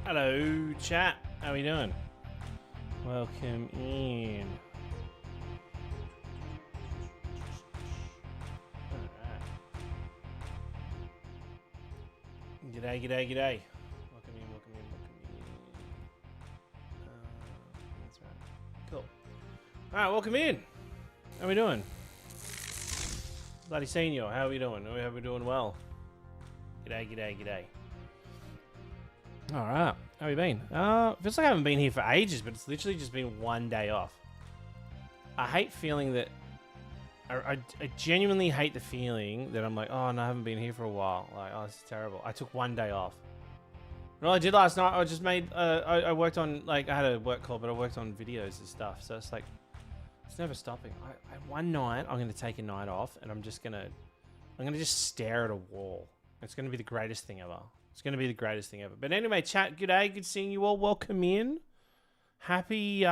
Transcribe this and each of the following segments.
Hello, chat. How we doing? Welcome in. G'day, g'day, g'day. Welcome in, welcome in, welcome in. That's right. Cool. Alright, welcome in. How we doing? Bloody senior, how are we doing? Are we doing well? G'day, g'day, g'day. Alright, how you been? Feels like I haven't been here for ages, but it's literally just been one day off. I hate feeling that... I genuinely hate the feeling that I'm like, oh no, I haven't been here for a while. Like, oh, this is terrible. I took one day off. And all I did last night, I just made... I worked on, like, I had a work call, but I worked on videos and stuff. So it's like, it's never stopping. One night, I'm going to take a night off, and I'm going to just stare at a wall. It's going to be the greatest thing ever. It's going to be the greatest thing ever. But anyway, chat, good day. Good seeing you all. Welcome in. Happy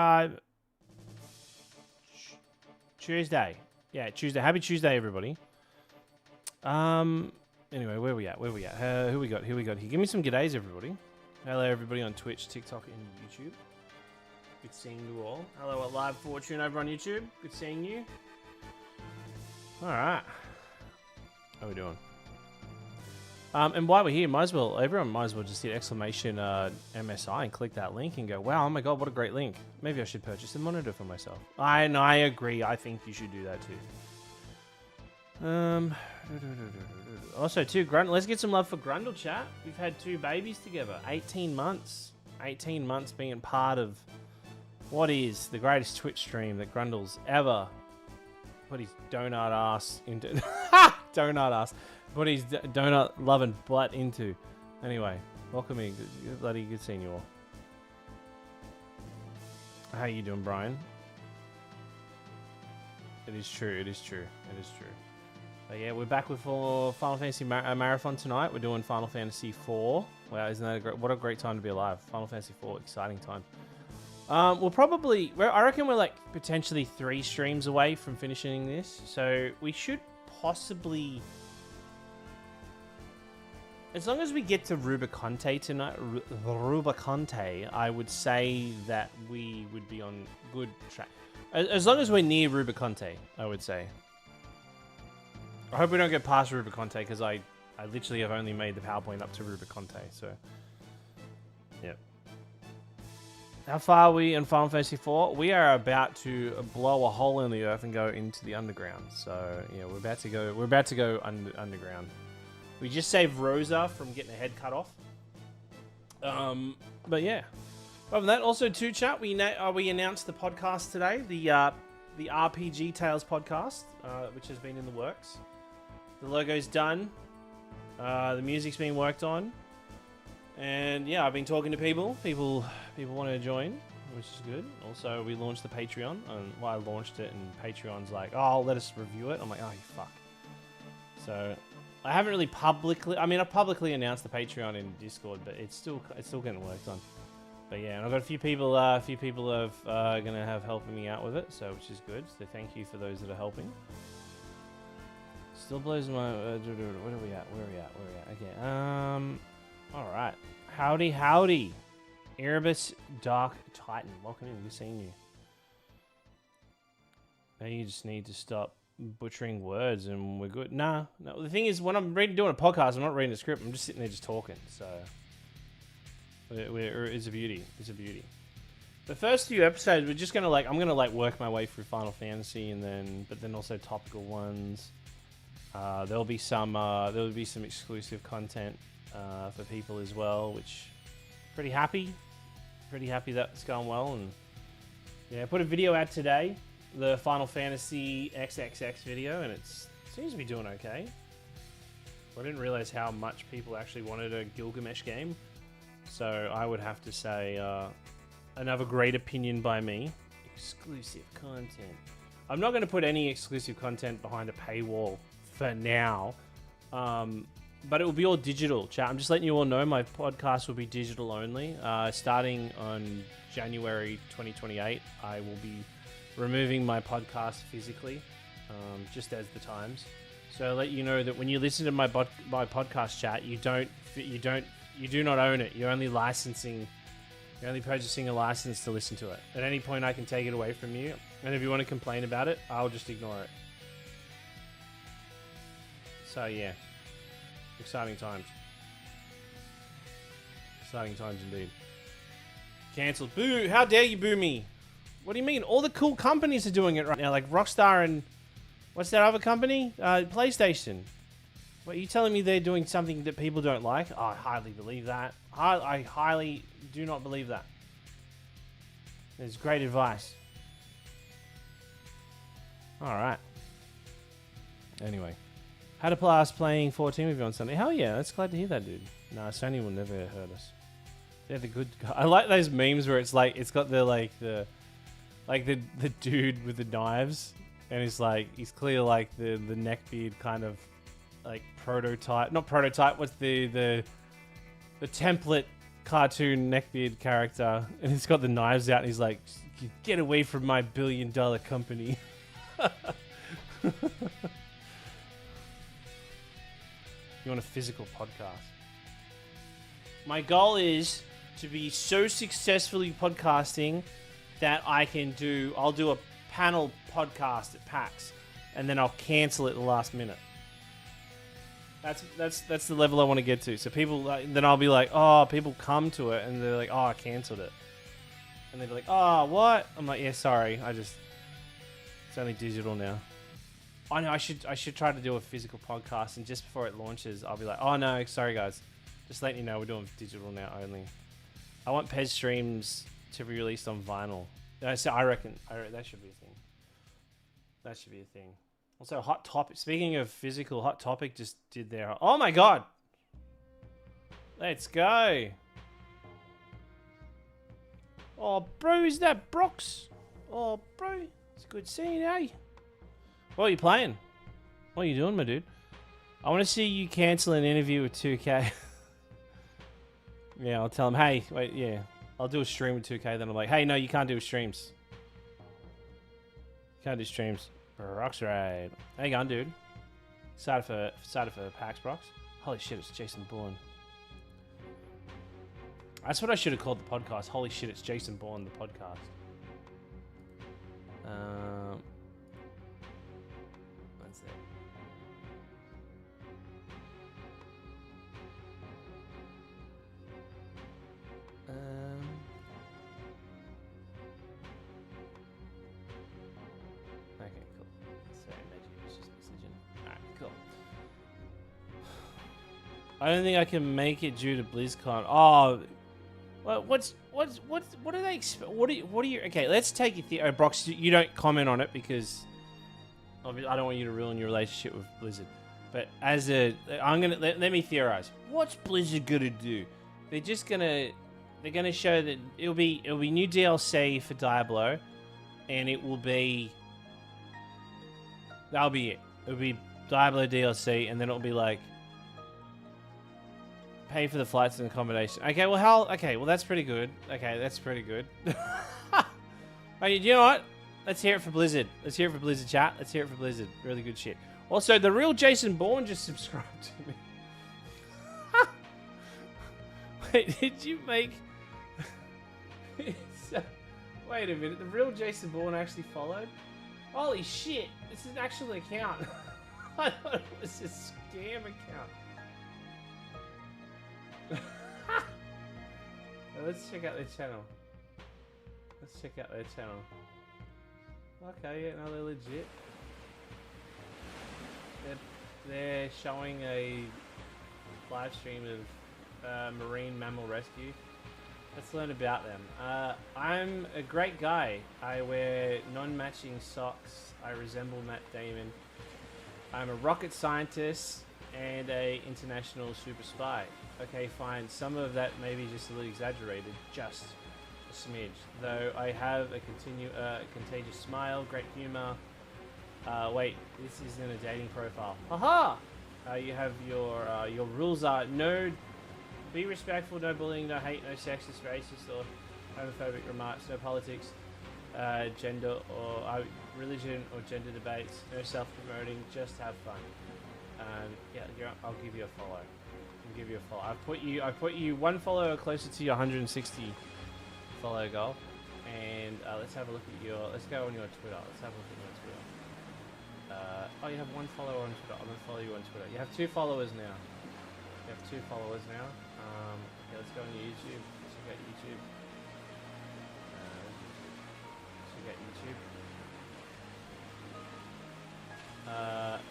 Tuesday. Yeah, Tuesday. Happy Tuesday, everybody. Anyway, where we at? Who we got? Here. Give me some g'days, everybody. Hello, everybody on Twitch, TikTok, and YouTube. Good seeing you all. Hello at Live Fortune over on YouTube. Good seeing you. All right. How we doing? And while we're here, everyone might as well just hit exclamation MSI and click that link and go, wow, oh my god, what a great link. Maybe I should purchase a monitor for myself. I agree. I think you should do that too. Also, too, let's get some love for Grundle, chat. We've had 2 babies together. 18 months. 18 months being part of what is the greatest Twitch stream that Grundle's ever put his donut ass into. Donut ass. Put his donut loving butt into. Anyway, welcome in. Bloody good seeing you all. How you doing, Brian? It is true. It is true. It is true. But yeah, we're back with Final Fantasy Marathon tonight. We're doing Final Fantasy IV. Wow, isn't that what a great time to be alive. Final Fantasy IV, exciting time. We'll probably... I reckon we're like potentially 3 streams away from finishing this. So we should possibly... As long as we get to Rubicante tonight, Rubicante, I would say that we would be on good track. As long as we're near Rubicante, I would say. I hope we don't get past Rubicante, because I literally have only made the PowerPoint up to Rubicante, so... Yep. How far are we in Final Fantasy IV? We are about to blow a hole in the earth and go into the underground. So, yeah, we're about to go underground. We just saved Rosa from getting her head cut off. But yeah. Other than that, also too, chat, we announced the podcast today, the RPG Tales podcast, which has been in the works. The logo's done. The music's being worked on. And yeah, I've been talking to people. People want to join, which is good. Also, we launched the Patreon. I launched it, and Patreon's like, oh, let us review it. I'm like, oh, you fuck. So... I haven't really publicly... I mean, I've publicly announced the Patreon in Discord, but it's still getting worked on. But yeah, and I've got a few people have going to have helping me out with it, so which is good. So thank you for those that are helping. Still blows my... where are we at? Okay. All right. Howdy. Erebus Dark Titan. Welcome in. Good seeing you. Now you just need to stop butchering words and we're good. No. The thing is, when I'm doing a podcast, I'm not reading a script. I'm just sitting there just talking. So it's a beauty. It's a beauty. The first few episodes, we're just gonna I'm gonna work my way through Final Fantasy, and but then also topical ones. There'll be some exclusive content for people as well, which pretty happy that's going well. And yeah, I put a video out today. The Final Fantasy XXX video, and it seems to be doing okay. I didn't realize how much people actually wanted a Gilgamesh game, so I would have to say another great opinion by me. Exclusive content. I'm not going to put any exclusive content behind a paywall for now, but it will be all digital, chat. I'm just letting you all know my podcast will be digital only. Starting on January 2028, I will be removing my podcast physically, just as the times. So I'll let you know that when you listen to my podcast chat, you don't you do not own it. You're only licensing. You're only purchasing a license to listen to it. At any point, I can take it away from you. And if you want to complain about it, I'll just ignore it. So, yeah. Exciting times. Exciting times indeed. Cancelled. Boo! How dare you boo me? What do you mean? All the cool companies are doing it right now. Like Rockstar and... What's that other company? PlayStation. What, are you telling me they're doing something that people don't like? Oh, I highly believe that. I highly do not believe that. It's great advice. Alright. Anyway. Had a blast playing 14 with you on Sunday. Hell yeah, that's glad to hear that, dude. No, Sony will never hurt us. They're the good guys. I like those memes where it's like, it's got the dude with the knives. And he's like, he's clear like the neckbeard kind of like prototype. Not prototype, what's the template cartoon neckbeard character. And he's got the knives out and he's like, get away from my $1 billion company. You want a physical podcast? My goal is to be so successfully podcasting that I'll do a panel podcast at PAX, and then I'll cancel it at the last minute. That's the level I want to get to. So people, then I'll be like, oh, people come to it, and they're like, oh, I cancelled it, and they'll be like, oh, what? I'm like, yeah, sorry, it's only digital now. I know I should try to do a physical podcast, and just before it launches, I'll be like, oh no, sorry guys, just letting you know we're doing digital now only. I want Pez streams to be released on vinyl. So I reckon that should be a thing. That should be a thing. Also, Hot Topic. Speaking of physical, Hot Topic just did their... Oh my god! Let's go! Oh, bro, is that Brox? Oh, bro, it's good seeing you, eh? What are you playing? What are you doing, my dude? I want to see you cancel an interview with 2K. Yeah, I'll tell him, hey, wait, yeah. I'll do a stream with 2K, then I'm like, hey, no, you can't do streams. Can't do streams. Brox Raid. How you going, dude? Excited for PAX, Brox? Holy shit, it's Jason Bourne. That's what I should have called the podcast. Holy shit, it's Jason Bourne, the podcast. That's it. Okay, cool. Sorry, Magic was just messaging. Alright, cool. I don't think I can make it due to BlizzCon. Oh, what do they expect? What are you? Okay, let's take it. Brox, you don't comment on it because I don't want you to ruin your relationship with Blizzard. But let me theorize. What's Blizzard gonna do? They're gonna show that it'll be new DLC for Diablo, and that'll be it. It'll be Diablo DLC, and then it'll be like pay for the flights and accommodation. Okay, well that's pretty good. Okay, that's pretty good. Okay, you know what? Let's hear it for Blizzard. Let's hear it for Blizzard, chat. Let's hear it for Blizzard. Really good shit. Also, the real Jason Bourne just subscribed to me. Wait, did you make... Wait a minute, the real Jason Bourne actually followed? Holy shit, this is an actual account. I thought it was a scam account. Now let's check out their channel. Okay, yeah, no, they're legit. They're showing a live stream of marine mammal rescue. Let's learn about them. I'm a great guy. I wear non-matching socks. I resemble Matt Damon. I'm a rocket scientist and a international super spy. Okay, fine. Some of that may be just a little exaggerated, just a smidge. Though I have a contagious smile, great humor. Wait, this isn't a dating profile. Haha! You have your rules are no. Be respectful, no bullying, no hate, no sexist, racist, or homophobic remarks, no politics, gender or religion or gender debates, no self-promoting, just have fun. Yeah, your I'll give you a follow. I'll give you a follow. I put you one follower closer to your 160 follow goal. And let's have a look at let's go on your Twitter. Let's have a look at your Twitter. Oh, you have one follower on Twitter. I'm gonna follow you on Twitter. You have 2 followers now. You have 2 followers now. Okay, let's go on your YouTube. Let's check out YouTube. Check out YouTube.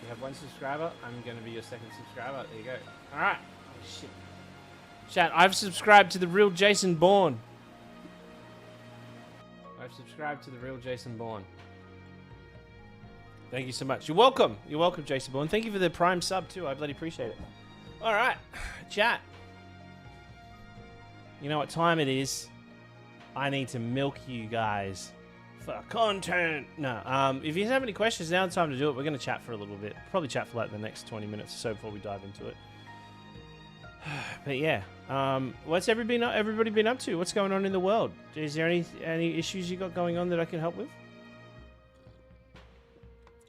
You have 1 subscriber. I'm gonna be your 2nd subscriber. There you go. All right. Oh, shit. Chat. I've subscribed to the real Jason Bourne. I've subscribed to the real Jason Bourne. Thank you so much. You're welcome. You're welcome, Jason Bourne. Thank you for the Prime sub too. I bloody appreciate it. All right, chat. You know what time it is? I need to milk you guys for content. No, if you have any questions, now's the time to do it. We're going to chat for a little bit. Probably chat for like the next 20 minutes or so before we dive into it. But yeah, what's everybody been up to? What's going on in the world? Is there any issues you got going on that I can help with?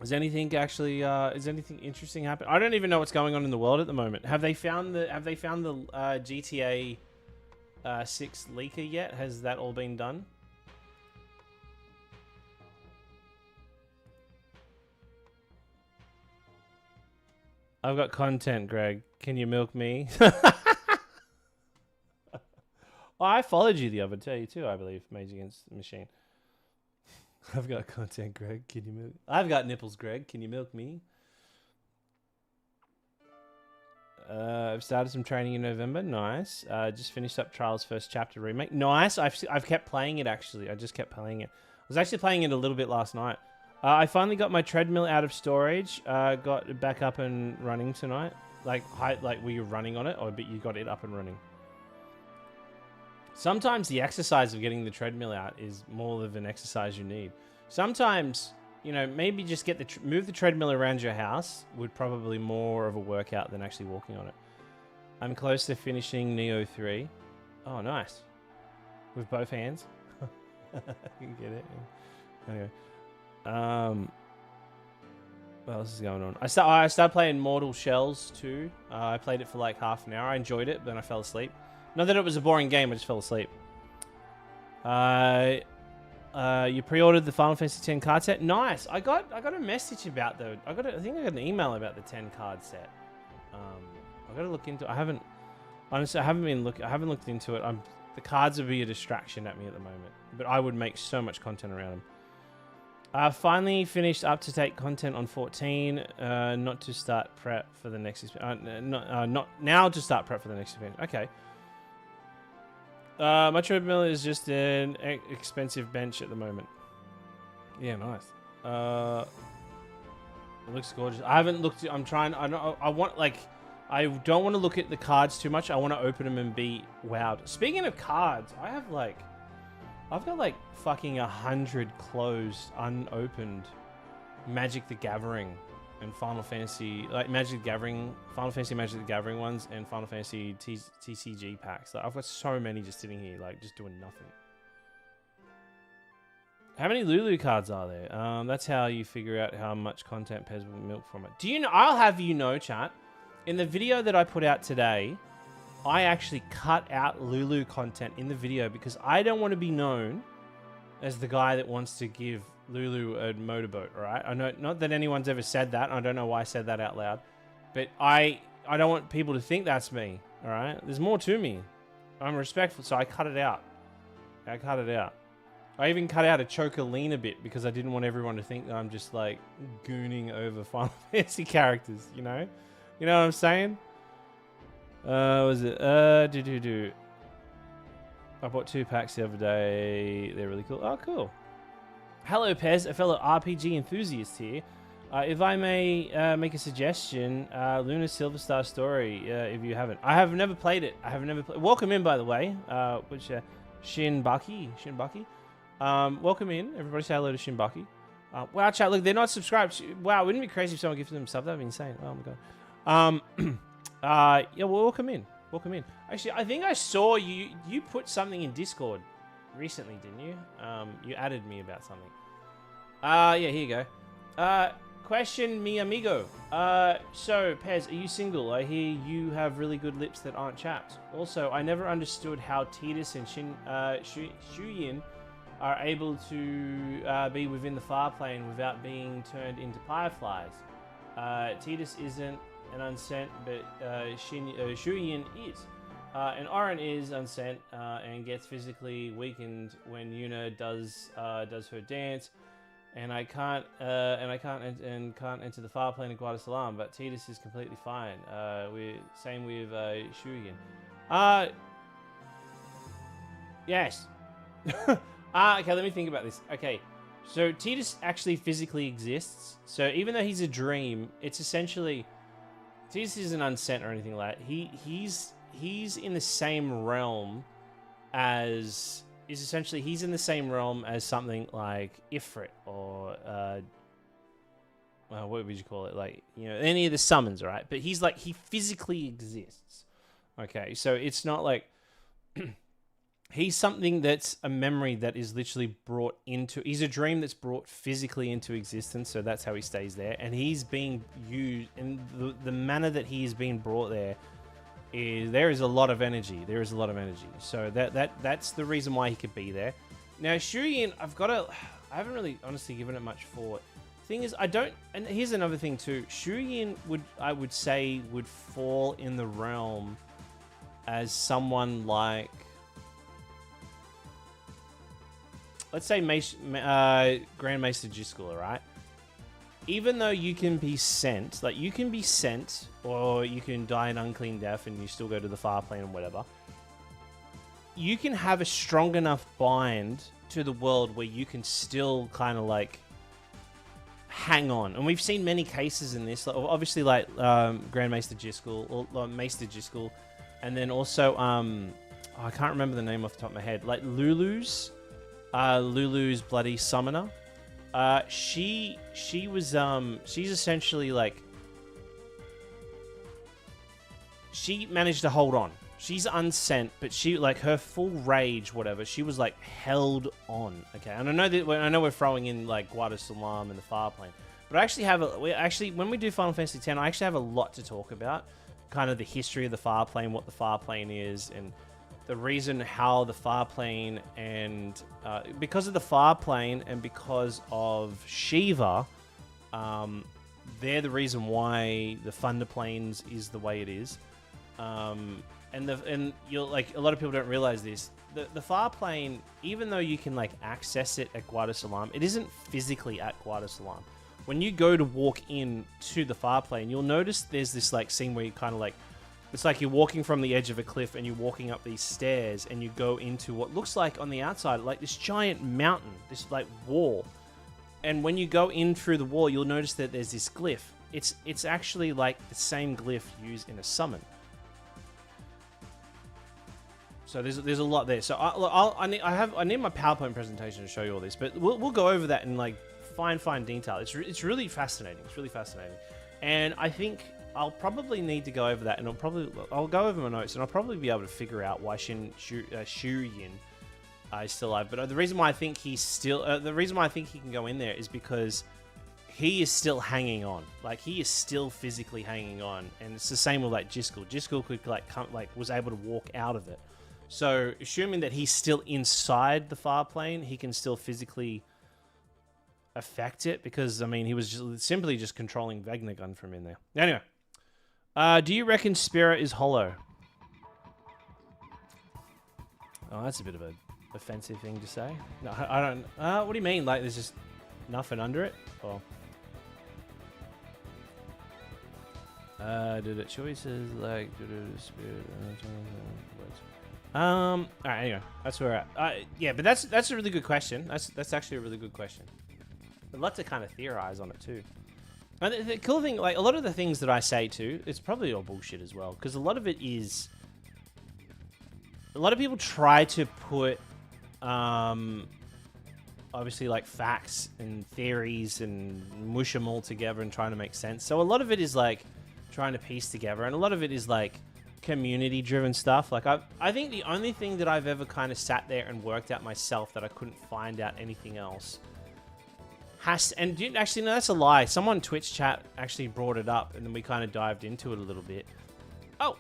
Is anything actually is anything interesting happen? I don't even know what's going on in the world at the moment. Have they found the GTA 6 leaker yet? Has that all been done? I've got content, Greg. Can you milk me? Oh, I followed you the other day too, I believe. Mage Against the Machine. I've got content, Greg. Can you milk? I've got nipples, Greg. Can you milk me? I've started some training in November. Nice. Just finished up Trials First Chapter Remake. Nice. I've kept playing it, actually. I just kept playing it. I was actually playing it a little bit last night. I finally got my treadmill out of storage. Got it back up and running tonight. Like were you running on it, or but you got it up and running? Sometimes the exercise of getting the treadmill out is more of an exercise you need. Sometimes, you know, maybe just get move the treadmill around your house would probably more of a workout than actually walking on it. I'm close to finishing Neo 3. Oh, nice. With both hands. You get it. Anyway. What else is going on? I started playing Mortal Shells 2. I played it for like half an hour. I enjoyed it, but then I fell asleep. Not that it was a boring game, I just fell asleep. You pre-ordered the Final Fantasy X card set? Nice. I got a message about the. I think I got an email about the 10 card set. I got to look into. I haven't looked into it. The cards would be a distraction at me at the moment, but I would make so much content around them. Finally finished up-to-date content on 14. Not to start prep for the next expansion. Not now to start prep for the next expansion. Okay. My treadmill is just an expensive bench at the moment. Yeah, nice. It looks gorgeous. I haven't looked. I don't want to look at the cards too much. I want to open them and be wowed. Speaking of cards, I've got like fucking 100 closed, unopened Magic the Gathering and Final Fantasy, like Magic the Gathering, Final Fantasy Magic the Gathering ones, and Final Fantasy TCG packs. Like, I've got so many just sitting here, like, just doing nothing. How many Lulu cards are there? That's how you figure out how much content Pez will milk from it. Do you know? I'll have you know, chat. In the video that I put out today, I actually cut out Lulu content in the video because I don't want to be known as the guy that wants to give Lulu a motorboat, alright? I know, not that anyone's ever said that. I don't know why I said that out loud. But I don't want people to think that's me, alright? There's more to me. I'm respectful, so I cut it out. I cut it out. I even cut out a Chocolina bit because I didn't want everyone to think that I'm just, like, gooning over Final Fantasy characters, you know? You know what I'm saying? What was it? I bought 2 packs the other day. They're really cool. Oh, cool. Hello, Pez, a fellow RPG enthusiast here. If I may make a suggestion, Luna Silver Star Story, if you haven't. I have never played it. Welcome in, by the way. Shinbaki. Welcome in. Everybody say hello to Shinbaki. Wow, chat, look, they're not subscribed. Wow, wouldn't it be crazy if someone gifted them sub? That would be insane. Oh, my God. Yeah, well, welcome in. Welcome in. Actually, I think I saw you put something in Discord recently, didn't you? You added me about something. Yeah, here you go. Question, mi amigo. So, Pez, are you single? I hear you have really good lips that aren't chapped. Also, I never understood how Tidus and Shuyin are able to be within the far plane without being turned into fireflies. Tidus isn't an unsent, but Shuyin is. And Oren is unsent and gets physically weakened when Yuna does her dance. And I can't enter the far plane of Guadasalam, but Tidus is completely fine. Same with Shuyin. Yes. Okay, let me think about this. Okay, so Tidus actually physically exists. So even though he's a dream, it's essentially Tidus isn't unsent or anything like that. He's in the same realm as. He's in the same realm as something like Ifrit or what would you call it? Like, you know, any of the summons, right? But he's like, he physically exists. Okay, so it's not like he's something that's a memory that is literally brought into. He's a dream that's brought physically into existence, so that's how he stays there. And he's being used in the manner that he is being brought there. There is a lot of energy. So that's the reason why he could be there. Now Shuyin, I haven't really honestly given it much thought. Thing is, and here's another thing too. Shuyin I would say would fall in the realm as someone like, let's say Grand Maester Jiscula, right? Even though you can be sent, or you can die an unclean death and you still go to the far plane or whatever, you can have a strong enough bind to the world where you can still kind of like hang on. And we've seen many cases in this, obviously like Grand Maester Jiscul, or Maester Jiscul, and then also, I can't remember the name off the top of my head, like Lulu's bloody summoner. She's essentially like, she managed to hold on. She's unsent, but she, like, her full rage, whatever, she was like held on. Okay, and I know we're throwing in like Guadasalam and the far plane, but I actually when we do Final Fantasy X, I actually have a lot to talk about, kind of the history of the far plane, what the far plane is, and the reason how the far plane, and because of the far plane and because of Shiva, they're the reason why the Thunder Plains is the way it is. And you'll, like, a lot of people don't realize this. The far plane, even though you can like access it at Guadasalam, it isn't physically at Guadasalam. When you go to walk in to the far plane, you'll notice there's this like scene where you kind of like, it's like you're walking from the edge of a cliff and you're walking up these stairs and you go into what looks like on the outside, like this giant mountain, this like wall. And when you go in through the wall, you'll notice that there's this glyph. It's actually like the same glyph used in a summon. So there's a lot there. So I need my PowerPoint presentation to show you all this, but we'll go over that in like fine detail. It's really fascinating. It's really fascinating, and I think I'll probably need to go over that, and I'll go over my notes, and I'll probably be able to figure out why Shuryin is still alive. But the reason why I think the reason why I think he can go in there is because he is still hanging on. Like, he is still physically hanging on, and it's the same with like Jiscul. Jiscul could was able to walk out of it. So assuming that he's still inside the far plane, he can still physically affect it, because I mean he was simply just controlling Vegnagun from in there. Anyway. Do you reckon Spirit is hollow? Oh, that's a bit of a offensive thing to say. No, I don't. What do you mean? Like, there's just nothing under it? Or did it choices like Spirit? All right. Anyway, that's where we're at. Yeah, but that's a really good question. That's actually a really good question. I'd love to kind of theorize on it too. And the cool thing, like, a lot of the things that I say too, it's probably all bullshit as well, because a lot of it is, a lot of people try to put, obviously, like, facts and theories and mush them all together and trying to make sense. So a lot of it is like trying to piece together, and a lot of it is like community-driven stuff. Like, I think the only thing that I've ever kind of sat there and worked out myself that I couldn't find out anything else Actually, no, that's a lie. Someone Twitch chat actually brought it up, and then we kind of dived into it a little bit. Oh.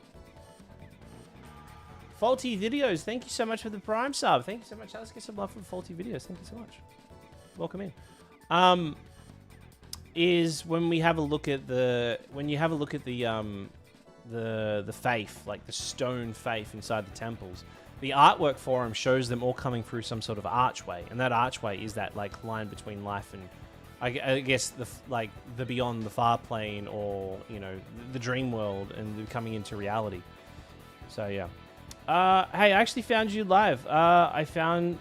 Faulty Videos, thank you so much for the Prime sub. Thank you so much. Let's get some love from Faulty Videos. Thank you so much. Welcome in. Is when we have a look at the faith, like the stone faith inside the temples. The artwork for them shows them all coming through some sort of archway, and that archway is that like line between life and, I guess the beyond the far plane, or you know, the dream world, and coming into reality. So yeah. Hey, I actually found you live. I found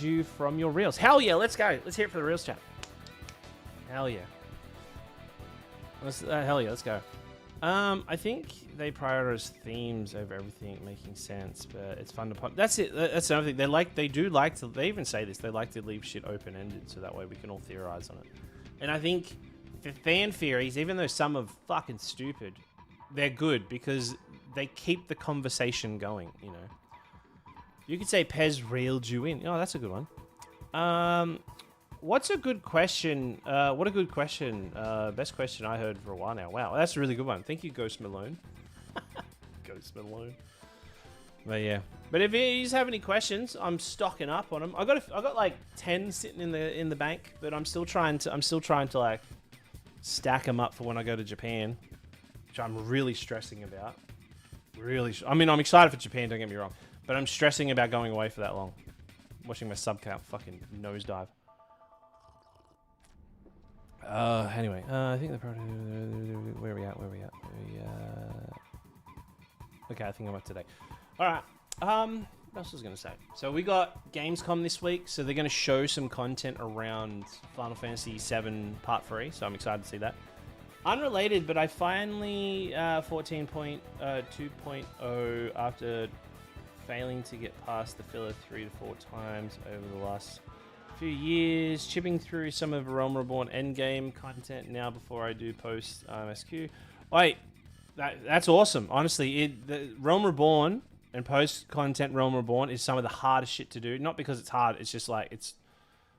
you from your reels. Hell yeah, let's go. Let's hear it for the reels chat. Hell yeah. Hell yeah, let's go. I think they prioritize themes over everything making sense, but it's fun to pop. That's it. That's another thing. They even say this. They like to leave shit open-ended, so that way we can all theorize on it. And I think for fan theories, even though some are fucking stupid, they're good because they keep the conversation going, you know. You could say Pez railed you in. Oh, that's a good one. What's a good question? What a good question. Best question I heard for a while now. Wow, that's a really good one. Thank you, Ghost Malone. Ghost Malone. But yeah. But if you have any questions, I'm stocking up on them. I got like 10 sitting in the bank, but I'm still trying to like stack them up for when I go to Japan, which I'm really stressing about. I mean, I'm excited for Japan, don't get me wrong, but I'm stressing about going away for that long. Watching my sub count fucking nosedive. Anyway, I think the product. Where are we at? Okay, I think I'm up to date. All right. What else was I gonna say? So we got Gamescom this week, so they're gonna show some content around Final Fantasy VII Part 3. So I'm excited to see that. Unrelated, but I finally 14.2.0 after failing to get past the filler 3 to 4 times over the last few years, chipping through some of Realm Reborn endgame content now before I do post MSQ. Wait, that's awesome. Honestly, the Realm Reborn and post content Realm Reborn is some of the hardest shit to do. Not because it's hard, it's just like it's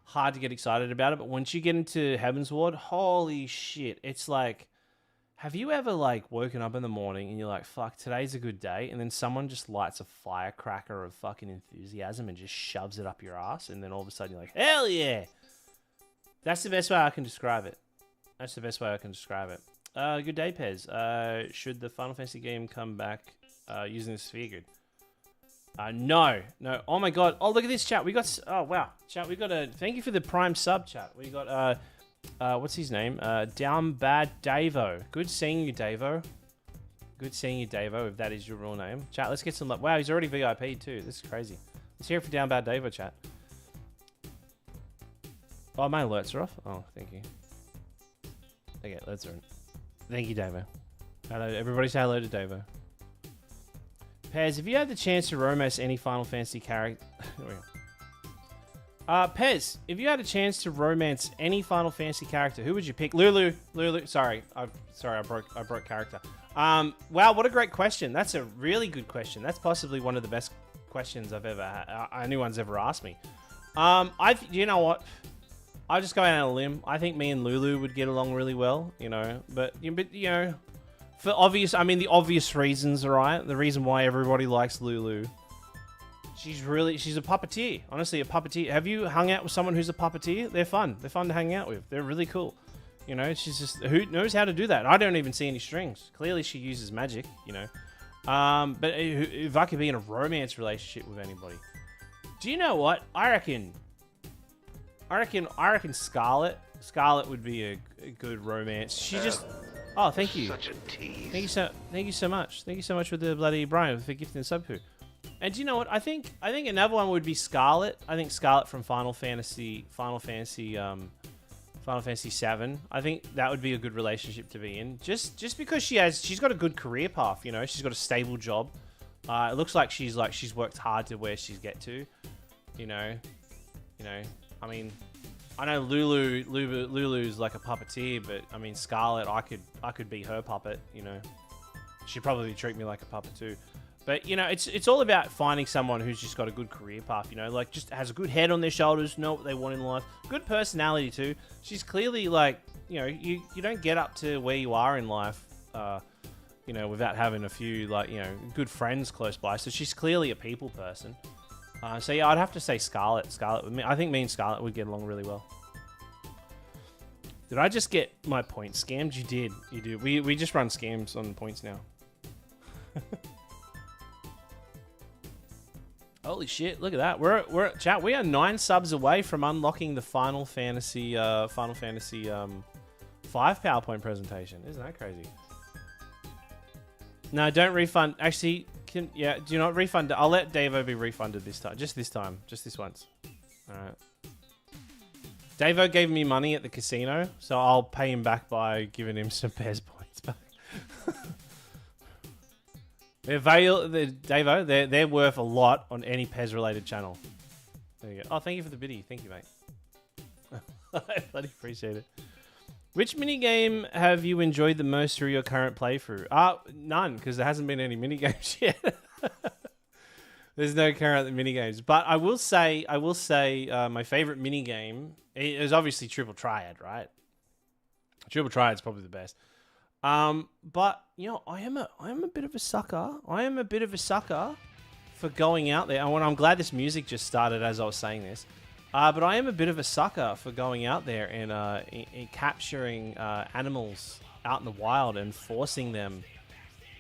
hard to get excited about it. But once you get into Heaven's Ward, holy shit, it's like, have you ever like woken up in the morning and you're like, fuck, today's a good day, and then someone just lights a firecracker of fucking enthusiasm and just shoves it up your ass, and then all of a sudden you're like, hell yeah. That's the best way I can describe it. Good day, Pez. Should the Final Fantasy game come back using the sphere grid? No. Oh my god. Oh, look at this, chat. We got, oh wow, chat. We got a, thank you for the Prime sub, chat. We got what's his name? Down Bad Davo. Good seeing you, Davo. Good seeing you, Davo, if that is your real name. Chat, let's get some love. Wow, he's already VIP too. This is crazy. Let's hear it for Down Bad Davo, chat. Oh, my alerts are off. Oh, thank you. Okay, alerts are on. Thank you, Davo. Hello, everybody say hello to Davo. Pez, if you had the chance to romance any Final Fantasy character... Pez, if you had a chance to romance any Final Fantasy character, who would you pick? Lulu. Sorry, I broke character. Wow, what a great question. That's a really good question. That's possibly one of the best questions anyone's ever asked me. You know what? I'll just go out on a limb. I think me and Lulu would get along really well, you know. But you know, the obvious reasons, right? The reason why everybody likes Lulu. She's a puppeteer. Honestly, a puppeteer. Have you hung out with someone who's a puppeteer? They're fun. They're fun to hang out with. They're really cool. You know, she's just, who knows how to do that? I don't even see any strings. Clearly, she uses magic, you know. But if I could be in a romance relationship with anybody, do you know what? I reckon Scarlet. Scarlet would be a good romance. She just. Oh, thank you. Such a tease. Thank you so much. Thank you so much for the bloody Brian for gifting the sub. And do you know what? I think another one would be Scarlet. I think Scarlet from Final Fantasy VII. I think that would be a good relationship to be in. Just because she's got a good career path. You know, she's got a stable job. It looks like she's worked hard to where she's get to. You know. I mean, I know Lulu's like a puppeteer, but I mean Scarlet, I could be her puppet. You know, she'd probably treat me like a puppet too. But, you know, it's all about finding someone who's just got a good career path, you know, like, just has a good head on their shoulders, know what they want in life. Good personality, too. She's clearly, like, you know, you don't get up to where you are in life, you know, without having a few, like, you know, good friends close by. So she's clearly a people person. So, yeah, I'd have to say Scarlet. Scarlet with me. I think me and Scarlet would get along really well. Did I just get my points scammed? You did. You do. We just run scams on points now. Holy shit! Look at that. We're chat. We are 9 subs away from unlocking the Final Fantasy V PowerPoint presentation. Isn't that crazy? No, don't refund. Actually, do you not refund? I'll let Davo be refunded this time. Just this time. Just this once. All right. Davo gave me money at the casino, so I'll pay him back by giving him some PES points back. Davo, they're worth a lot on any PES-related channel. There you go. Oh, thank you for the biddy. Thank you, mate. I bloody appreciate it. Which minigame have you enjoyed the most through your current playthrough? None, because there hasn't been any minigames yet. There's no current minigames. But I will say my favorite minigame is obviously Triple Triad, right? Triple Triad's probably the best. But you know, I am a bit of a sucker. I am a bit of a sucker for going out there. And I'm glad this music just started as I was saying this. But I am a bit of a sucker for going out there and capturing animals out in the wild and forcing them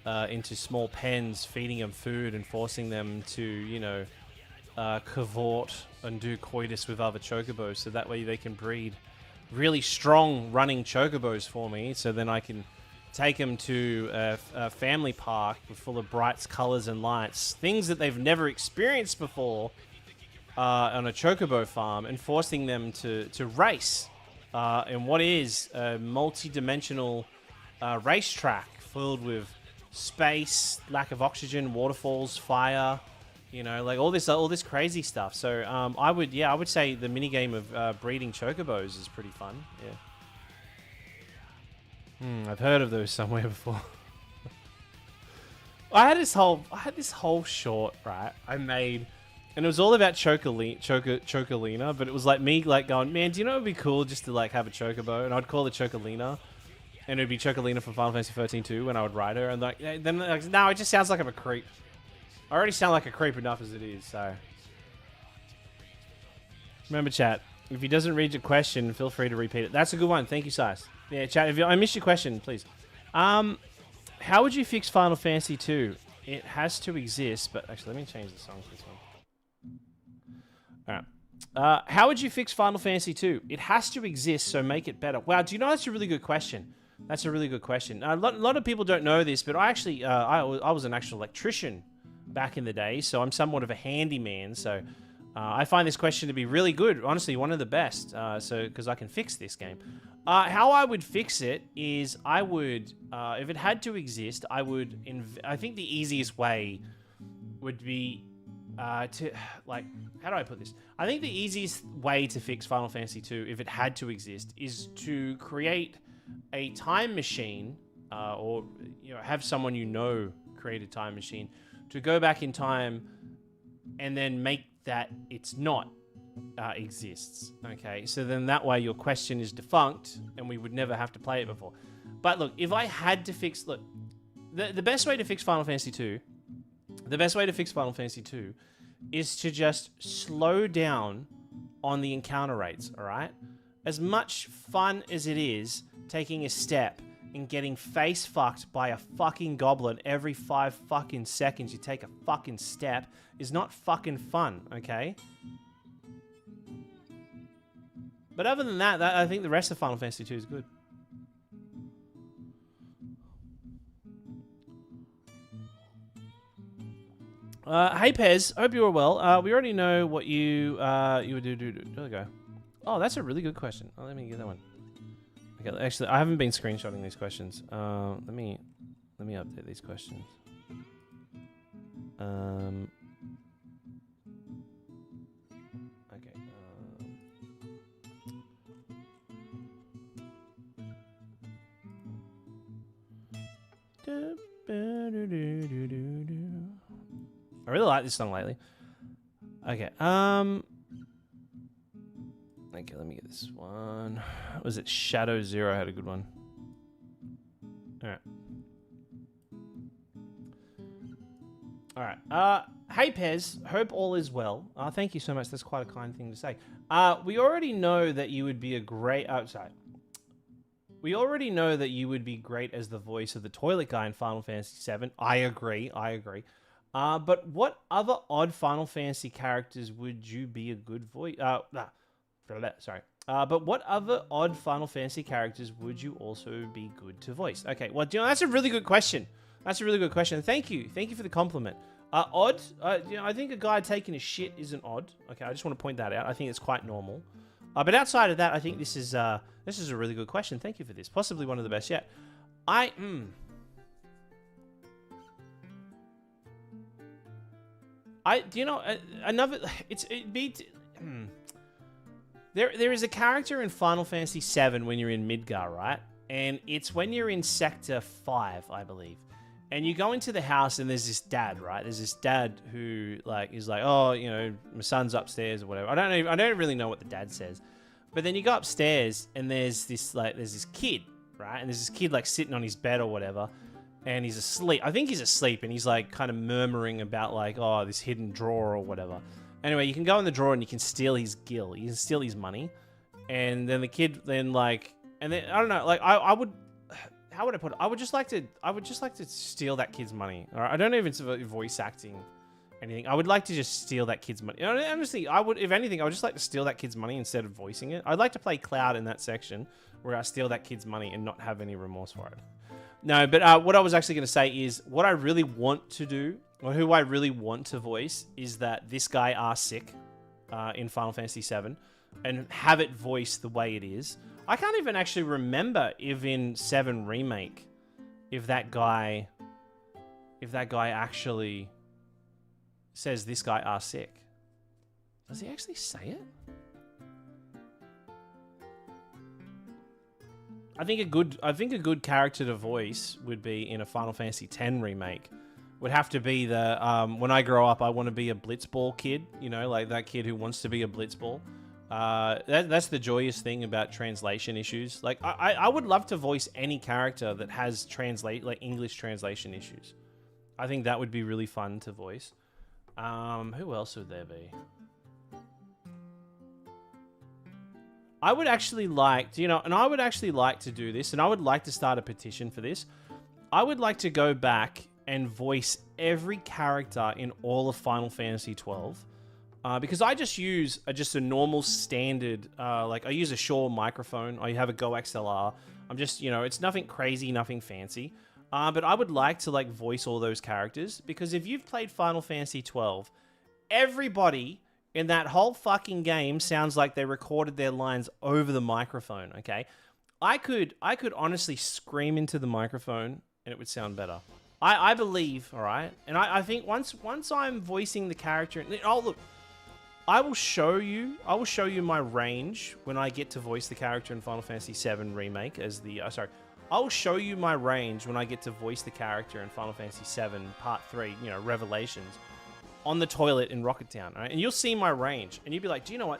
into small pens, feeding them food and forcing them to, you know, cavort and do coitus with other chocobos, so that way they can breed really strong running chocobos for me, so then I can take them to a family park full of brights, colors, and lights, things that they've never experienced before on a chocobo farm, and forcing them to race in what is a multi-dimensional racetrack filled with space, lack of oxygen, waterfalls, fire, you know, like all this crazy stuff. So I would say the minigame of breeding chocobos is pretty fun. Yeah. I've heard of those somewhere before. I had this whole short, right, I made, and it was all about Chocolina, but it was like me like going, man, do you know it would be cool just to like have a chocobo? And I'd call it Chocolina. And it would be Chocolina from Final Fantasy 13 too when I would ride her. And like, then like, no, it just sounds like I'm a creep. I already sound like a creep enough as it is, so. Remember, chat, if he doesn't read your question, feel free to repeat it. That's a good one. Thank you, Size. Yeah, chat, if I missed your question, please. How would you fix Final Fantasy 2? It has to exist, but actually, let me change the song for this one. All right. How would you fix Final Fantasy 2? It has to exist, so make it better. Wow, do you know that's a really good question? That's a really good question. A lot of people don't know this, but I actually, I was an actual electrician back in the day, so I'm somewhat of a handyman, so I find this question to be really good. Honestly, one of the best, so because I can fix this game. How I would fix it is I would, if it had to exist, I think the easiest way would be to, like, how do I put this? I think the easiest way to fix Final Fantasy 2, if it had to exist, is to create a time machine, or you know, have someone you know create a time machine to go back in time and then make that it's not exists. Okay, so then that way your question is defunct and we would never have to play it before. But look, if I had to fix, look, the best way to fix Final Fantasy 2, is to just slow down on the encounter rates, all right? As much fun as it is taking a step and getting face fucked by a fucking goblin every 5 fucking seconds you take a fucking step is not fucking fun, okay? But other than that, I think the rest of Final Fantasy 2 is good. Hey Pez, hope you are well. We already know what you would do. There we go. Oh, that's a really good question. Oh, let me get that one. Okay, actually, I haven't been screenshotting these questions. Let me update these questions. Okay. I really like this song lately. Okay, okay, let me get this one. Was it Shadow Zero had a good one? Alright. Alright. Hey Pez, hope all is well. Thank you so much. That's quite a kind thing to say. We already know that you would be a great outside. We already know that you would be great as the voice of the toilet guy in Final Fantasy VII. I agree. But what other odd Final Fantasy characters would you be a good voice? Sorry. But what other odd Final Fantasy characters would you also be good to voice? Okay, well, you know, that's a really good question. That's a really good question. Thank you. Thank you for the compliment. Odd? You know, I think a guy taking a shit isn't odd. Okay, I just want to point that out. I think it's quite normal. But outside of that, I think this is a really good question. Thank you for this. Possibly one of the best yet. Do you know another? There is a character in Final Fantasy VII when you're in Midgar, right? And it's when you're in Sector 5, I believe. And you go into the house and there's this dad, right? There's this dad who is like, oh, you know, my son's upstairs or whatever. I don't really know what the dad says. But then you go upstairs and there's this kid, right? And there's this kid like sitting on his bed or whatever. And he's asleep. I think he's asleep and he's like kind of murmuring about like, oh, this hidden drawer or whatever. Anyway, you can go in the drawer and you can steal his gil. You can steal his money. And then the kid then I don't know, like I would, how would I put it? I would just like to steal that kid's money. All right? I don't know if it's voice acting anything. I would like to just steal that kid's money. You know, honestly, if anything, I would just like to steal that kid's money instead of voicing it. I'd like to play Cloud in that section where I steal that kid's money and not have any remorse for it. No, but what I was actually going to say is what I really want to do, or who I really want to voice, is that this guy R6 in Final Fantasy VII and have it voiced the way it is. I can't even actually remember if in 7 Remake, if that guy actually says this guy R6. Does he actually say it? I think a good character to voice would be in a Final Fantasy X remake. Would have to be the when I grow up, I want to be a blitzball kid. You know, like that kid who wants to be a blitzball. That's the joyous thing about translation issues. Like I would love to voice any character that has English translation issues. I think that would be really fun to voice. Who else would there be? I would actually like, I would actually like to do this, and I would like to start a petition for this. I would like to go back and voice every character in all of Final Fantasy XII. Because I just use a normal standard, I use a Shure microphone. I have a Go XLR. I'm just, it's nothing crazy, nothing fancy. But I would like to voice all those characters, because if you've played Final Fantasy XII, everybody in that whole fucking game sounds like they recorded their lines over the microphone, okay? I could honestly scream into the microphone and it would sound better. I believe, all right? And I think once I'm voicing the character, look, I will show you my range when I get to voice the character in Final Fantasy VII Remake as the, I will show you my range when I get to voice the character in Final Fantasy VII Part 3, Revelations, on the toilet in Rocket Town, right? And you'll see my range, and you'll be like, do you know what?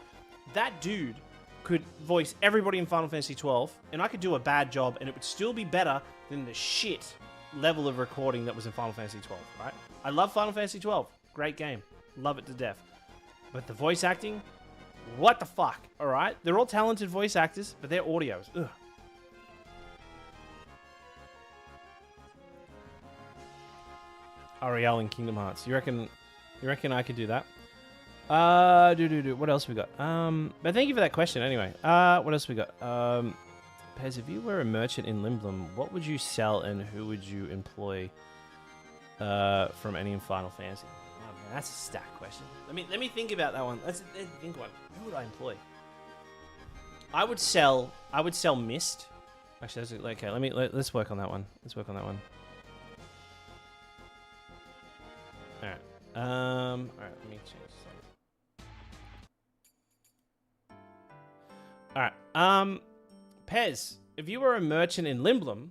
That dude could voice everybody in Final Fantasy XII, and I could do a bad job, and it would still be better than the shit level of recording that was in Final Fantasy XII, right? I love Final Fantasy XII. Great game. Love it to death. But the voice acting, what the fuck, all right? They're all talented voice actors, but their audio's, ugh. Ariel in Kingdom Hearts. You reckon I could do that? What else we got? But thank you for that question anyway. What else we got? Pez, if you were a merchant in Limblom, what would you sell and who would you employ from any Final Fantasy? Oh, man, that's a stacked question. Let me think about that one. Let's think one. Who would I employ? I would sell Mist. Actually, that's okay. Let's work on that one. Alright, let me change something. Alright, Pez, if you were a merchant in Limblom,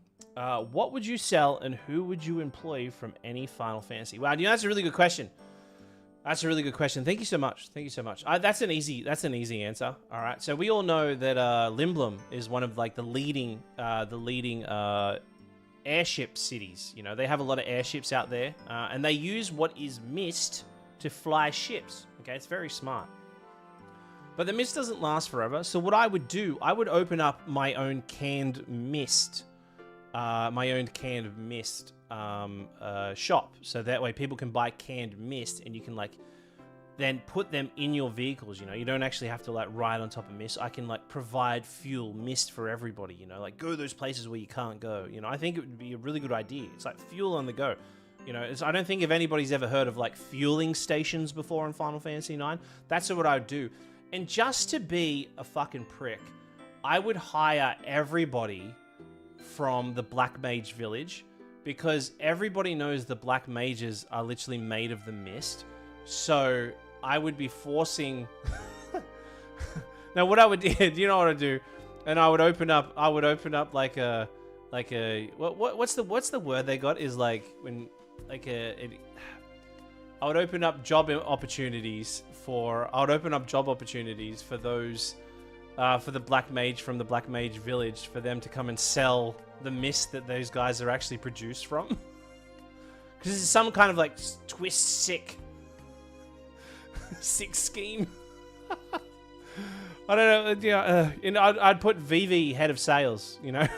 what would you sell and who would you employ from any Final Fantasy? Wow, that's a really good question. That's a really good question. Thank you so much. Thank you so much. That's an easy answer. All right. So we all know that Limblom is one of like the leading airship cities. You know, they have a lot of airships out there, and they use what is mist to fly ships. Okay, it's very smart. But the mist doesn't last forever. So what I would do, I would open up my own canned mist, shop, so that way people can buy canned mist, and you can like then put them in your vehicles. You know, you don't actually have to like ride on top of mist. I can like provide fuel mist for everybody. You know, like go those places where you can't go. You know, I think it would be a really good idea. It's like fuel on the go. You know, I don't think if anybody's ever heard of like fueling stations before in Final Fantasy IX. That's what I would do. And just to be a fucking prick, I would hire everybody from the Black Mage Village, because everybody knows the Black Mages are literally made of the mist. So I would be forcing... Now what I would do, you know what I'd do? And I would open up like a... What's the word they got? Is like when... Like I would open up job opportunities for those... for the Black Mage from the Black Mage Village, for them to come and sell the mist that those guys are actually produced from. Because it's some kind of like sick scheme. I don't know. Yeah, I'd put VV head of sales. You know,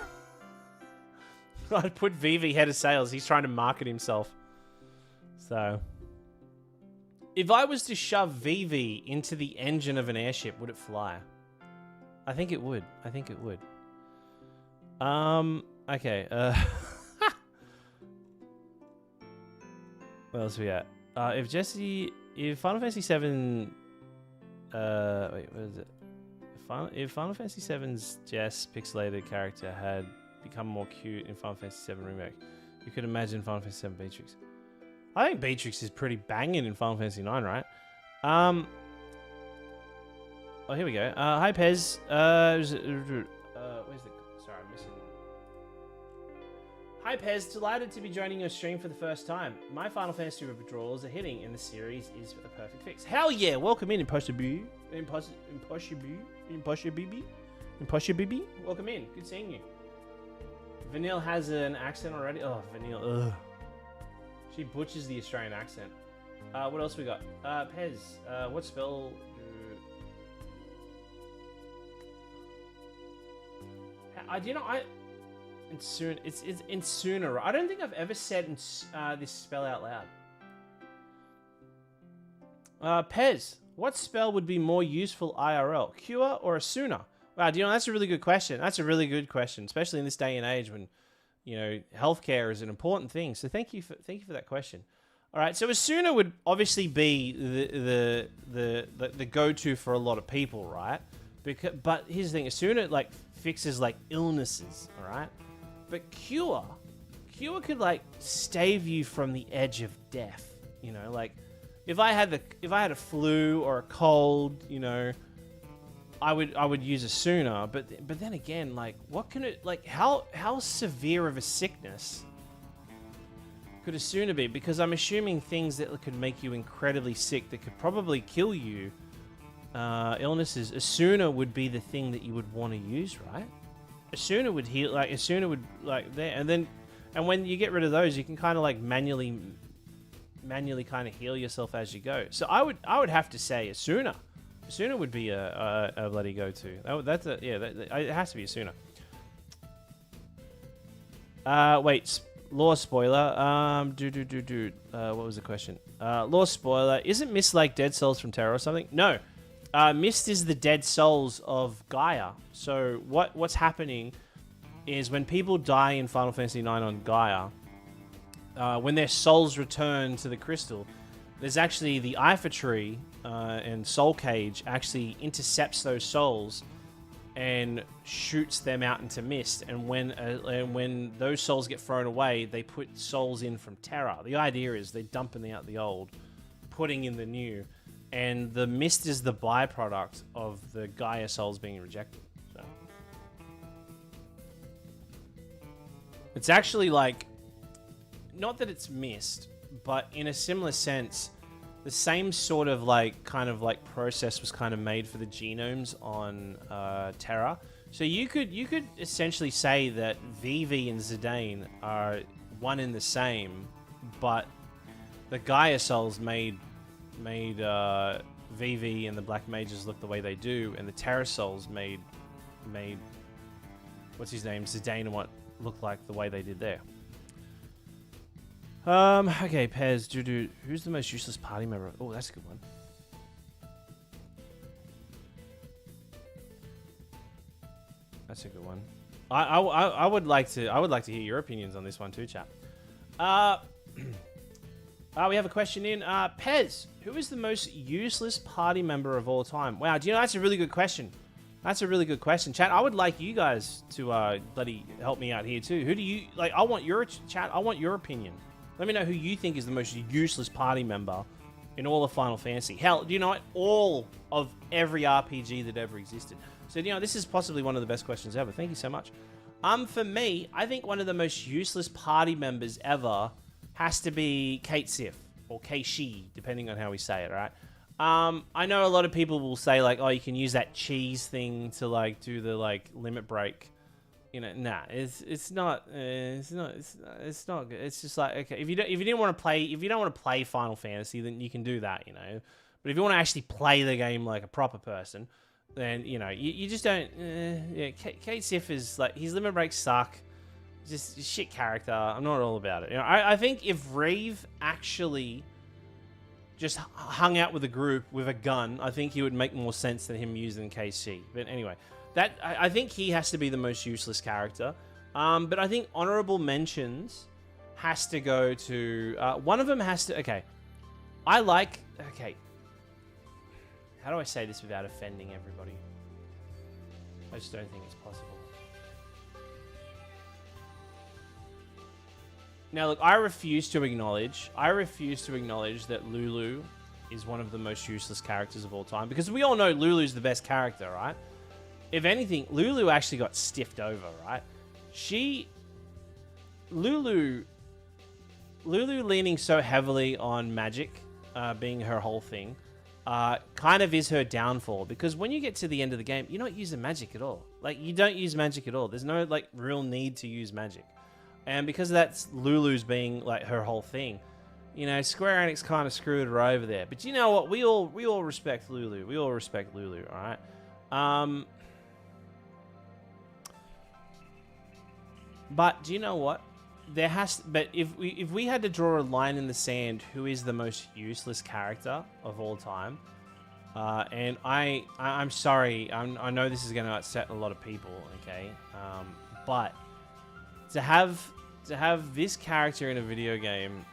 I'd put VV head of sales. He's trying to market himself. So, if I was to shove VV into the engine of an airship, would it fly? I think it would. Okay. What else we got? If Final Fantasy VII, wait, what is it? If Final Fantasy VII's Jess pixelated character had become more cute in Final Fantasy VII Remake, you could imagine Final Fantasy VII Beatrix. I think Beatrix is pretty banging in Final Fantasy IX, right? Oh, here we go. Hi, Pez. Where's the... Sorry, I'm missing... Hi, Pez. Delighted to be joining your stream for the first time. My Final Fantasy withdrawals are hitting, and the series is the perfect fix. Hell yeah! Welcome in, Impossible BB. Welcome in. Good seeing you. Vanille has an accent already. Oh, Vanille. Ugh. She butchers the Australian accent. What else we got? Pez. What spell... It's in sooner. I don't think I've ever said this spell out loud. Pez, what spell would be more useful IRL, Cure or Asuna? Wow, that's a really good question. That's a really good question, especially in this day and age when, you know, healthcare is an important thing. So thank you for that question. All right, so Asuna would obviously be the go-to for a lot of people, right? But here's the thing: Asuna like fixes like illnesses, all right? But Cure could like stave you from the edge of death. You know, like if I had a flu or a cold, you know, I would use Asuna. But then again, like what can it like? How severe of a sickness could Asuna be? Because I'm assuming things that could make you incredibly sick, that could probably kill you. Illnesses, Asuna would be the thing that you would want to use, right? Asuna would heal, like Asuna would like there, and when you get rid of those, you can kind of like manually kind of heal yourself as you go. So I would have to say Asuna. Asuna would be a bloody go-to. It has to be Asuna. Wait, lore spoiler. What was the question? Lore spoiler. Isn't Mist like Dead Souls from Terra or something? No. Mist is the dead souls of Gaia. So what's happening is when people die in Final Fantasy IX on Gaia, when their souls return to the crystal, there's actually the Ifa tree and Soul Cage actually intercepts those souls and shoots them out into Mist. And when those souls get thrown away, they put souls in from Terra. The idea is they're dumping out the old, putting in the new. And the Mist is the byproduct of the Gaia souls being rejected. So. It's actually like, not that it's Mist, but in a similar sense, the same sort of like kind of like process was kind of made for the genomes on Terra. So you could essentially say that VV and Zidane are one in the same, but the Gaia souls made VV and the Black Mages look the way they do, and the Terra souls made what's his name, Zidane, and what looked like the way they did there. Okay, Pez, dude, who's the most useless party member? Oh, that's a good one. That's a good one. I would like to hear your opinions on this one too, chap. We have a question in. Pez, who is the most useless party member of all time? Wow, do you know, that's a really good question. That's a really good question, chat. I would like you guys to bloody help me out here too. Who do you like? I want your chat. I want your opinion. Let me know who you think is the most useless party member in all of Final Fantasy. Hell, do you know what? All of every RPG that ever existed. So, you know, this is possibly one of the best questions ever. Thank you so much. For me, I think one of the most useless party members ever has to be Kate Sif, or Keishi, depending on how we say it, right? I know a lot of people will say, like, oh, you can use that cheese thing to, like, do the, like, limit break. You know, nah, it's not good. It's just like, okay, if you don't want to play Final Fantasy, then you can do that, you know. But if you want to actually play the game like a proper person, then, you know, you just don't. Yeah, Kate Sif is like, his limit breaks suck. Just shit character. I'm not all about it. You know, I think if Reeve actually just hung out with a group with a gun, I think he would make more sense than him using KC. But anyway. I think he has to be the most useless character. But I think honorable mentions has to go to... one of them has to... Okay. Okay. How do I say this without offending everybody? I just don't think it's possible. Now, look, I refuse to acknowledge that Lulu is one of the most useless characters of all time. Because we all know Lulu's the best character, right? If anything, Lulu actually got stiffed over, right? Lulu leaning so heavily on magic, being her whole thing, kind of is her downfall. Because when you get to the end of the game, you're not using magic at all. Like, you don't use magic at all. There's no, like, real need to use magic. And because that's Lulu's being, like, her whole thing, you know, Square Enix kind of screwed her over there. But you know what? We all respect Lulu. We all respect Lulu, all right? But do you know what? But if we had to draw a line in the sand, who is the most useless character of all time? And I'm sorry, I know this is going to upset a lot of people, okay? But to have this character in a video game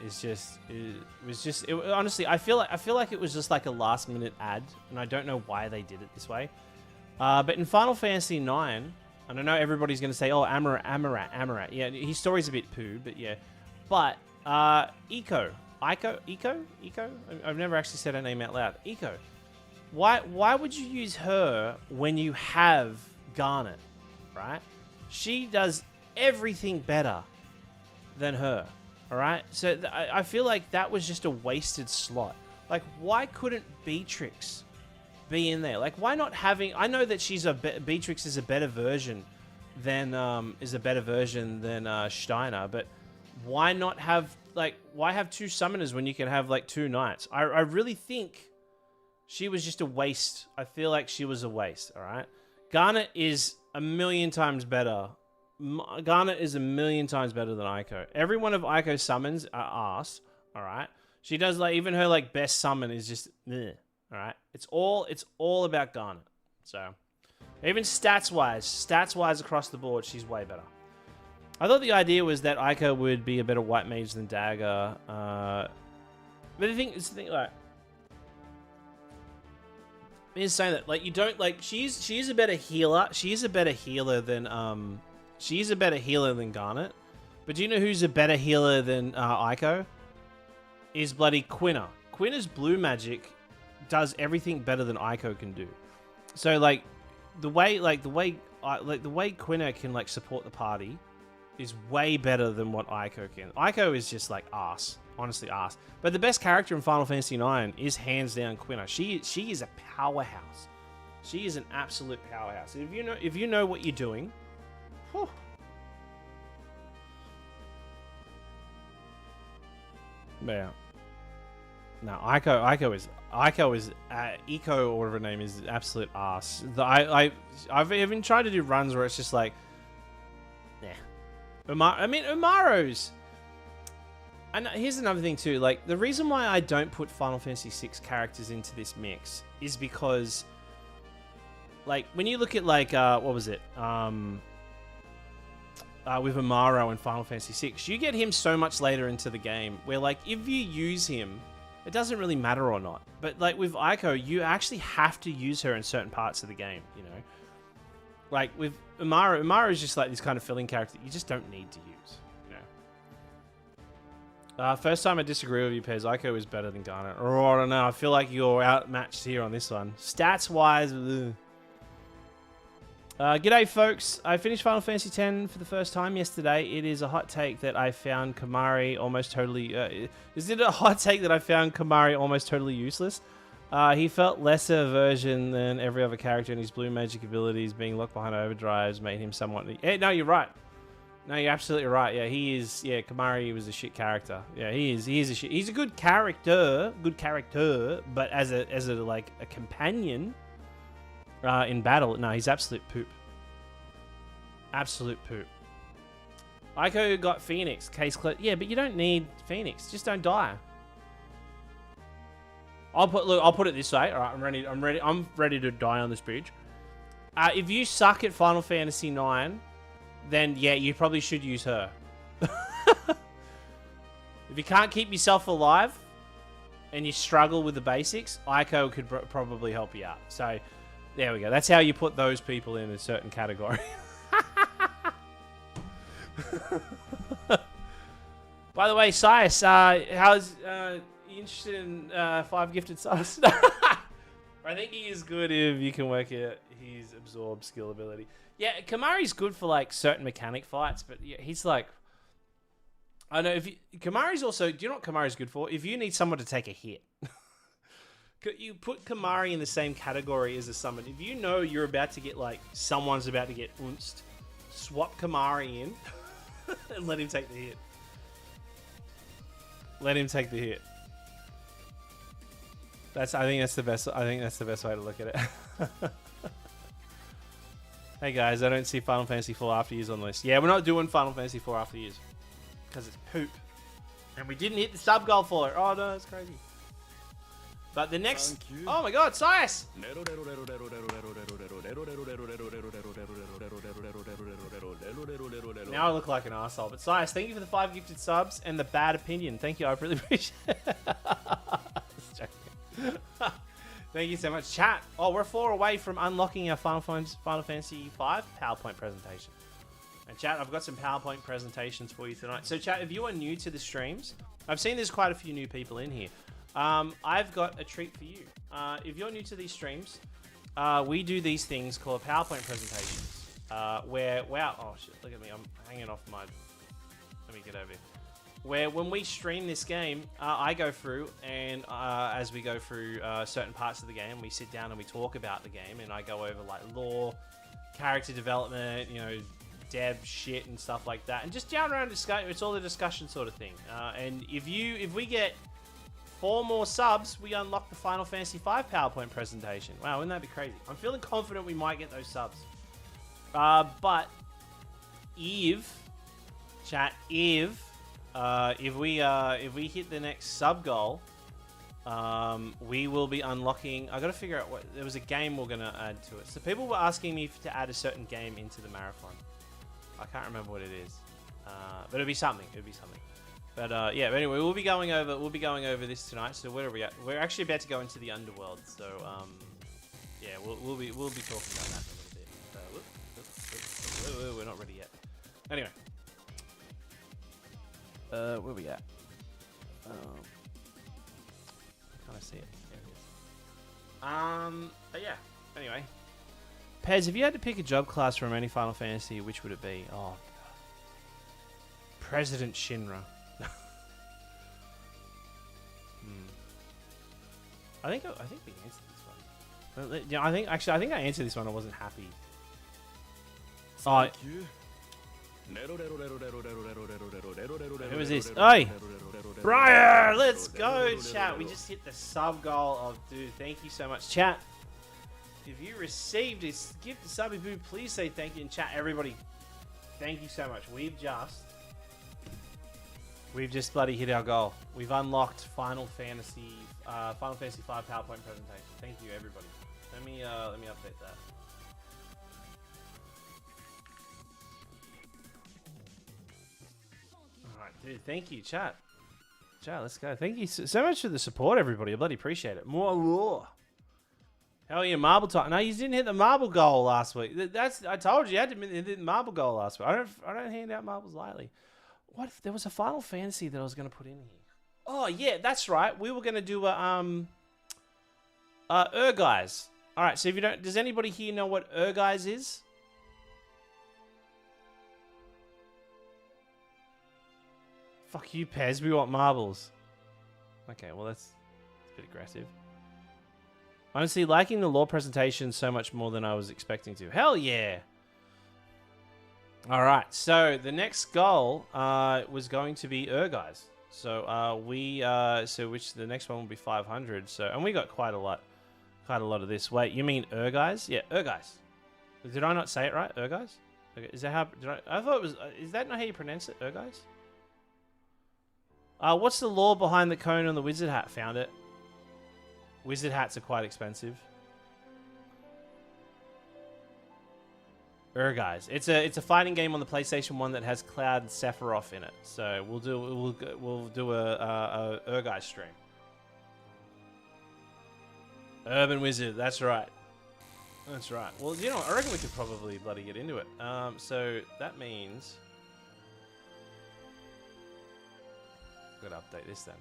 honestly, I feel like it was just like a last minute ad, and I don't know why they did it this way. But in Final Fantasy IX. And I know everybody's going to say, oh, Amarat. Yeah, his story's a bit poo, but yeah. But, Eeeew. I've never actually said her name out loud. Eeeew. Why would you use her when you have Garnet, right? She does everything better than her, alright? So I feel like that was just a wasted slot. Like, why couldn't Beatrix be in there? Like, why not having... I know that Beatrix is a better version than Steiner, but why not have, like, why have two summoners when you can have, like, two knights? I really think she was just a waste. I feel like she was a waste, alright? Garnet is a million times better. Garnet is a million times better than Eiko. Every one of Eiko's summons are arse, alright? She does, like, even her, like, best summon is just... Meh. All right, it's all about Garnet. So, even stats-wise across the board, she's way better. I thought the idea was that Eiko would be a better white mage than Dagger. But the thing, like, is saying that, like, you don't, like, she is a better healer. She is a better healer than Garnet. But do you know who's a better healer than Eiko? Is bloody Quina. Quina's blue magic does everything better than Eiko can do. So, like, the way Quina can, like, support the party is way better than what Aiko can. Aiko is just like ass. Honestly, ass. But the best character in Final Fantasy IX is hands down Quina. She is a powerhouse. She is an absolute powerhouse. If you know what you're doing, whew. Yeah. No, Aiko is Eco or whatever her name is absolute ass. I've even tried to do runs where it's just like, nah. Umaro's. And here's another thing too. Like the reason why I don't put Final Fantasy VI characters into this mix is because, like, when you look at like what was it? With Amaro in Final Fantasy VI, you get him so much later into the game where, like, if you use him, it doesn't really matter or not. But, like, with Aiko, you actually have to use her in certain parts of the game, you know? Like, with Amaro is just, like, this kind of filling character that you just don't need to use, you know? First time I disagree with you, Pez. Aiko is better than Garnet. Oh, I don't know. I feel like you're outmatched here on this one. Stats-wise, ugh. G'day, folks. I finished Final Fantasy X for the first time yesterday. It is a hot take that I found Kamari almost totally... is it a hot take that I found Kamari almost totally useless? He felt lesser version than every other character, and his blue magic abilities being locked behind overdrives made him somewhat... no, you're right. No, you're absolutely right. Yeah, he is... Yeah, Kamari was a shit character. Yeah, he is a shit... He's a good character, but as a like, a companion... in battle, no, he's absolute poop. Absolute poop. Aiko got Phoenix, case closed. Yeah, but you don't need Phoenix. Just don't die. I'll put it this way. All right, I'm ready to die on this bridge. If you suck at Final Fantasy IX, then yeah, you probably should use her. If you can't keep yourself alive and you struggle with the basics, Aiko could probably help you out. So. There we go. That's how you put those people in a certain category. By the way, Sias, how's you interested in 5 gifted subs? I think he is good if you can work out his absorb skill ability. Yeah, Kamari's good for like certain mechanic fights, but yeah, he's like, I know Kamari's also. Do you know what Kamari's good for? If you need someone to take a hit. You put Kamari in the same category as a summon. If you know you're about to get, like, someone's about to get unced, swap Kamari in and let him take the hit. Let him take the hit. I think that's the best way to look at it. Hey guys, I don't see Final Fantasy IV after years on the list. Yeah, we're not doing Final Fantasy IV after years. Because it's poop. And we didn't hit the sub goal for it. Oh no, it's crazy. But the next... Oh my god, Sias! Now I look like an arsehole. But Sias, thank you for the 5 gifted subs and the bad opinion. Thank you, I really appreciate it. Thank you so much. Chat. Oh, we're 4 away from unlocking our Final Fantasy V PowerPoint presentation. And chat, I've got some PowerPoint presentations for you tonight. So chat, if you are new to the streams, I've seen there's quite a few new people in here. I've got a treat for you. If you're new to these streams, we do these things called PowerPoint presentations. Where, wow, oh shit, look at me, I'm hanging off my, let me get over here. Where when we stream this game, I go through and as we go through certain parts of the game, we sit down and we talk about the game, and I go over like lore, character development, you know, dev shit and stuff like that, and just down around discussion. It's all a discussion sort of thing. And if we get 4 more subs, we unlock the Final Fantasy V PowerPoint presentation. Wow, wouldn't that be crazy? I'm feeling confident we might get those subs. But if we hit the next sub goal, we will be unlocking. I got to figure out what there was a game we're gonna add to it. So people were asking me to add a certain game into the marathon. I can't remember what it is, but it'll be something. But yeah. But anyway, we'll be going over this tonight. So where are we at? We're actually about to go into the underworld. So yeah, we'll be talking about that a little bit. We're not ready yet. Anyway, where are we at? Can I see it? There it is. But yeah. Anyway, Pez, if you had to pick a job class from any Final Fantasy, which would it be? Oh. President Shinra. I think we answered this one. Yeah, I think I answered this one. I wasn't happy. Oh, who is this? Oi, Briar, let's go, chat. We just hit the sub goal of dude. Thank you so much, chat. If you received this gift to Subby Boo, please say thank you in chat, everybody. Thank you so much. We've just bloody hit our goal. We've unlocked Final Fantasy V PowerPoint presentation. Thank you, everybody. Let me update that. All right, dude. Thank you, chat. Chat, let's go. Thank you so much for the support, everybody. I bloody appreciate it. More lore. Hell yeah, marble time. No, you didn't hit the marble goal last week. I told you, you had to hit the marble goal last week. I don't hand out marbles lightly. What if there was a Final Fantasy that I was going to put in here? Oh yeah, that's right. We were going to do a Guys. All right. So if you don't, does anybody here know what Guys is? Fuck you, Pez. We want marbles. Okay, well that's a bit aggressive. Honestly, liking the lore presentation so much more than I was expecting to. Hell yeah! All right, so the next goal was going to be Guys. So the next one will be 500. So, and we got quite a lot of this. Wait, you mean Guys? Yeah, Guys. Did I not say it right? Guys? Okay, is that how? I thought it was. Is that not how you pronounce it? Guys? What's the lore behind the cone on the wizard hat? Found it. Wizard hats are quite expensive. Guys, it's a fighting game on the PlayStation 1 that has Cloud and Sephiroth in it. So we'll do a Guys stream. Urban Wizard, that's right. That's right. Well, you know, I reckon we could probably bloody get into it. So that means I've got to update this then.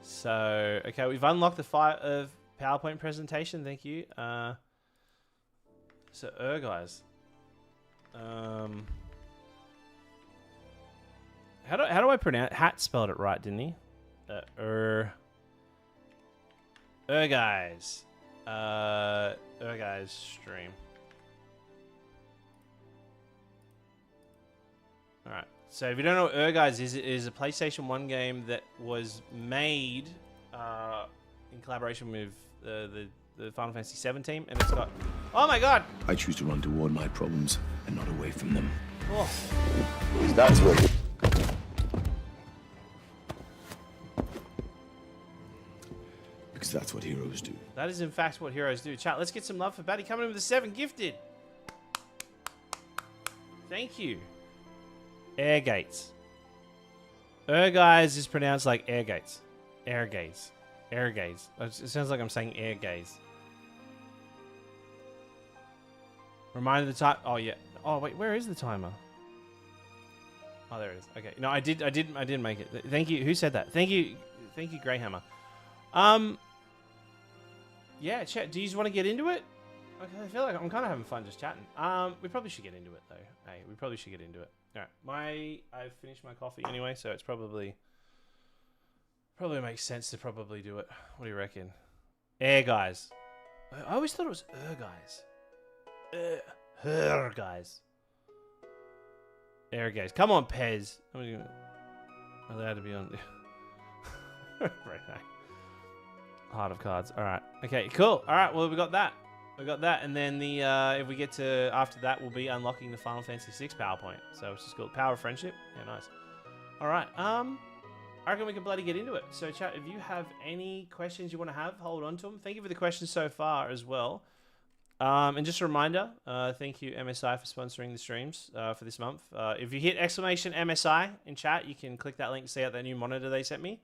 So, okay, we've unlocked the PowerPoint presentation. Thank you. So, Guys. How do I pronounce? Hat spelled it right, didn't he? Guys. Guys stream. All right. So if you don't know what Guys is, it is a PlayStation 1 game that was made in collaboration with the Final Fantasy VII team, and it's got... Oh my god! I choose to run toward my problems and not away from them. Oh. That's what... Because that's what heroes do. That is in fact what heroes do. Chat, let's get some love for Batty coming in with the 7 gifted. Thank you. Air gates. Guys is pronounced like air gates. Air gaze. Air gaze. It sounds like I'm saying air gaze. Reminder of the time. Oh yeah. Oh wait, where is the timer? Oh, there it is. Okay. No, I did make it. Thank you. Who said that? Thank you, Greyhammer. Yeah, chat. Do you just want to get into it? Okay, I feel like I'm kind of having fun just chatting. We probably should get into it though. Hey, we probably should get into it. All right, I've finished my coffee anyway, so it's probably makes sense to probably do it. What do you reckon? Guys. I always thought it was Guys. Guys. Guys. Come on, Pez. I'm allowed to be on. Right now. Heart of Cards. All right. Okay. Cool. All right. Well, we got that. And then if we get to after that, we'll be unlocking the Final Fantasy VI PowerPoint. So it's just called Power of Friendship. Yeah, nice. All right. I reckon we can bloody get into it. So chat, if you have any questions you want to have, hold on to them. Thank you for the questions so far as well. And just a reminder, thank you MSI for sponsoring the streams for this month. If you hit exclamation MSI in chat, you can click that link to see out that new monitor they sent me.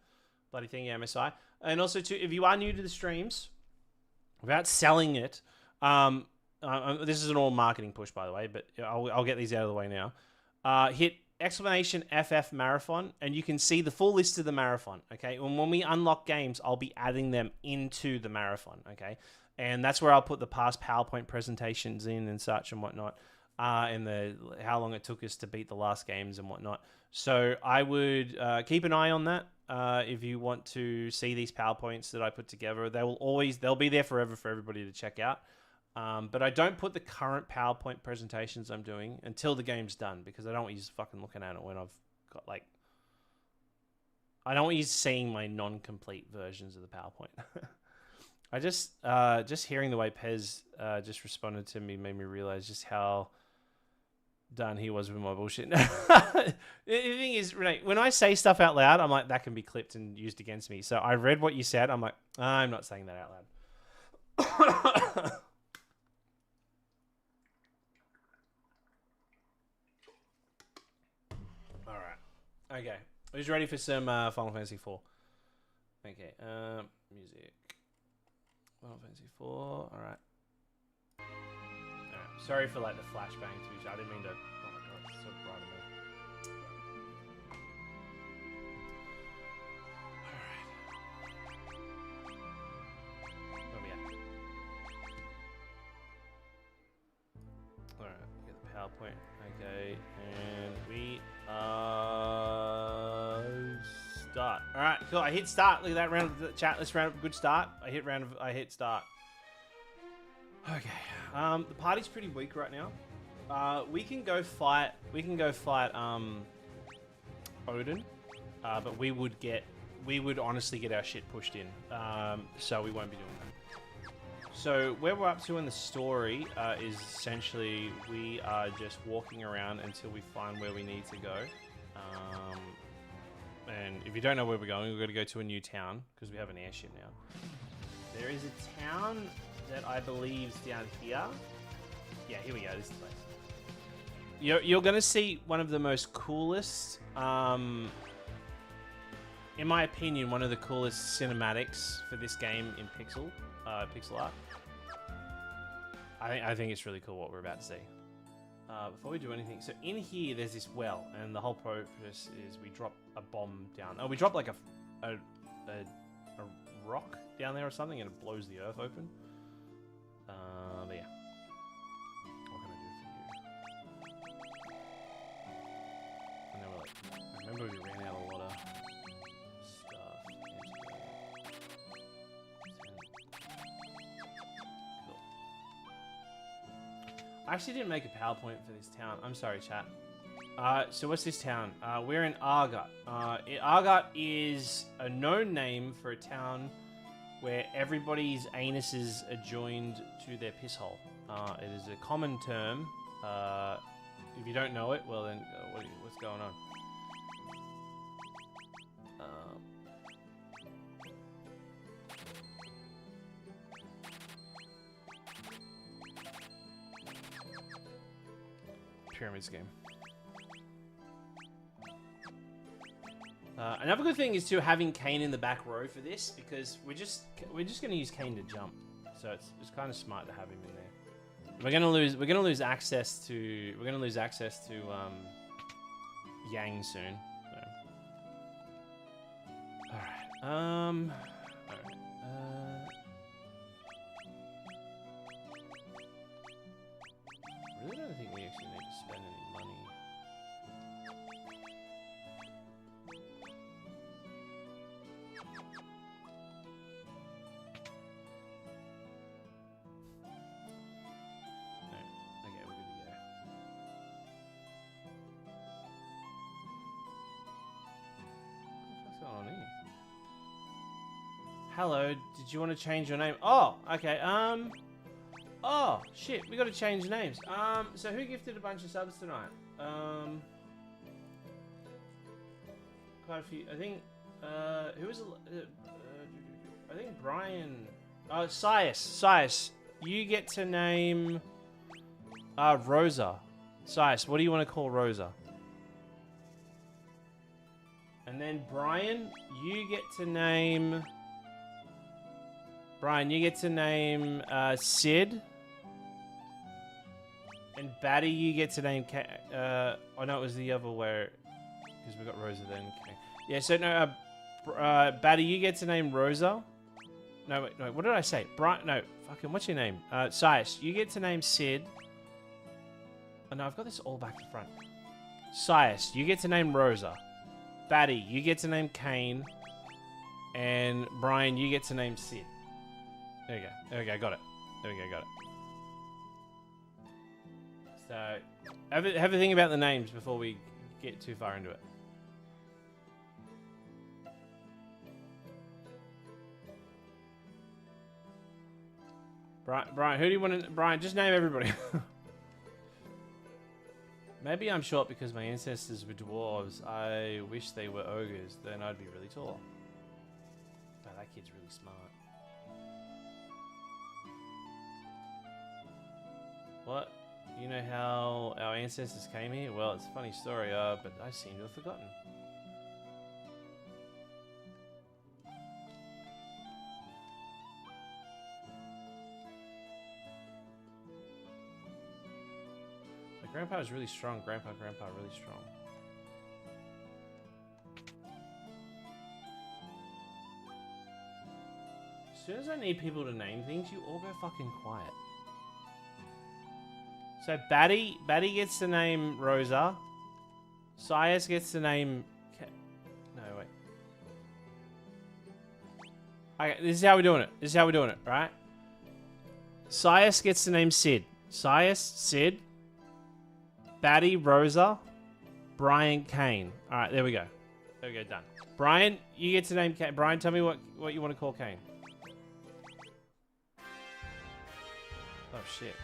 Bloody thank you MSI. And also too, if you are new to the streams, without selling it. This is an all marketing push, by the way, but I'll get these out of the way now. Hit exclamation FF Marathon, and you can see the full list of the marathon, okay? And when we unlock games, I'll be adding them into the marathon, okay? And that's where I'll put the past PowerPoint presentations in and such and whatnot. in the how long it took us to beat the last games and whatnot. So I would keep an eye on that. If you want to see these PowerPoints that I put together, they'll be there forever for everybody to check out. But I don't put the current PowerPoint presentations I'm doing until the game's done, because I don't want you fucking looking at it when I've got I don't want you seeing my non-complete versions of the PowerPoint. I just hearing the way Pez just responded to me made me realize just how done he was with my bullshit. The thing is, Renee, when I say stuff out loud, I'm like, that can be clipped and used against me. So I read what you said. I'm like, I'm not saying that out loud. All right. Okay. Who's ready for some Final Fantasy IV? Okay. Music. Final Fantasy IV. All right. Sorry for like the flashbang too. I didn't mean to. Oh my god, it's so bright of me. Alright. Where are we at? Alright, get the PowerPoint. Okay, and we start. Alright, cool. I hit start. Look at that round of the chat. Let's round up a good start. I hit start. Okay. The party's pretty weak right now. We can go fight Odin. But we would honestly get our shit pushed in. So we won't be doing that. So where we're up to in the story is essentially we are just walking around until we find where we need to go. And if you don't know where we're going, we're going to go to a new town because we have an airship now. There is a town that I believe is down here. Yeah, here we go. This is the place. You're going to see one of the most coolest, in my opinion, one of the coolest cinematics for this game in pixel art. I think it's really cool what we're about to see. Before we do anything, so in here there's this well, and the whole purpose is we drop a bomb down. Oh, we drop like a rock down there or something, and it blows the earth open. But yeah. What can I do for you? And then we're like, I remember we ran out a lot of stuff. Cool. I actually didn't make a PowerPoint for this town. I'm sorry, chat. So what's this town? We're in Argot. Argot is a known name for a town where everybody's anuses are joined to their piss hole. It is a common term. If you don't know it, well then, what's going on? Pyramids game. Another good thing is too having Kane in the back row for this, because we're just going to use Kane to jump, so it's kind of smart to have him in there. We're gonna lose access to Yang soon. So. All right. I really don't think we actually need to spend any money. Hello, did you want to change your name? Oh, okay, oh, shit, we gotta change names. So who gifted a bunch of subs tonight? Quite a few, I think, who was, I think Brian, Sias, you get to name, Rosa. Sias, what do you want to call Rosa? And then Brian, you get to name... Sid. And Batty, you get to name... oh, no, it was the other way. Because we got Rosa then. Okay. Yeah, so no, Batty, you get to name Rosa. No, wait, no, what did I say? Brian, no, fucking, what's your name? Sias, you get to name Sid. Oh no, I've got this all back to front. Sias, you get to name Rosa. Batty, you get to name Kane. And Brian, you get to name Sid. There we go. There we go, got it. There we go, got it. So, have a think about the names before we get too far into it. Brian, who do you want to... Brian, just name everybody. Maybe I'm short because my ancestors were dwarves. I wish they were ogres. Then I'd be really tall. Oh, that kid's really smart. What? You know how our ancestors came here? Well, it's a funny story, but I seem to have forgotten. My grandpa is really strong. Grandpa, really strong. As soon as I need people to name things, you all go fucking quiet. So Batty gets the name Rosa. Sias gets the name... No, wait. Okay, this is how we're doing it. This is how we're doing it, right? Sias gets the name Sid. Sias, Sid. Batty, Rosa. Brian, Kane. Alright, there we go. There we go, done. Brian, you get to name Kane. Brian, tell me what you want to call Kane. Oh, shit.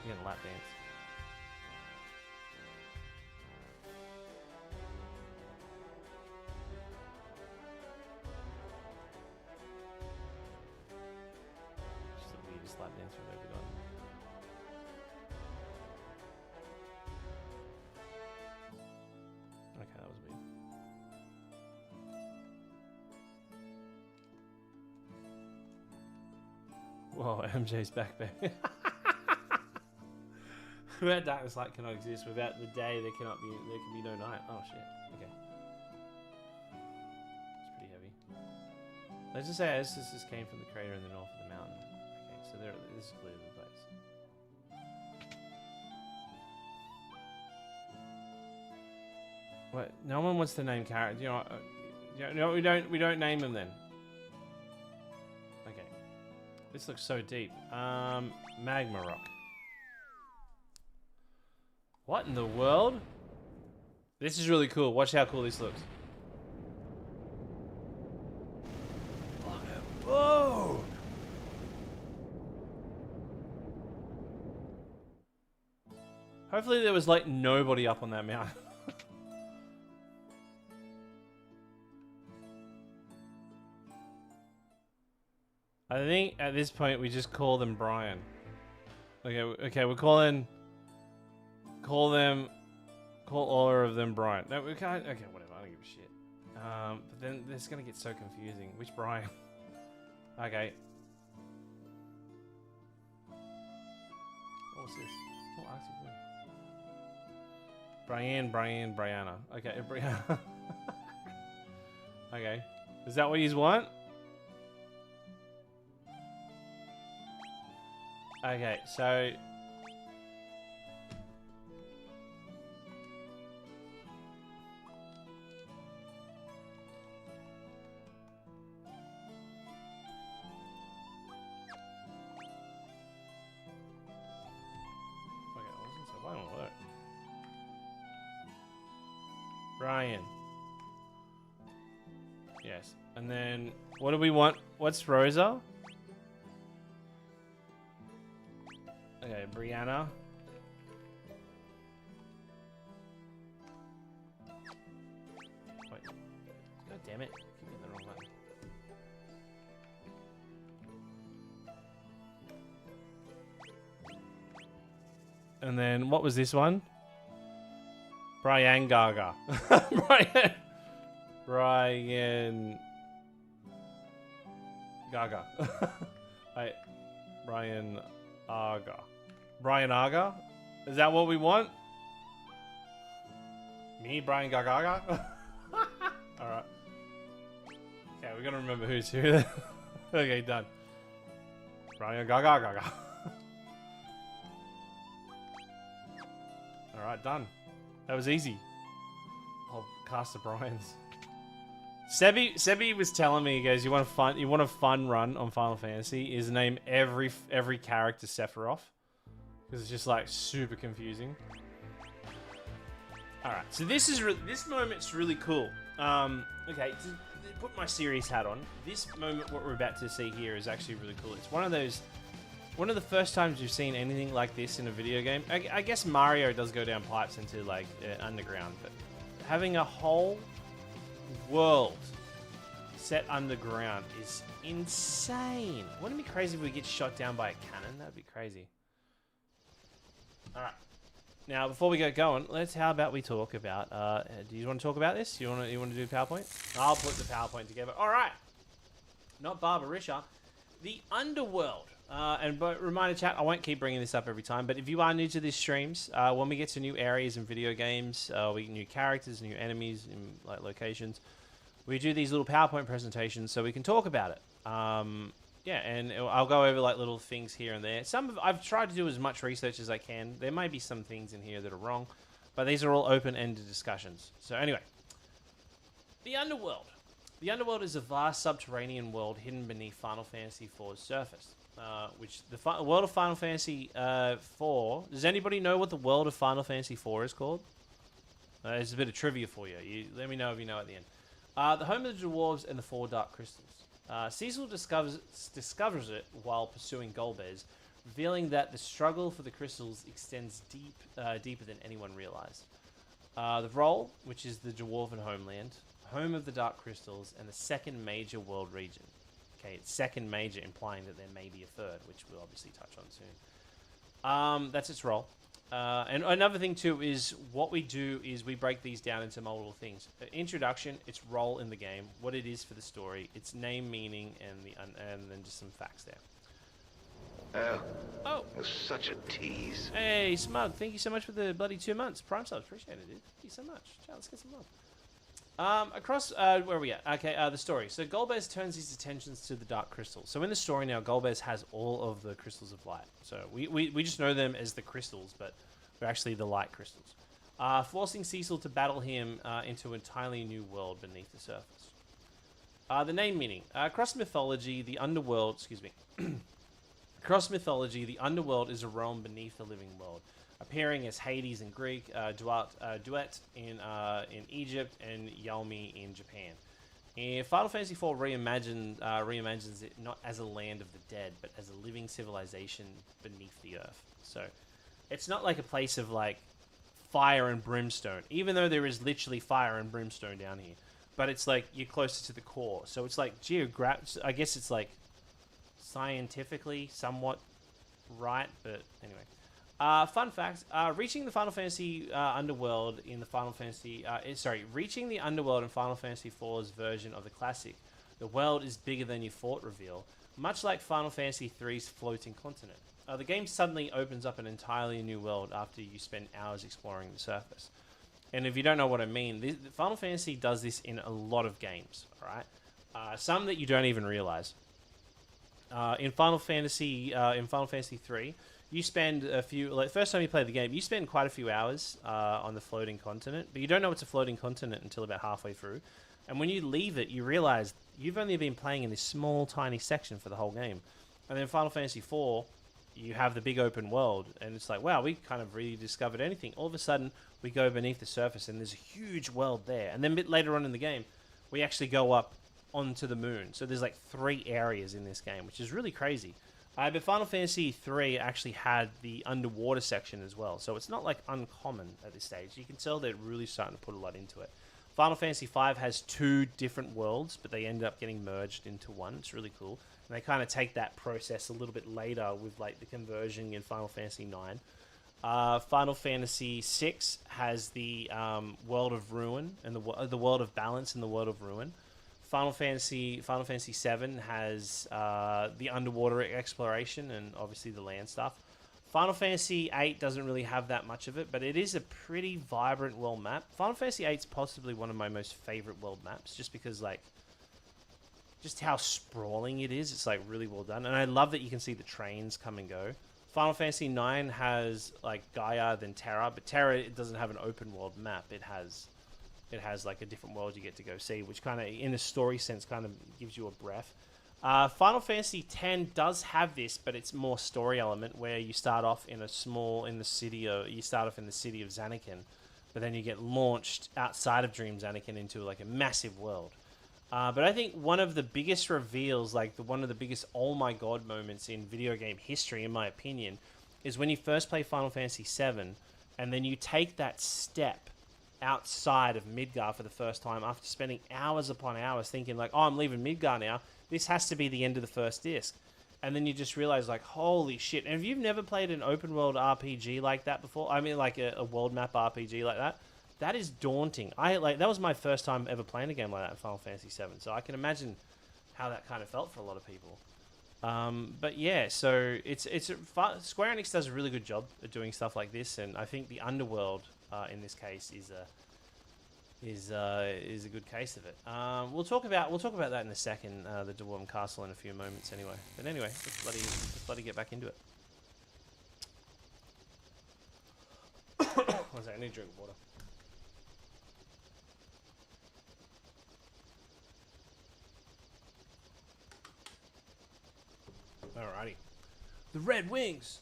You're gonna lap dance. Just the weirdest lap dance we've ever done. Okay, that was weird. Whoa, MJ's back, baby. Without darkness, light cannot exist. Without the day, there can be no night. Oh shit. Okay. It's pretty heavy. Let's just say this came from the crater in the north of the mountain. Okay, so this is clearly the place. What? No one wants to name characters. You know, we don't name them then. Okay. This looks so deep. Magma rock. What in the world? This is really cool. Watch how cool this looks. Whoa! Hopefully there was like nobody up on that mountain. I think at this point we just call them Brian. Okay, we're calling... Call all of them Brian. No, we can't. Okay, whatever. I don't give a shit. But then it's gonna get so confusing. Which Brian? Okay. What's this? Oh, Arctic Wind. Brianna. Okay, Brianna. Okay. Is that what you want? Okay, so... Brian. Yes. And then, what do we want? What's Rosa? Okay, Brianna. Wait. God damn it. Keep getting the wrong button. And then, what was this one? Brian Gaga. Brian Gaga. Wait. Brian Aga. Brian Aga? Is that what we want? Me, Brian Gaga? Alright. Okay, we gotta remember who's who. Okay, done. Brian Gaga. Alright, done. That was easy. I'll cast the Bryans. Sebi was telling me, he goes, you want a fun run on Final Fantasy is name every character Sephiroth. Because it's just like super confusing. Alright, so this moment's really cool. Okay, to put my serious hat on, this moment, what we're about to see here is actually really cool. It's one of the first times you've seen anything like this in a video game. I guess Mario does go down pipes into like underground, but having a whole world set underground is insane. Wouldn't it be crazy if we get shot down by a cannon? That'd be crazy. Alright. Now, before we get going, how about we talk about, do you want to talk about this? You want to do PowerPoint? I'll put the PowerPoint together. Alright. Not Barbarisha. The Underworld. But reminder chat, I won't keep bringing this up every time, but if you are new to these streams, when we get to new areas in video games, we get new characters, new enemies, in like locations, we do these little PowerPoint presentations so we can talk about it. Yeah, and I'll go over like little things here and there. I've tried to do as much research as I can. There may be some things in here that are wrong, but these are all open-ended discussions. So anyway, the Underworld. The Underworld is a vast subterranean world hidden beneath Final Fantasy IV's surface. Which the world of Final Fantasy IV. Does anybody know what the world of Final Fantasy IV is called? There's a bit of trivia for you. Let me know if you know at the end. The home of the dwarves and the 4 dark crystals. Cecil discovers it while pursuing Golbez, revealing that the struggle for the crystals extends deeper than anyone realized. The Role, which is the dwarven homeland, home of the dark crystals, and the second major world region. Okay, it's second major, implying that there may be a third, which we'll obviously touch on soon. That's its role. And another thing too is what we do is we break these down into multiple things. Introduction, its role in the game, what it is for the story, its name, meaning, and then just some facts there. Oh, that's such a tease. Hey, Smug, thank you so much for the bloody 2 months. Prime subs, appreciate it, dude. Thank you so much. Ciao, let's get some love. Where are we at? Okay, the story. So Golbez turns his attentions to the Dark Crystals. So in the story now, Golbez has all of the Crystals of Light. So we just know them as the Crystals, but they're actually the Light Crystals. Forcing Cecil to battle him into an entirely new world beneath the surface. The name meaning. Across mythology, the underworld... Across mythology, the underworld is a realm beneath the living world, appearing as Hades in Greek, Duet in Egypt, and Yalmi in Japan. And Final Fantasy IV reimagines it not as a land of the dead, but as a living civilization beneath the earth. So it's not like a place of like fire and brimstone, even though there is literally fire and brimstone down here. But it's like you're closer to the core. So it's like I guess it's like scientifically somewhat right, but anyway. Fun fact: reaching the Final Fantasy underworld in the Final Fantasy, reaching the underworld in Final Fantasy IV's version of the classic, the world is bigger than your fort reveal, much like Final Fantasy III's floating continent. The game suddenly opens up an entirely new world after you spend hours exploring the surface. And if you don't know what I mean, Final Fantasy does this in a lot of games. All right, some that you don't even realize. In Final Fantasy III. You spend first time you play the game, you spend quite a few hours on the floating continent, but you don't know it's a floating continent until about halfway through. And when you leave it, you realize you've only been playing in this small, tiny section for the whole game. And then Final Fantasy IV, you have the big open world, and it's like, wow, we kind of really discovered anything. All of a sudden, we go beneath the surface, and there's a huge world there. And then a bit later on in the game, we actually go up onto the moon. So there's like 3 areas in this game, which is really crazy. But Final Fantasy III actually had the underwater section as well, so it's not like uncommon at this stage. You can tell they're really starting to put a lot into it. Final Fantasy V has 2 different worlds, but they end up getting merged into one. It's really cool. And they kind of take that process a little bit later with like the conversion in Final Fantasy IX. Final Fantasy VI has the world of ruin and the world of balance and the world of ruin. Final Fantasy VII has the underwater exploration and obviously the land stuff. Final Fantasy VIII doesn't really have that much of it, but it is a pretty vibrant world map. Final Fantasy VIII is possibly one of my most favorite world maps, just because like, just how sprawling it is. It's like really well done, and I love that you can see the trains come and go. Final Fantasy IX has like Gaia, then Terra, but Terra it doesn't have an open world map. It has like a different world you get to go see, which kind of, in a story sense, kind of gives you a breath. Final Fantasy X does have this, but it's more story element where you start off in the city of Zanarkand, but then you get launched outside of Dream Zanarkand into like a massive world. But I think one of the biggest reveals, like one of the biggest oh my god moments in video game history, in my opinion, is when you first play Final Fantasy VII, and then you take that step outside of Midgar for the first time after spending hours upon hours thinking like, oh, I'm leaving Midgar now. This has to be the end of the first disc. And then you just realize like, holy shit. And if you've never played an open world RPG like that before, I mean like a world map RPG like that, that is daunting. That was my first time ever playing a game like that in Final Fantasy VII. So I can imagine how that kind of felt for a lot of people. But yeah, so Square Enix does a really good job of doing stuff like this, and I think the Underworld in this case is a good case of it. We'll talk about that in a second. The Dwarven Castle in a few moments, anyway. But anyway, let's bloody get back into it. One second, I need to drink water. Alrighty, the Red Wings.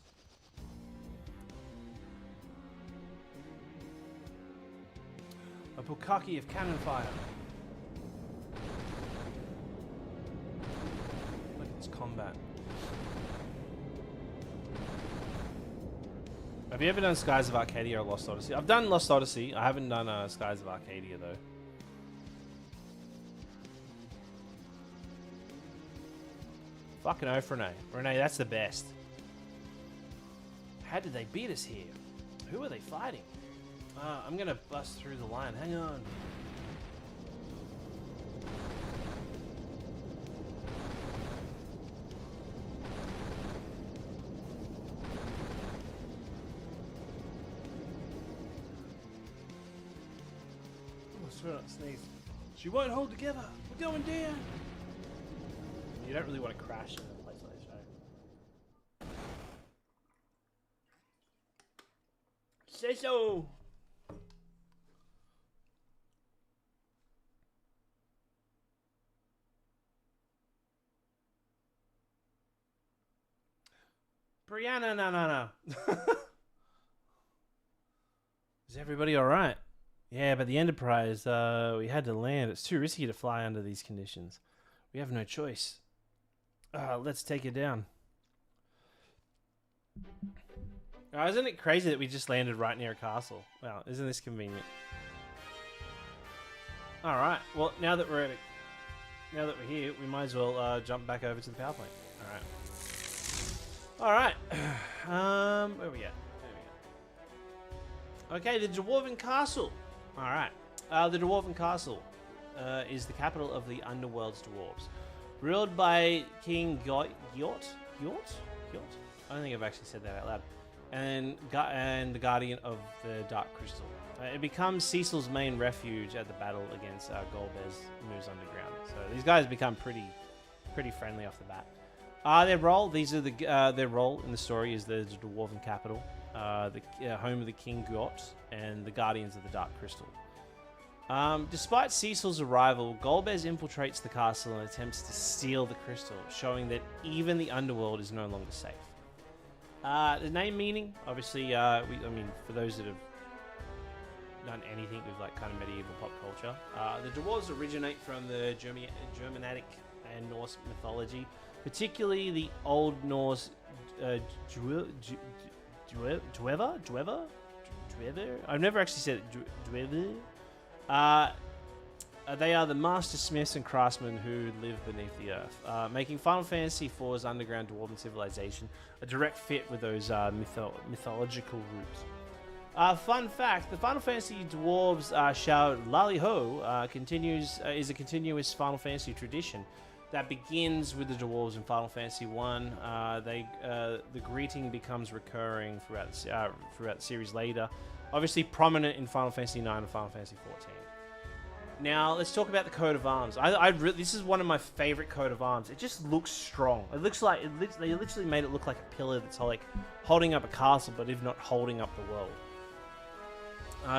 A bukkake of cannon fire. Look at this combat. Have you ever done Skies of Arcadia or Lost Odyssey? I've done Lost Odyssey. I haven't done Skies of Arcadia though. Fucking oath, Renee. Renee, that's the best. How did they beat us here? Who are they fighting? I'm gonna bust through the line. Hang on. Oh, I swear not to sneeze. She won't hold together. We're going down. You don't really want to crash in a place like this, right? Say so. Brianna, no. Is everybody all right? Yeah, but the Enterprise, we had to land. It's too risky to fly under these conditions. We have no choice. Let's take it down. Isn't it crazy that we just landed right near a castle? Wow, isn't this convenient? All right. Well, now that we're here, we might as well jump back over to the power plant. All right. Where we at? Okay, the Dwarven Castle. All right. The Dwarven Castle is the capital of the Underworld's dwarves. Ruled by King Gyot? I don't think I've actually said that out loud. And the Guardian of the Dark Crystal. It becomes Cecil's main refuge at the battle against Golbez moves underground. So these guys become pretty friendly off the bat. Their role in the story is the Dwarven capital, the home of the King Gyot and the Guardians of the Dark Crystal. Despite Cecil's arrival, Golbez infiltrates the castle and attempts to steal the crystal, showing that even the underworld is no longer safe. The name meaning, obviously, for those that have done anything with like kind of medieval pop culture, the dwarves originate from the Germanic and Norse mythology, particularly the Old Norse Dwever. I've never actually said it. Dwever. They are the master smiths and craftsmen who live beneath the earth, making Final Fantasy IV's underground dwarven civilization a direct fit with those mythological roots. Fun fact, the Final Fantasy dwarves shout Lally Ho is a continuous Final Fantasy tradition that begins with the dwarves in Final Fantasy I. The greeting becomes recurring throughout the series later, obviously prominent in Final Fantasy IX and Final Fantasy XIV. Now let's talk about the coat of arms. This is one of my favorite coat of arms. It just looks strong. It looks like they literally made it look like a pillar that's like holding up a castle, but if not holding up the world.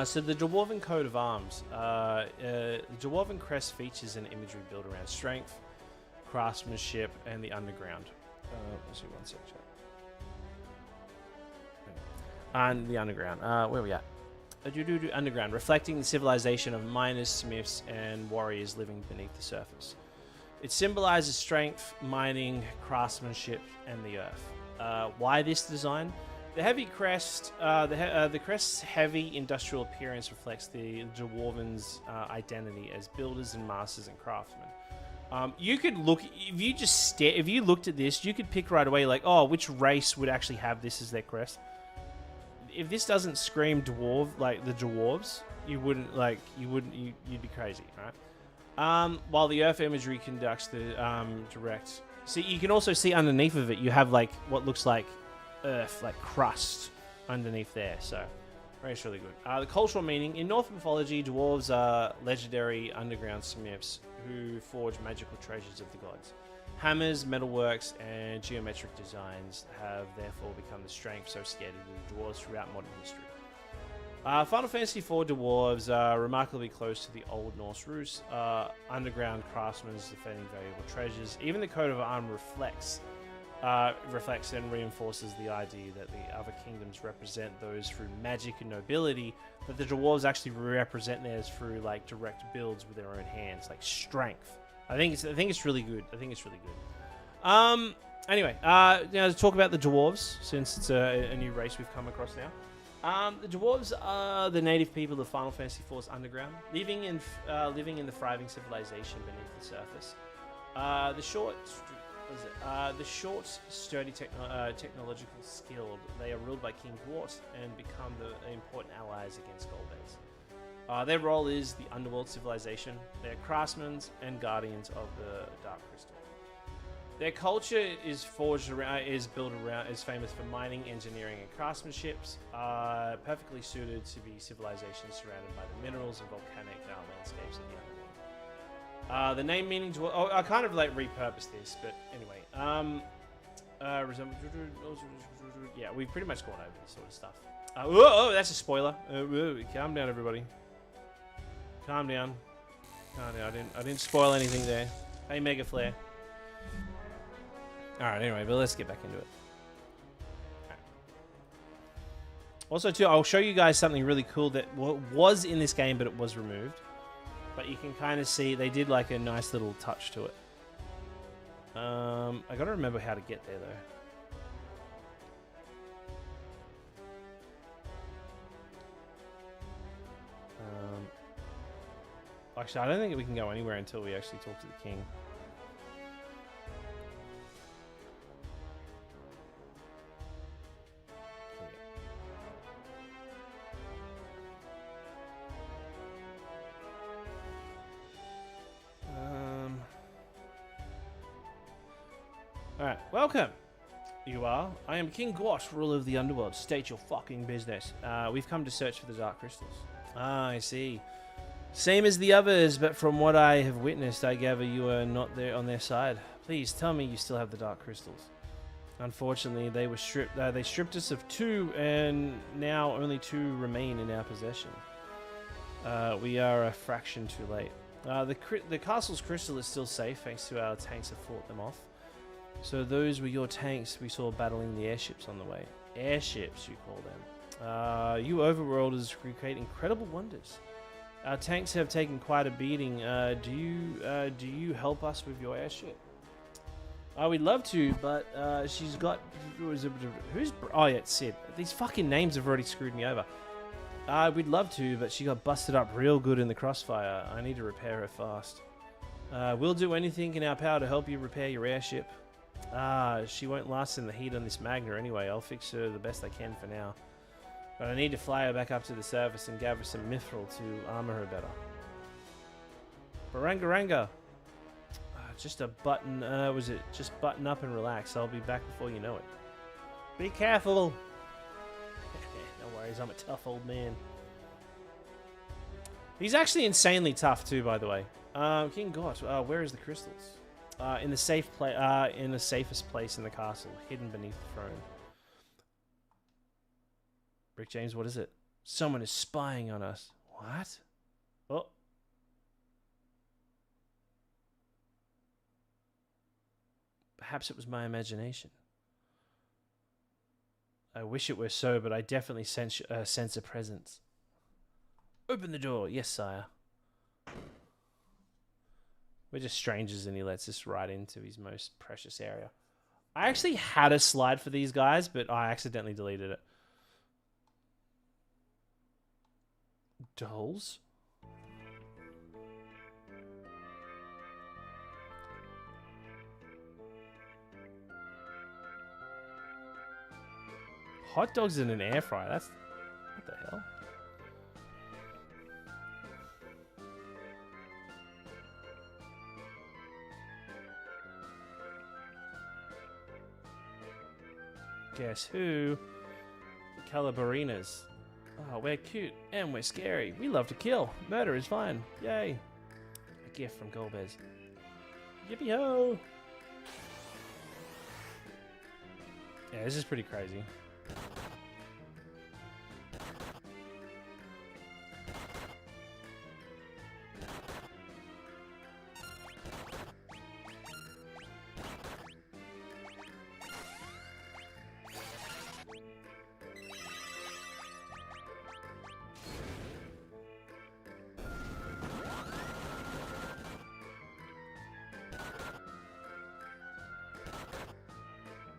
So the Dwarven coat of arms, the Dwarven crest features an imagery built around strength, craftsmanship, and the underground. Let's see one sec. And the underground. Where are we at? Underground, reflecting the civilization of miners, smiths, and warriors living beneath the surface. It symbolizes strength, mining, craftsmanship, and the earth. Why this design? The heavy crest, the crest's heavy industrial appearance reflects the Dwarven's identity as builders and masters and craftsmen. You could look, if you looked at this, you could pick right away, like, oh, which race would actually have this as their crest? If this doesn't scream dwarf, like the dwarves, you'd be crazy, right? While the earth imagery conducts the direct. See, you can also see underneath of it, you have like what looks like earth, like crust underneath there. So, it's really good. The cultural meaning in Norse mythology, dwarves are legendary underground smiths who forge magical treasures of the gods. Hammers, metalworks, and geometric designs have therefore become the strength associated with dwarves throughout modern history. Final Fantasy IV dwarves are remarkably close to the Old Norse roots, underground craftsmen defending valuable treasures. Even the coat of arms reflects and reinforces the idea that the other kingdoms represent those through magic and nobility, but the dwarves actually represent theirs through like direct builds with their own hands, like strength. I think it's really good. Anyway, now to talk about the dwarves, since it's a new race we've come across now. The dwarves are the native people of Final Fantasy IV's underground, living in the thriving civilization beneath the surface. The short, sturdy, technological skilled, they are ruled by King Gwart and become the important allies against Golbez. Their role is the underworld civilization. They're craftsmen and guardians of the Dark Crystal. Their culture is is famous for mining, engineering, and craftsmanship. Perfectly suited to be civilizations surrounded by the minerals and volcanic landscapes of the underworld. The name meaning to I kind of like repurposed this, but anyway. Yeah, we've pretty much gone over this sort of stuff. Oh, that's a spoiler. Calm down, everybody. Calm down. I didn't spoil anything there. Hey, Mega Flare. All right. Anyway, but let's get back into it. Right. Also, too, I'll show you guys something really cool that was in this game, but it was removed. But you can kind of see they did like a nice little touch to it. I gotta remember how to get there though. Actually, I don't think we can go anywhere until we actually talk to the king. Alright, welcome. You are. I am King Gwart, ruler of the underworld. State your fucking business. We've come to search for the Dark Crystals. Ah, I see. Same as the others, but from what I have witnessed, I gather you are not there on their side. Please tell me you still have the Dark Crystals. Unfortunately, they were stripped. They stripped us of 2, and now only 2 remain in our possession. We are a fraction too late. The castle's crystal is still safe, thanks to our tanks have fought them off. So those were your tanks we saw battling the airships on the way. Airships, you call them. You overworlders create incredible wonders. Our tanks have taken quite a beating. Do you help us with your airship? We'd love to, but she's got... Who's... Oh, yeah, it's Sid. These fucking names have already screwed me over. We'd love to, but she got busted up real good in the crossfire. I need to repair her fast. We'll do anything in our power to help you repair your airship. She won't last in the heat on this Magna anyway. I'll fix her the best I can for now. But I need to fly her back up to the surface and gather some mithril to armor her better. Barangaranga. Just a button. Was it just button up and relax? I'll be back before you know it. Be careful. No worries, I'm a tough old man. He's actually insanely tough too, by the way. King God, where is the crystals? In the in the safest place in the castle, hidden beneath the throne. Rick James, what is it? Someone is spying on us. What? Oh. Perhaps it was my imagination. I wish it were so, but I definitely sense a presence. Open the door. Yes, sire. We're just strangers and he lets us right into his most precious area. I actually had a slide for these guys, but I accidentally deleted it. Dolls? Hot dogs in an air fryer. That's... what the hell? Guess who? The Calabarinas. Oh, we're cute and we're scary. We love to kill. Murder is fine. Yay. A gift from Golbez. Yippee-ho! Yeah, this is pretty crazy.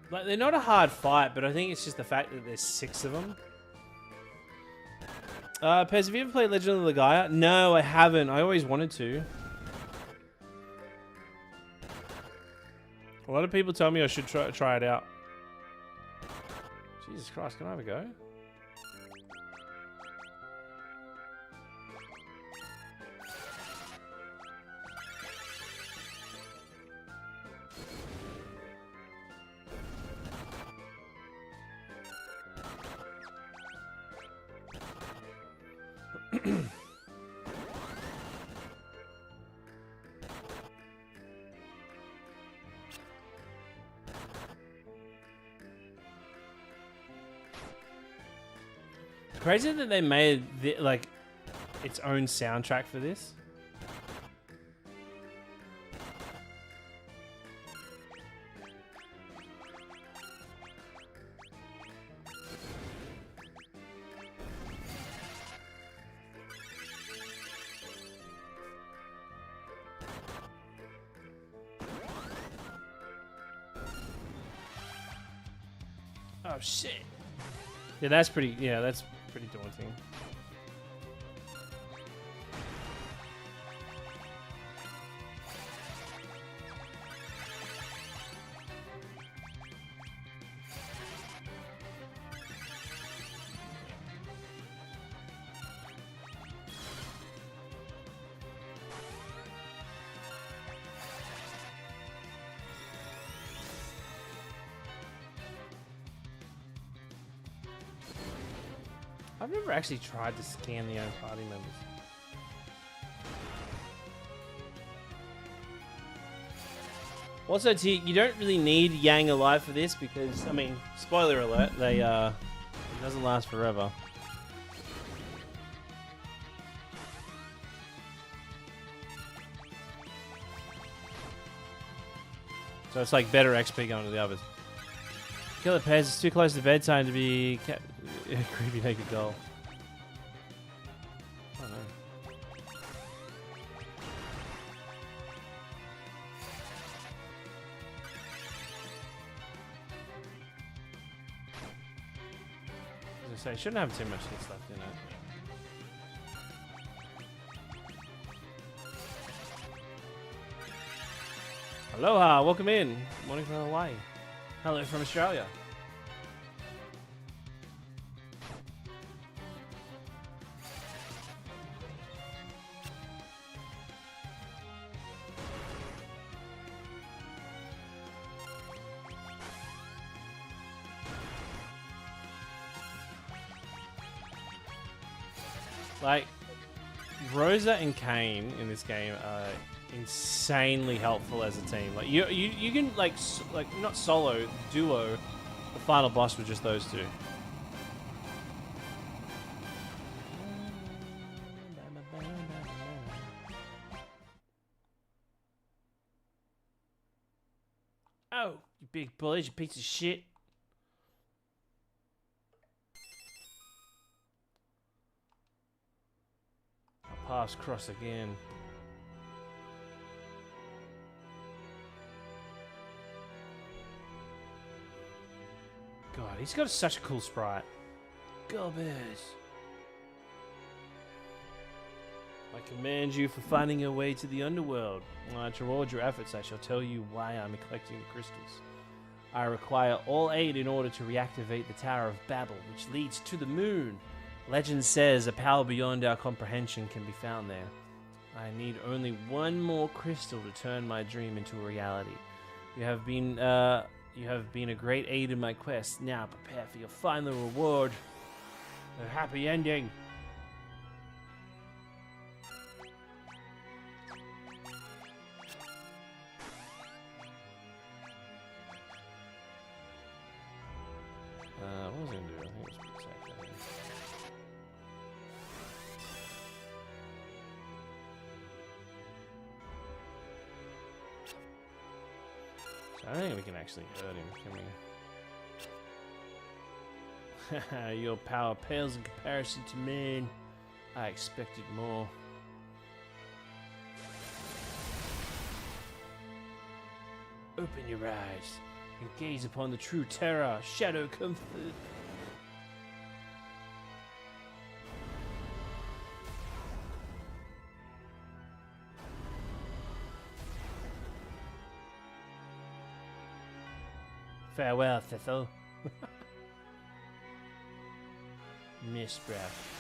Like, they're not a hard fight, but I think it's just the fact that there's 6 of them. Pez, have you ever played Legend of the Gaia? No, I haven't. I always wanted to. A lot of people tell me I should try it out. Jesus Christ, can I have a go? Crazy that they made like its own soundtrack for this. Oh shit. Yeah, that's pretty pretty daunting. I've never actually tried to scan the own party members. Also, you don't really need Yang alive for this because, I mean, spoiler alert, it doesn't last forever. So it's like better XP going to the others. Killer Pez, it's too close to bedtime to be creepy naked doll. I don't know. As I say, shouldn't have too much hits left in it. Aloha, welcome in. Morning from Hawaii. Hello from Australia. Like, Rosa and Kane in this game are insanely helpful as a team. Like you can like not solo, duo the final boss with just those two. Oh, you big bullies, you piece of shit. I'll pass cross again. God, he's got such a cool sprite. Garbage. I command you for finding your way to the underworld. To reward your efforts, I shall tell you why I'm collecting the crystals. I require all aid in order to reactivate the Tower of Babel, which leads to the moon. Legend says a power beyond our comprehension can be found there. I need only one more crystal to turn my dream into a reality. You have been a great aid in my quest. Now prepare for your final reward. A happy ending. What was I going to do? I think it was protect, I think. So I don't think we can actually hurt him, can we? Your power pales in comparison to mine. I expected more. Open your eyes and gaze upon the true terror, shadow comfort. Farewell, Thethel. Mist breath.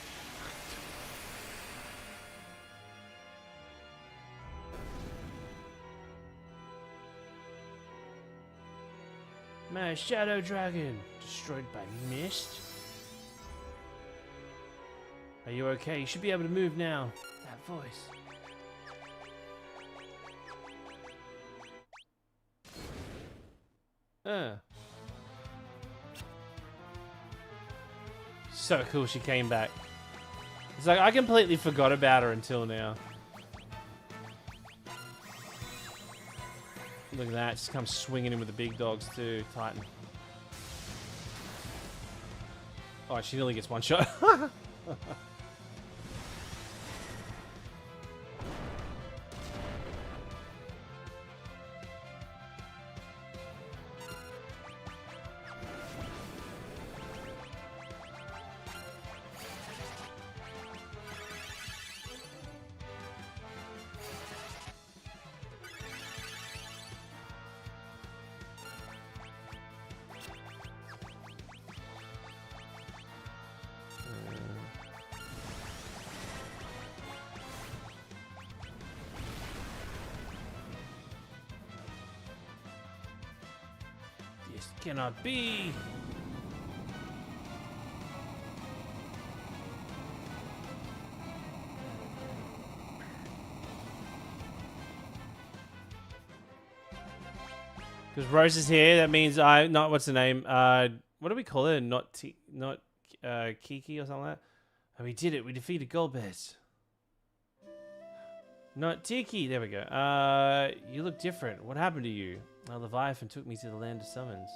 My shadow dragon, destroyed by mist. Are you okay? You should be able to move now. That voice. So cool she came back. It's like I completely forgot about her until now. Look at that, just comes swinging in with the big dogs too, Titan. Oh, she nearly gets one shot. This cannot be. Because Rose is here, that means not what's the name? What do we call it? Not Kiki or something like that. Oh, we did it. We defeated Golbez. Not Tiki. There we go. You look different. What happened to you? Leviathan took me to the land of summons.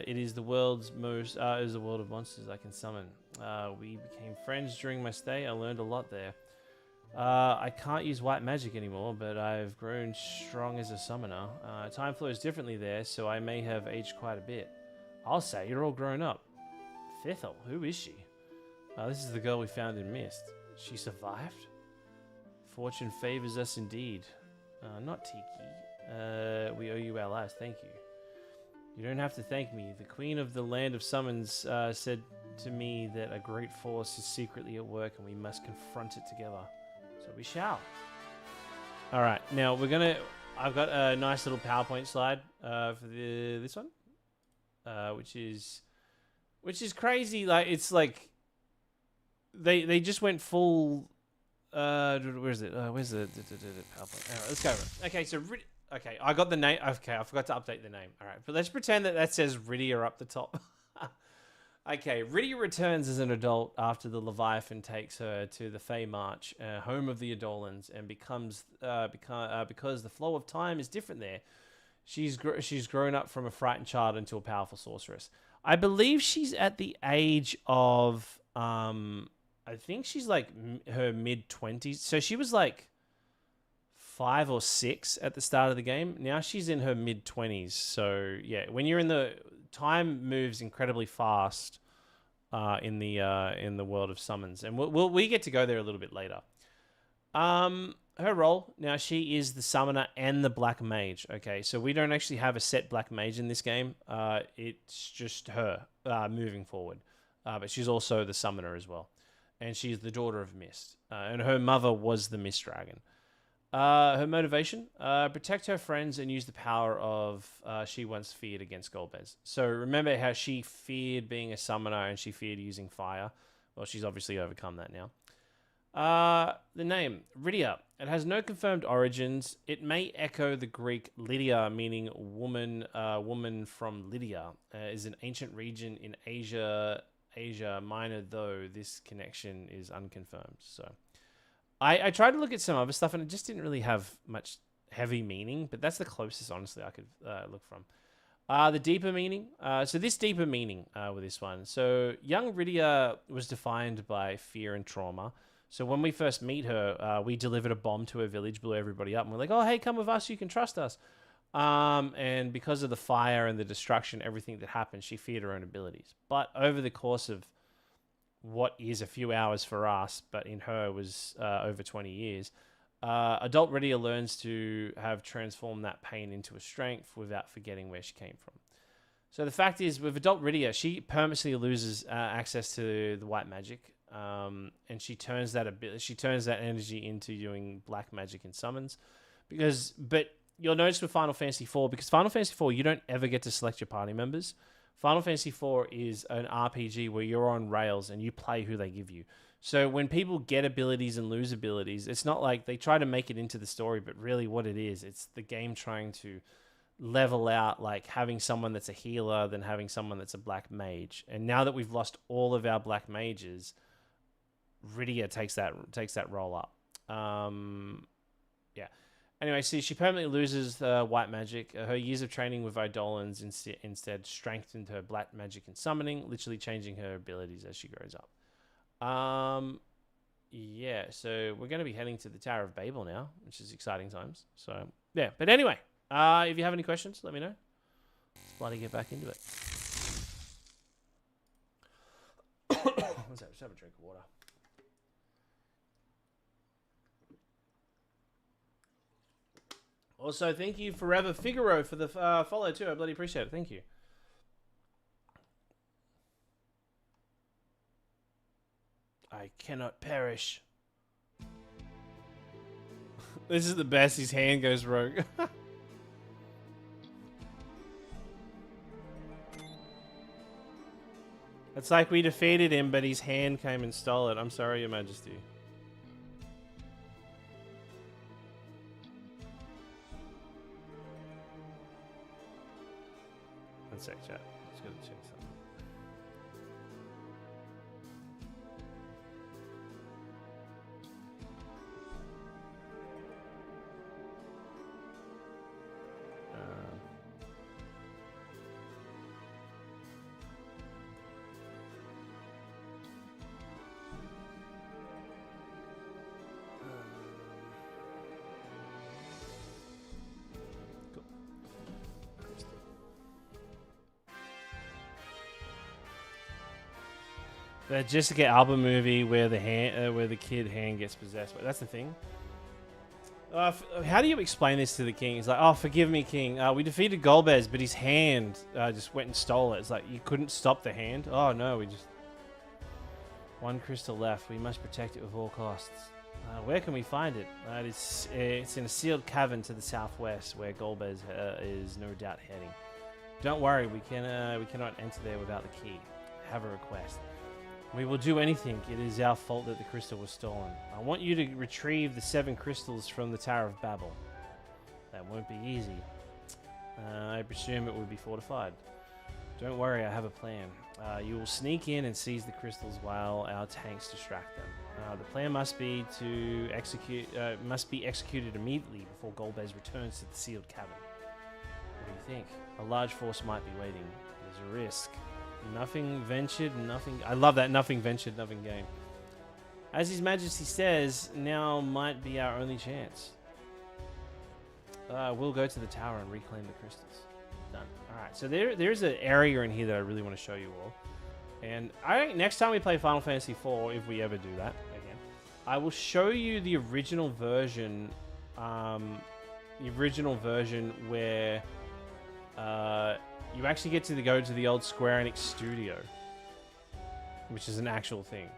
It is the world's most. It is a world of monsters I can summon. We became friends during my stay. I learned a lot there. I can't use white magic anymore, but I've grown strong as a summoner. Time flows differently there, so I may have aged quite a bit. I'll say you're all grown up. Thethel, who is she? This is the girl we found in Mist. She survived? Fortune favors us indeed. Not Tiki. We owe you our lives, thank you. You don't have to thank me. The Queen of the Land of Summons said to me that a great force is secretly at work and we must confront it together. So we shall. Alright, now we're gonna... I've got a nice little PowerPoint slide for this one. Which is crazy. Like, it's like... they just went full. Where is it? Where's the PowerPoint? All right, let's go over it. Okay, so okay, I got the name. Okay, I forgot to update the name. All right, but let's pretend that says Rydia up the top. Okay, Rydia returns as an adult after the Leviathan takes her to the Fey March, home of the Adolans, and becomes because the flow of time is different there. She's grown up from a frightened child into a powerful sorceress. I believe she's at the age of I think she's like her mid-20s. So she was like 5 or 6 at the start of the game. Now she's in her mid-20s. So yeah, when you're in the time moves incredibly fast in the world of summons, and we get to go there a little bit later. Her role now, she is the summoner and the black mage. Okay, so we don't actually have a set black mage in this game. It's just her moving forward, but she's also the summoner as well. And she's the daughter of Mist. And her mother was the Mist Dragon. Her motivation? Protect her friends and use the power of she once feared against Golbez. So remember how she feared being a summoner and she feared using fire? Well, she's obviously overcome that now. The name, Rydia. It has no confirmed origins. It may echo the Greek Lydia, meaning woman from Lydia. Is an ancient region in Asia Minor, though this connection is unconfirmed. So I tried to look at some other stuff and it just didn't really have much heavy meaning, but that's the closest, honestly, I could look from. The deeper meaning. So this deeper meaning with this one. So young Rydia was defined by fear and trauma. So when we first meet her, we delivered a bomb to her village, blew everybody up, and we're like, oh, hey, come with us, you can trust us. And because of the fire and the destruction, everything that happened, she feared her own abilities. But over the course of what is a few hours for us, but in her was over 20 years, adult Rydia learns to have transformed that pain into a strength without forgetting where she came from. So the fact is, with adult Rydia, she permanently loses access to the white magic, and she turns that energy into doing black magic and summons. But you'll notice with Final Fantasy IV, because Final Fantasy IV, you don't ever get to select your party members. Final Fantasy IV is an RPG where you're on rails and you play who they give you. So when people get abilities and lose abilities, it's not like they try to make it into the story, but really what it is, it's the game trying to level out, like having someone that's a healer than having someone that's a black mage. And now that we've lost all of our black mages, Rydia takes that role up. Yeah. Anyway, see, she permanently loses white magic. Her years of training with Eidolons instead strengthened her black magic and summoning, literally changing her abilities as she grows up. Yeah, so we're going to be heading to the Tower of Babel now, which is exciting times. So, yeah. But anyway, if you have any questions, let me know. Let's bloody get back into it. Let's have a drink of water. Also, thank you Forever Figaro for the follow too. I bloody appreciate it. Thank you. I cannot perish. This is the best. His hand goes rogue. It's like we defeated him, but his hand came and stole it. I'm sorry, Your Majesty. One sec, chat. Just gotta check something. The Jessica Alba movie where the kid hand gets possessed. But that's the thing. How do you explain this to the king? He's like, oh, forgive me, king. We defeated Golbez, but his hand just went and stole it. It's like, you couldn't stop the hand? Oh, no, we just... One crystal left. We must protect it with all costs. Where can we find it? It's in a sealed cavern to the southwest where Golbez is no doubt heading. Don't worry, we cannot enter there without the key. Have a request. We will do anything. It is our fault that the crystal was stolen. I want you to retrieve the 7 crystals from the Tower of Babel. That won't be easy. I presume it will be fortified. Don't worry, I have a plan. You will sneak in and seize the crystals while our tanks distract them. The plan must be executed immediately before Golbez returns to the sealed cavern. What do you think? A large force might be waiting. There's a risk. Nothing ventured, nothing... I love that. Nothing ventured, nothing gained. As His Majesty says, now might be our only chance. We'll go to the tower and reclaim the crystals. Done. Alright, so there's an area in here that I really want to show you all. And I think next time we play Final Fantasy IV, if we ever do that again, I will show you the original version. Where you actually get to go to the old Square Enix studio, which is an actual thing.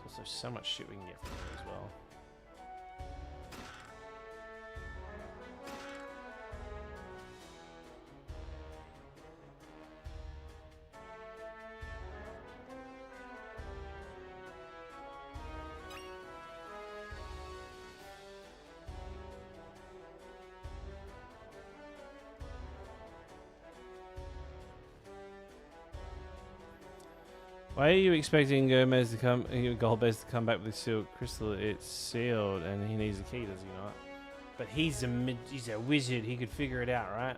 There's also so much shit we can get from there as well. Why are you expecting Golbez to come back with the sealed crystal? It's sealed, and he needs a key, does he not? But he's a wizard. He could figure it out, right?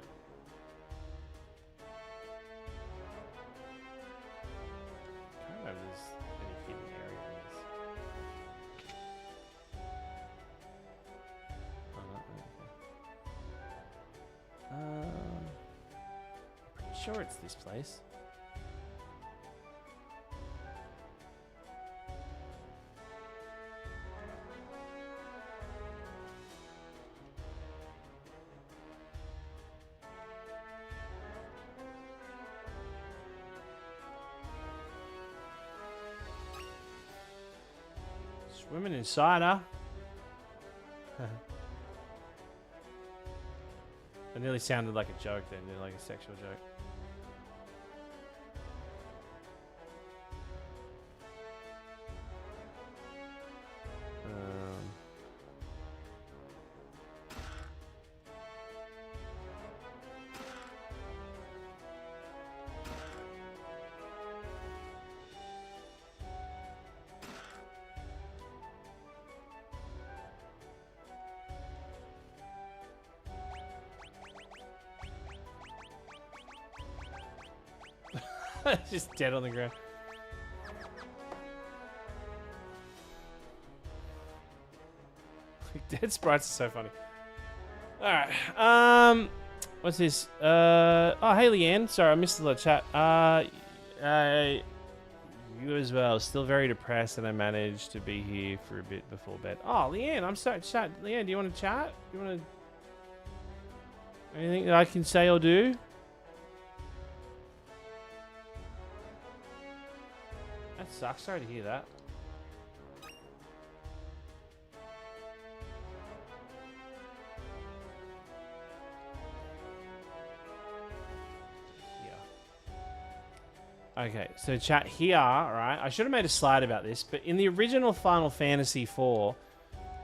I don't know if there's any hidden area in this. Oh, no, okay. I'm pretty sure it's this place. Swimming inside, huh? It nearly sounded like a joke then, like a sexual joke. Just dead on the ground. Dead sprites are so funny. Alright. What's this? Oh, hey, Leanne. Sorry, I missed a lot of chat. You as well. Still very depressed, and I managed to be here for a bit before bed. Oh, Leanne, I'm sorry. Chat. Leanne, do you want to chat? Do you want to... Anything that I can say or do? That sucks. Sorry to hear that. Okay, so chat here, right? I should have made a slide about this, but in the original Final Fantasy IV,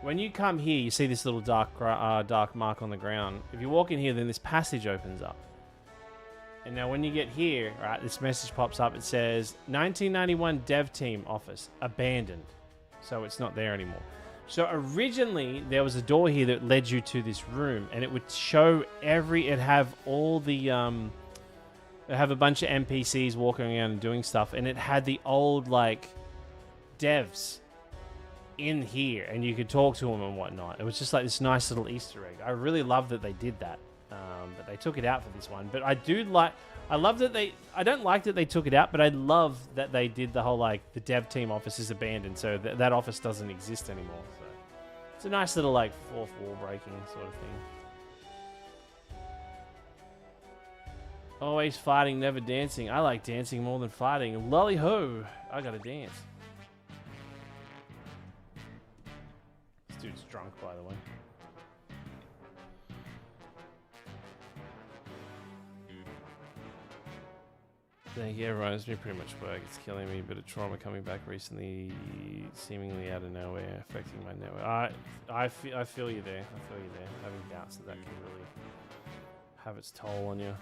when you come here, you see this little dark mark on the ground. If you walk in here, then this passage opens up. And now when you get here, right, this message pops up. It says, 1991 Dev Team Office, abandoned. So it's not there anymore. So originally, there was a door here that led you to this room, and it would show it'd have all the, it have a bunch of NPCs walking around and doing stuff, and it had the old, like, devs in here, and you could talk to them and whatnot. It was just like this nice little Easter egg. I really love that they did that. But they took it out for this one. But I love that I don't like that they took it out, but I love that they did the whole, like, the dev team office is abandoned, so that office doesn't exist anymore. So it's a nice little, like, fourth wall breaking sort of thing. Always fighting, never dancing. I like dancing more than fighting. Lolly ho! I gotta dance. This dude's drunk, by the way. Thank you, everyone. It's been pretty much work. It's killing me. Bit of trauma coming back recently, seemingly out of nowhere, affecting my network. I feel you there. I feel you there. Having doubts that can really have its toll on you.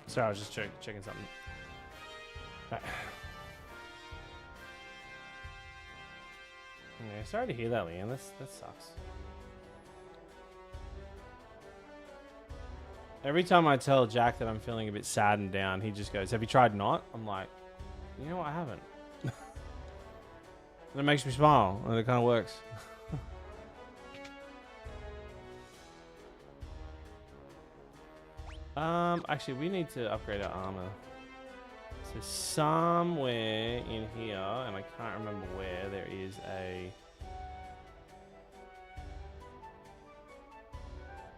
Sorry, I was just checking something. Right. Yeah, sorry to hear that, Leanne. That sucks. Every time I tell Jack that I'm feeling a bit sad and down, he just goes, "Have you tried not?" I'm like, you know what? I haven't. And it makes me smile, and it kind of works. Actually, we need to upgrade our armor. So somewhere in here, and I can't remember where, there is a...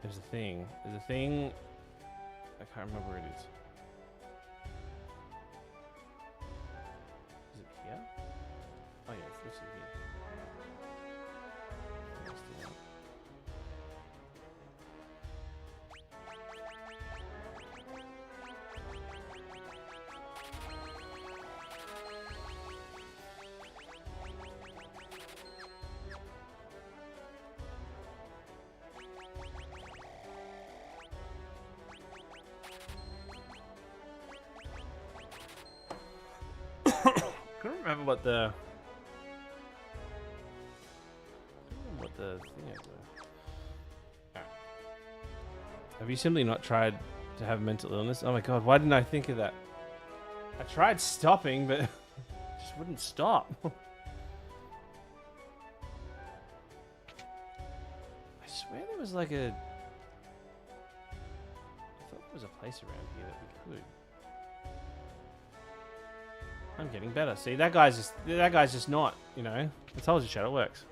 There's a thing. There's a thing... I can't remember where it is. Is it here? Oh yeah, it's literally here. Remember what the thing is. Right. Have you simply not tried to have mental illness? Oh my god, why didn't I think of that? I tried stopping, but it just wouldn't stop. I swear there was like a... I thought there was a place around here that we could. I'm getting better. See, that guy's just not, you know. I told you, Shadow, it works.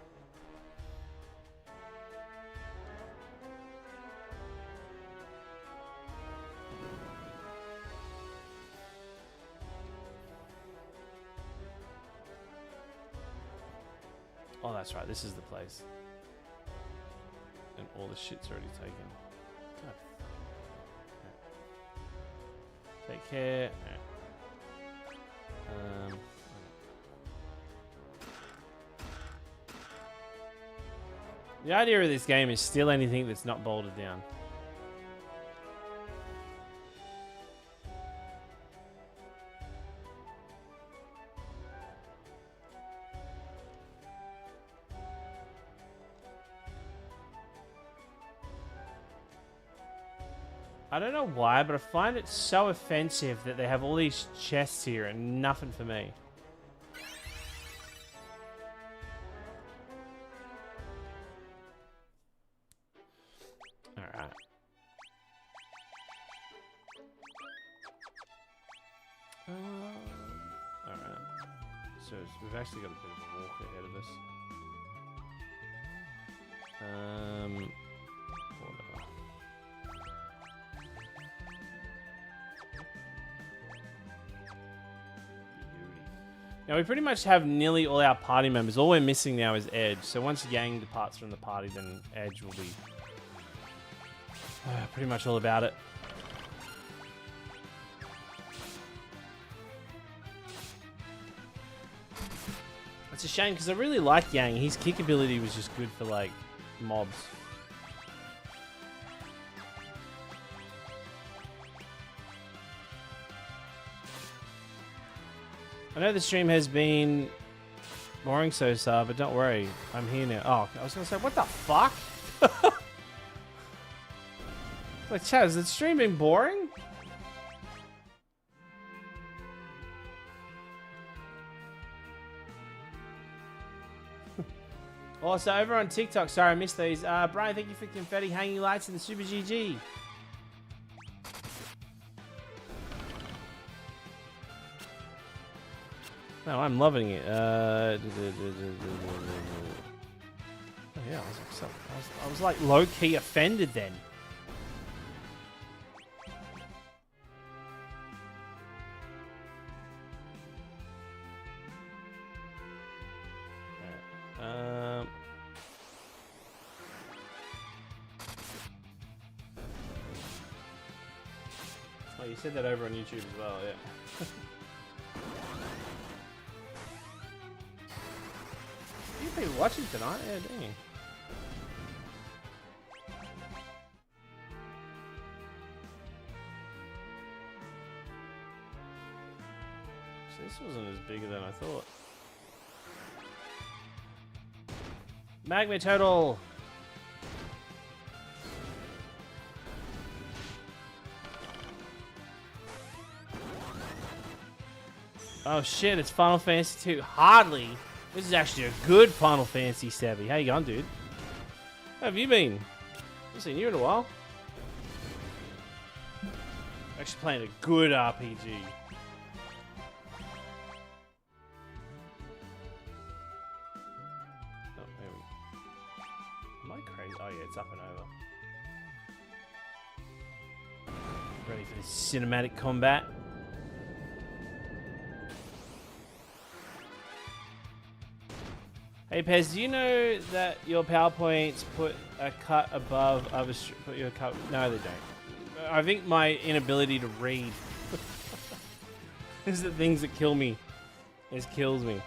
Oh, that's right. This is the place. And all the shit's already taken. God. Right. Take care. Right. The idea of this game is still anything that's not bolted down. I don't know why, but I find it so offensive that they have all these chests here and nothing for me. Alright. Alright. So we've actually got a bit of a walk ahead of us. Whatever. Now we pretty much have nearly all our party members. All we're missing now is Edge. So once Yang departs from the party, then Edge will be pretty much all about it. It's a shame because I really like Yang. His kick ability was just good for like mobs. I know the stream has been boring so far, but don't worry, I'm here now. Oh, I was gonna say, what the fuck? Like, Chad, has the stream been boring? Also, over on TikTok, sorry I missed these. Brian, thank you for confetti, hanging lights, and the Super GG. No, I'm loving it. Oh yeah, I was like low-key offended then. Oh, you said that over on YouTube as well, yeah. You people watching tonight? Yeah, dang. So this wasn't as big than I thought. Magma total. Oh shit, it's Final Fantasy II. Hardly. This is actually a good Final Fantasy VII. How you going, dude? How have you been? Haven't seen you in a while. Actually playing a good RPG. Oh, there we go. Am I crazy? Oh yeah, it's up and over. Ready for this cinematic combat. Hey Pez, do you know that your PowerPoints put a cut above other put your cut? No, they don't. I think my inability to read is the things that kill me. It kills me.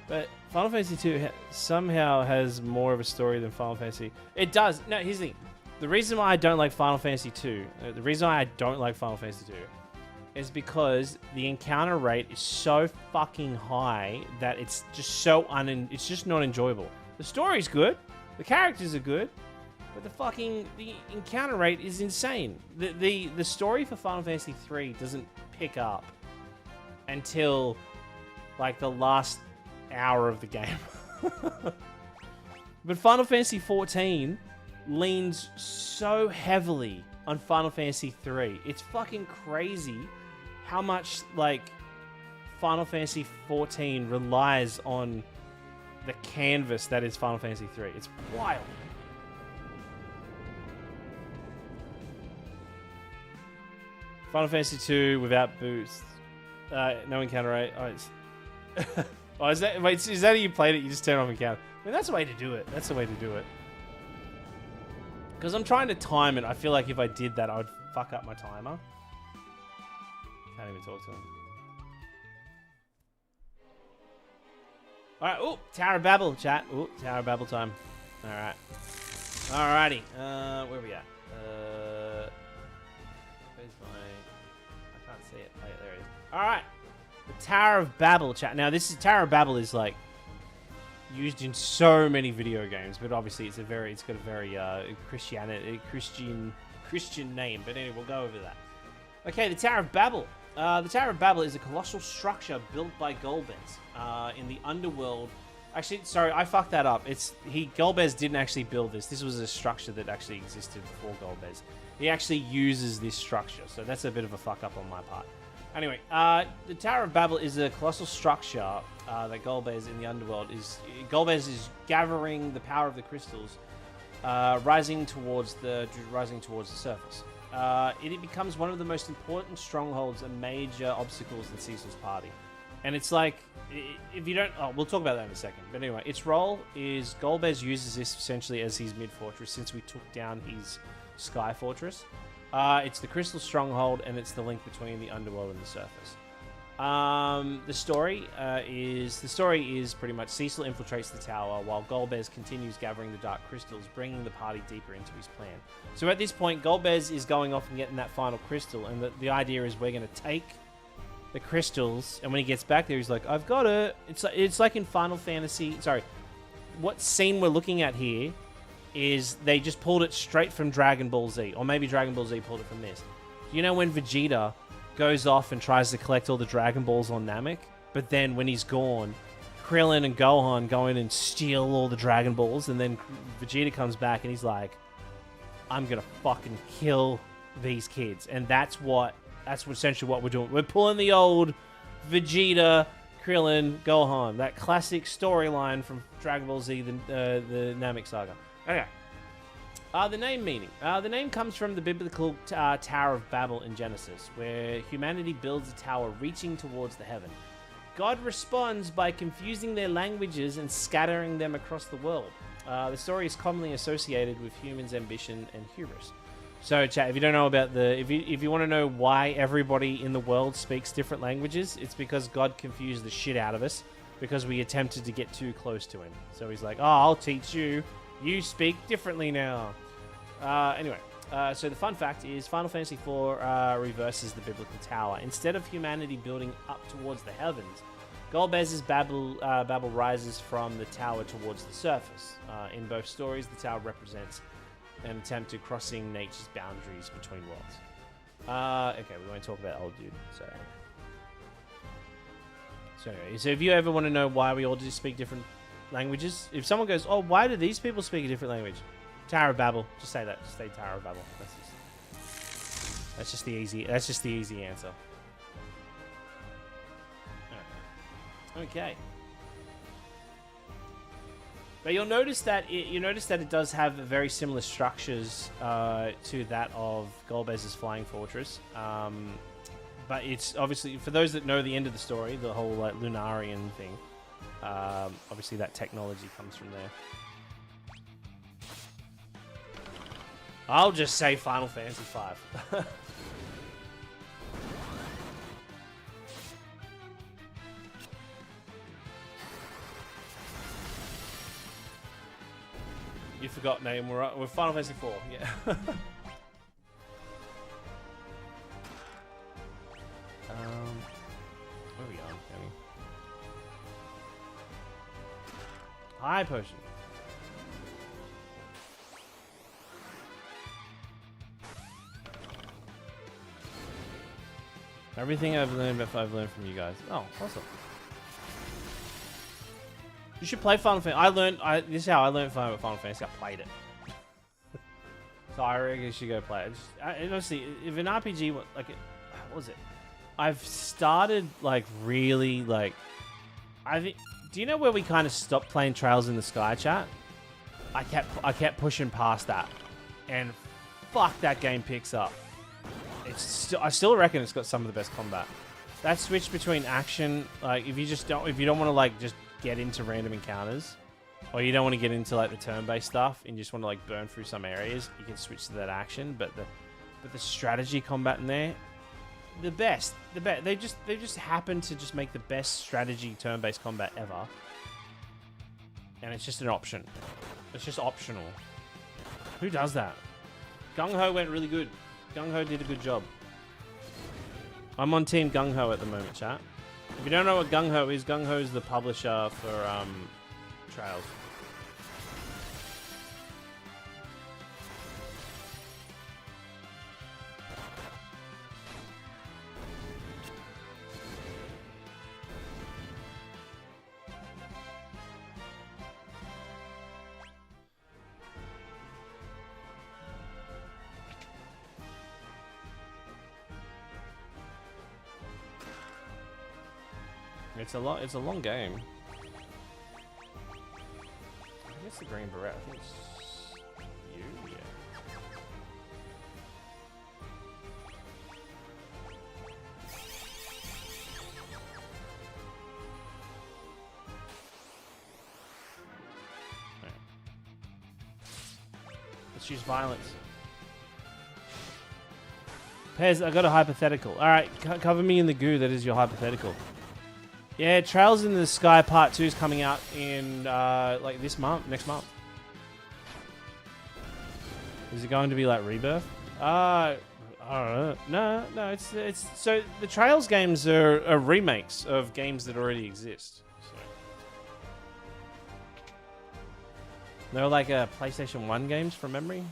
But Final Fantasy II somehow has more of a story than Final Fantasy. It does. No, here's the thing. The reason why I don't like Final Fantasy II, the reason why I don't like Final Fantasy II, is because the encounter rate is so fucking high that it's just so it's just not enjoyable. The story's good, the characters are good, but the encounter rate is insane. The story for Final Fantasy III doesn't pick up until like the last hour of the game. But Final Fantasy XIV leans so heavily on Final Fantasy III. It's fucking crazy how much, like, Final Fantasy XIV relies on the canvas that is Final Fantasy III. It's wild. Final Fantasy II without boosts. No encounter rate. Oh, it's... oh, is that... Wait, is that how you played it? You just turn off encounter. I mean, that's the way to do it. That's the way to do it. Because I'm trying to time it. I feel like if I did that, I would fuck up my timer. Can't even talk to him. Alright, oh, Tower of Babel, chat. Oh, Tower of Babel time. Alright. Alrighty. Where are we at? Where's my... I can't see it. Oh, yeah, there it is. Alright. The Tower of Babel, chat. Now, this is... Tower of Babel is, like, used in so many video games, but obviously it's got a very, Christian name. But anyway, we'll go over that. Okay, the Tower of Babel. The Tower of Babel is a colossal structure built by Golbez in the underworld. Actually, sorry, I fucked that up. Golbez didn't actually build this. This was a structure that actually existed before Golbez. He actually uses this structure, so that's a bit of a fuck up on my part. Anyway, the Tower of Babel is a colossal structure that Golbez in the underworld is. Golbez is gathering the power of the crystals, rising towards the surface. It becomes one of the most important strongholds and major obstacles in Cecil's party. And it's like, if you don't... Oh, we'll talk about that in a second. But anyway, its role is Golbez uses this essentially as his mid-fortress since we took down his Sky Fortress. It's the crystal stronghold, and it's the link between the underworld and the surface. The story is pretty much Cecil infiltrates the tower while Golbez continues gathering the dark crystals, bringing the party deeper into his plan. So at this point, Golbez is going off and getting that final crystal, and the idea is we're going to take the crystals, and when he gets back there, he's like, I've got it. It's like in Final Fantasy... Sorry. What scene we're looking at here is they just pulled it straight from Dragon Ball Z, or maybe Dragon Ball Z pulled it from this. You know when Vegeta goes off and tries to collect all the Dragon Balls on Namek, but then when he's gone, Krillin and Gohan go in and steal all the Dragon Balls, and then Vegeta comes back and he's like, I'm gonna fucking kill these kids. And that's essentially what we're doing. We're pulling the old Vegeta, Krillin, Gohan, that classic storyline from Dragon Ball Z, the Namek Saga. Okay. The name meaning. The name comes from the biblical Tower of Babel in Genesis, where humanity builds a tower reaching towards the heaven. God responds by confusing their languages and scattering them across the world. The story is commonly associated with humans' ambition and hubris. So, chat, if you don't know about if you want to know why everybody in the world speaks different languages, it's because God confused the shit out of us because we attempted to get too close to him. So he's like, oh, I'll teach you. You speak differently now. Anyway, so the fun fact is Final Fantasy IV reverses the biblical tower. Instead of humanity building up towards the heavens, Golbez's Babel rises from the tower towards the surface. In both stories, the tower represents an attempt to crossing nature's boundaries between worlds. Okay, we won't talk about old dude. So anyway, so if you ever want to know why we all just speak different languages, if someone goes, oh, why do these people speak a different language? Tower of Babel. Just say that. Just say Tower of Babel. That's just the easy answer. Okay. But you'll notice that it does have very similar structures to that of Golbez's Flying Fortress. But it's obviously, for those that know the end of the story, the whole like Lunarian thing, obviously that technology comes from there. I'll just say Final Fantasy V. You forgot name. We're Final Fantasy IV. Yeah. Where are we on? High potion. Everything I've learned from you guys. Oh, awesome. You should play Final Fantasy. This is how I learned Final Fantasy. I played it. So I reckon you should go play it. Honestly, if an RPG, what was it? I've started like really like. Do you know where we kind of stopped playing Trails in the Sky, chat? I kept pushing past that, and fuck, that game picks up. I still reckon it's got some of the best combat. That switch between action, like if you don't want to like just get into random encounters, or you don't want to get into like the turn-based stuff and you just want to like burn through some areas, you can switch to that action. But the strategy combat in there, the best. They just happen to just make the best strategy turn-based combat ever, and it's just an option. It's just optional. Who does that? Gung Ho went really good. Gung Ho did a good job. I'm on Team Gung Ho at the moment, chat. If you don't know what Gung Ho is the publisher for Trails. It's a long game. I guess the green beret. I think it's you. Yeah. Right. Let's use violence. Pez, I got a hypothetical. All right, cover me in the goo. That is your hypothetical. Yeah, Trails in the Sky Part 2 is coming out in like this month, next month. Is it going to be like Rebirth? I don't know. No, it's so the Trails games are remakes of games that already exist. So. They're like PlayStation 1 games from memory.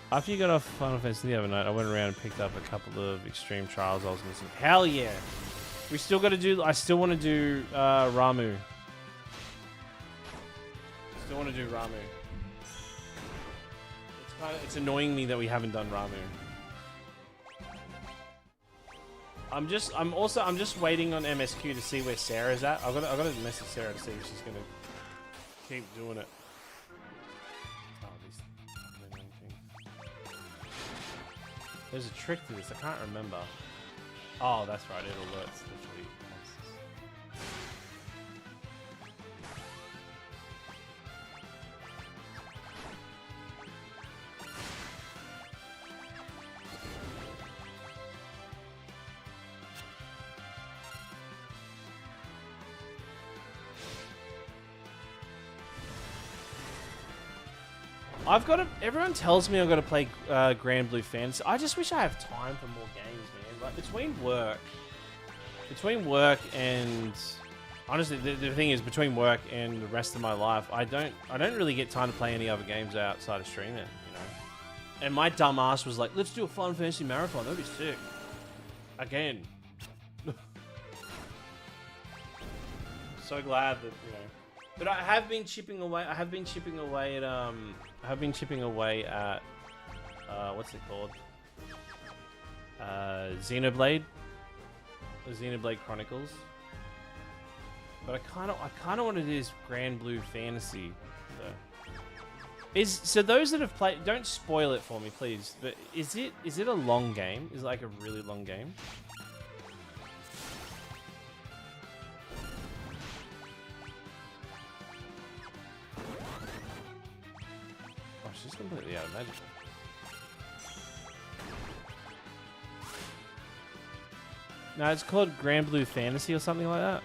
After you got off Final Fantasy the other night, I went around and picked up a couple of Extreme Trials I was missing. Hell yeah! We still got to do... I still want to do Ramu. Still want to do Ramu. It's annoying me that we haven't done Ramu. I'm just waiting on MSQ to see where Sarah's at. I gotta message Sarah to see if she's gonna keep doing it. Oh, these fucking annoying things. There's a trick to this. I can't remember. Oh, that's right. It alerts literally. I've got to. Everyone tells me I've got to play Grand Blue Fantasy. I just wish I have time for more games, man. Like between work and honestly, the thing is between work and the rest of my life, I don't really get time to play any other games outside of streaming. You know. And my dumb ass was like, "Let's do a Final Fantasy marathon. That'd be sick." Again. So glad that you know. But I have been chipping away. I have been chipping away at. What's it called? Xenoblade. The Xenoblade Chronicles. But I kind of want to do this Grand Blue Fantasy. So those that have played, don't spoil it for me, please. But is it a long game? Is it like a really long game? She's completely out of magic. No, it's called Grand Blue Fantasy or something like that.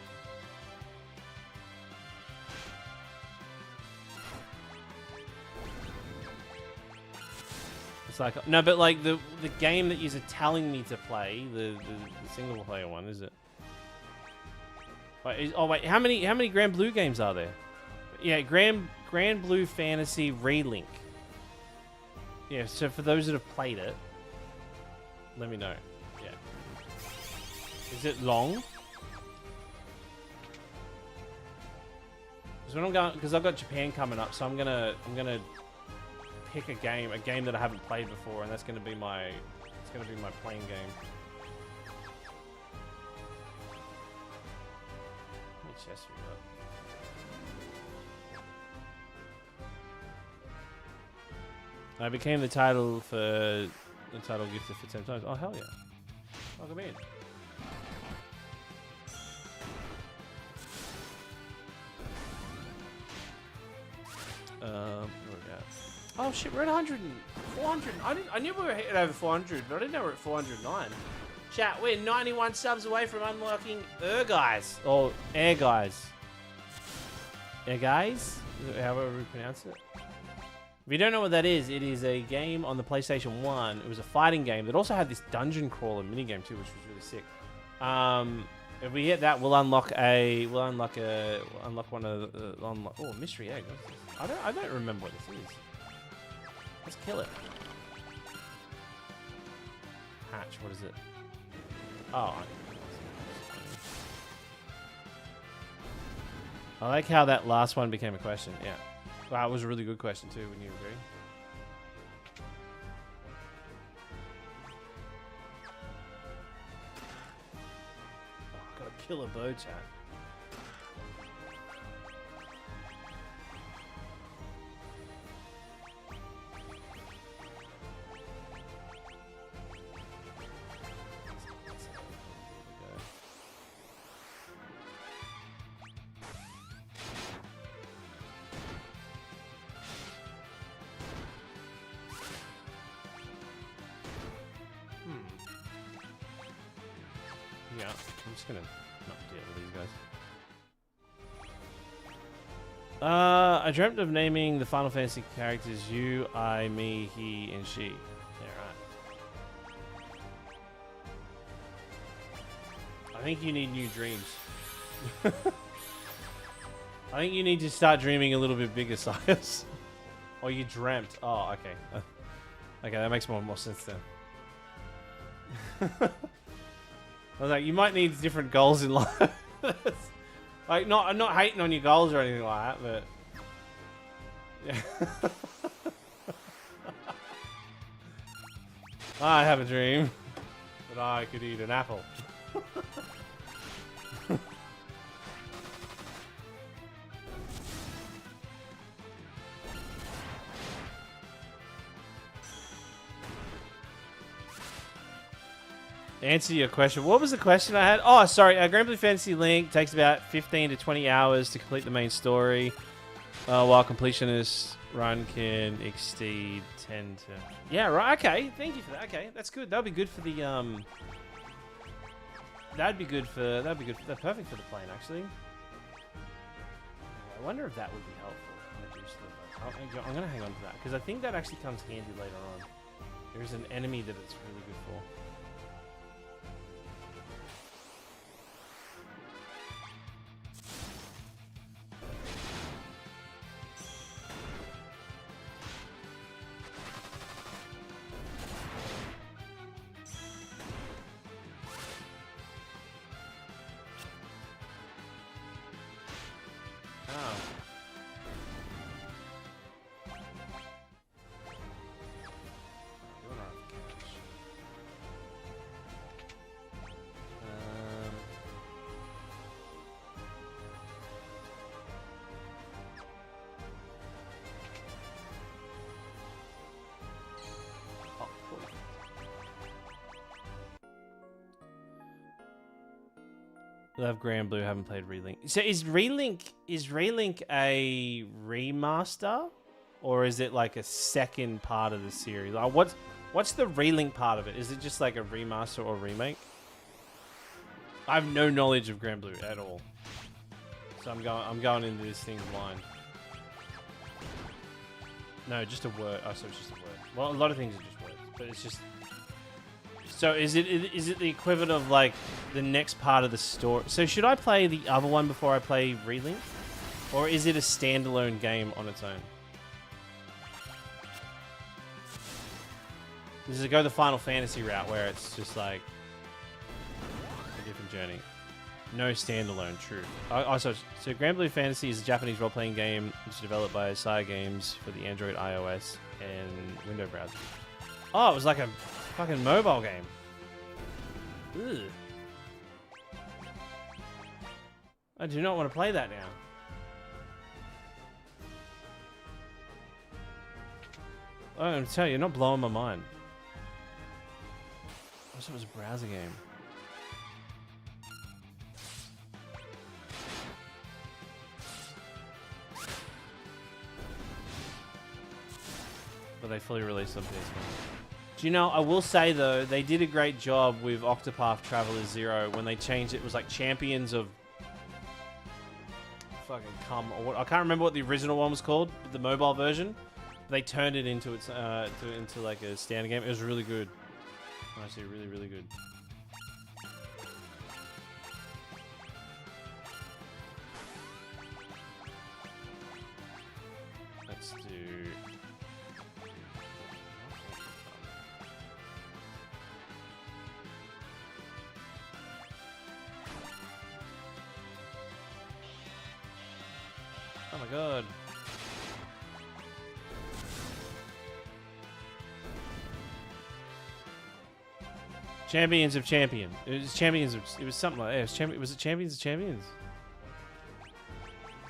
It's like no, but like the game that you're telling me to play, the single player one, is it? Wait, oh wait, how many Grand Blue games are there? Yeah, Grand Blue Fantasy Relink. Yeah, so for those that have played it, let me know. Yeah. Is it long? Because when I'm going, because I've got Japan coming up, so I'm gonna pick a game that I haven't played before, and that's gonna be my playing game. How many chests we got? I became the title gifted for 10 times. Oh, hell yeah. Welcome in. Where we at? Oh shit, we're at 100 and 400. I knew we were hitting over 400, but I didn't know we're at 409. Chat, we're 91 subs away from unlocking Guys. Or Air Guys. Air Guys? However we pronounce it. If you don't know what that is, it is a game on the PlayStation 1. It was a fighting game that also had this dungeon crawler minigame too, which was really sick. If we hit that, we'll unlock one of the oh, mystery egg. I don't remember what this is. Let's kill it. Hatch, what is it? Oh. I like how that last one became a question. Yeah. Wow, it was a really good question too, wouldn't you agree? Oh, gotta kill a bow, chat. Yeah, I'm just gonna not deal with these guys. I dreamt of naming the Final Fantasy characters you, I, me, he, and she. Yeah, right. I think you need new dreams. I think you need to start dreaming a little bit bigger, Silas. Or you dreamt. Oh, okay. Okay, that makes more sense then. I was like, you might need different goals in life. Like, I'm not hating on your goals or anything like that, but yeah. I have a dream that I could eat an apple. Answer your question. What was the question I had? Oh, sorry. Grand Blue Fantasy Link takes about 15 to 20 hours to complete the main story, while completionist run can exceed 10 to... Yeah, right. Okay. Thank you for that. Okay, that's good. That'll be good for the... That'd be good for... That's perfect for the plane, actually. I wonder if that would be helpful. I'm going to hang on to that, because I think that actually comes handy later on. There's an enemy that it's really good for. Love Grand Blue, haven't played Relink. So is Relink a remaster? Or is it like a second part of the series? Like what's the Relink part of it? Is it just like a remaster or remake? I have no knowledge of Grand Blue at all. So I'm going into this thing blind. No, just a word. Oh, so it's just a word. Well, a lot of things are just words, but it's just... So is it the equivalent of like the next part of the story? So should I play the other one before I play Relink? Or is it a standalone game on its own? Does it go the Final Fantasy route where it's just like a different journey? No standalone, true. So Grand Blue Fantasy is a Japanese role-playing game which is developed by Sire Games for the Android, iOS, and Windows browser. Oh, it was like a fucking mobile game. Ugh. I do not want to play that now. I'm going to tell you, you're not blowing my mind. I wish it was a browser game. But they fully released on PS1. Do you know, I will say though, they did a great job with Octopath Traveler 0 when they changed it. It was like Champions of fucking Come, or what, I can't remember what the original one was called, the mobile version. They turned it into its into like a standard game. It was really good. Honestly, really, really good. Let's do... Oh my god. Champions of Champion. It was Champions of... It was something like that. Was it Champions of Champions?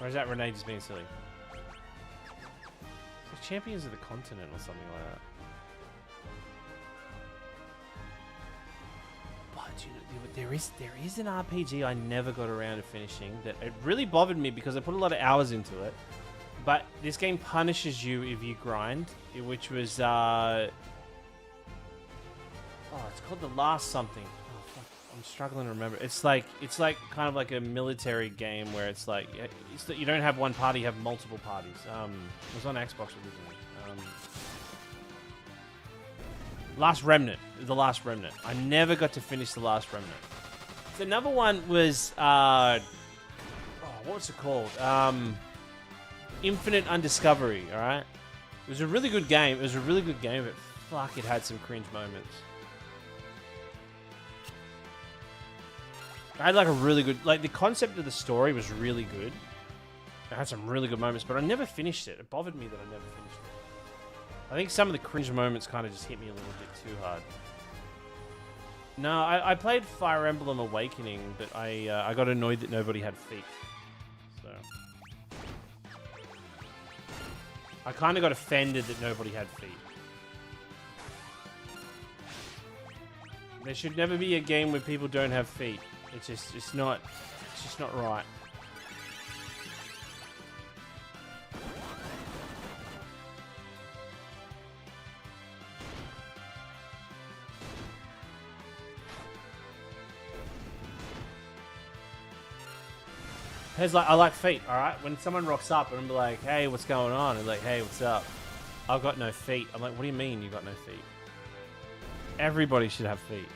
Or is that Renee just being silly? It's like Champions of the Continent or something like that. But you know, there is an RPG I never got around to finishing that it really bothered me because I put a lot of hours into it. But this game punishes you if you grind, which was... Oh, it's called The Last Something. Oh, fuck. I'm struggling to remember. It's like kind of like a military game where it's like you don't have one party, you have multiple parties. It was on Xbox originally. Last Remnant. The Last Remnant. I never got to finish The Last Remnant. So another one was what's it called? Infinite Undiscovery. All right. It was a really good game. It was a really good game, but fuck, it had some cringe moments. I had like a really good, like the concept of the story was really good. I had some really good moments, but I never finished it. It bothered me that I never finished it. I think some of the cringe moments kind of just hit me a little bit too hard. No, I played Fire Emblem Awakening, but I got annoyed that nobody had feet. So I kind of got offended that nobody had feet. There should never be a game where people don't have feet. It's just not right. It's like, I like feet, alright? When someone rocks up and I'm like, hey, what's going on? And like, hey, what's up? I've got no feet. I'm like, what do you mean you got no feet? Everybody should have feet.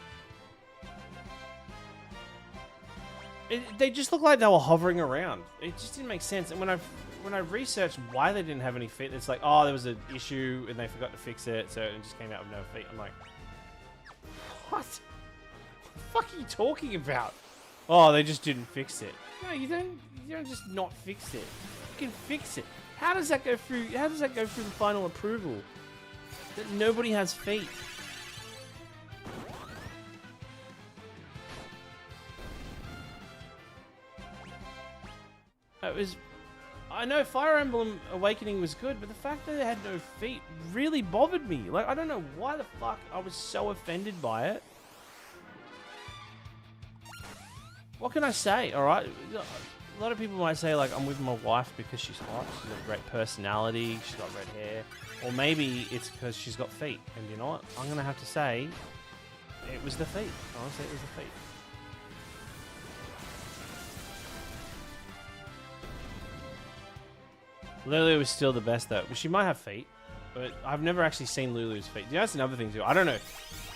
They just look like they were hovering around. It just didn't make sense. And when I researched why they didn't have any feet, it's like, oh, there was an issue and they forgot to fix it, so it just came out with no feet. I'm like, what? What the fuck are you talking about? Oh, they just didn't fix it. No, you don't just not fix it. You can fix it. How does that go through? How does that go through the final approval? That nobody has feet. I know Fire Emblem Awakening was good, but the fact that it had no feet really bothered me. Like, I don't know why the fuck I was so offended by it. What can I say, alright? A lot of people might say, like, I'm with my wife because she's hot, she's got a great personality, she's got red hair. Or maybe it's because she's got feet. And you know what? I'm going to have to say, it was the feet. Honestly, it was the feet. Lulu was still the best though. But she might have feet, but I've never actually seen Lulu's feet. Yeah, that's another thing too. I don't know.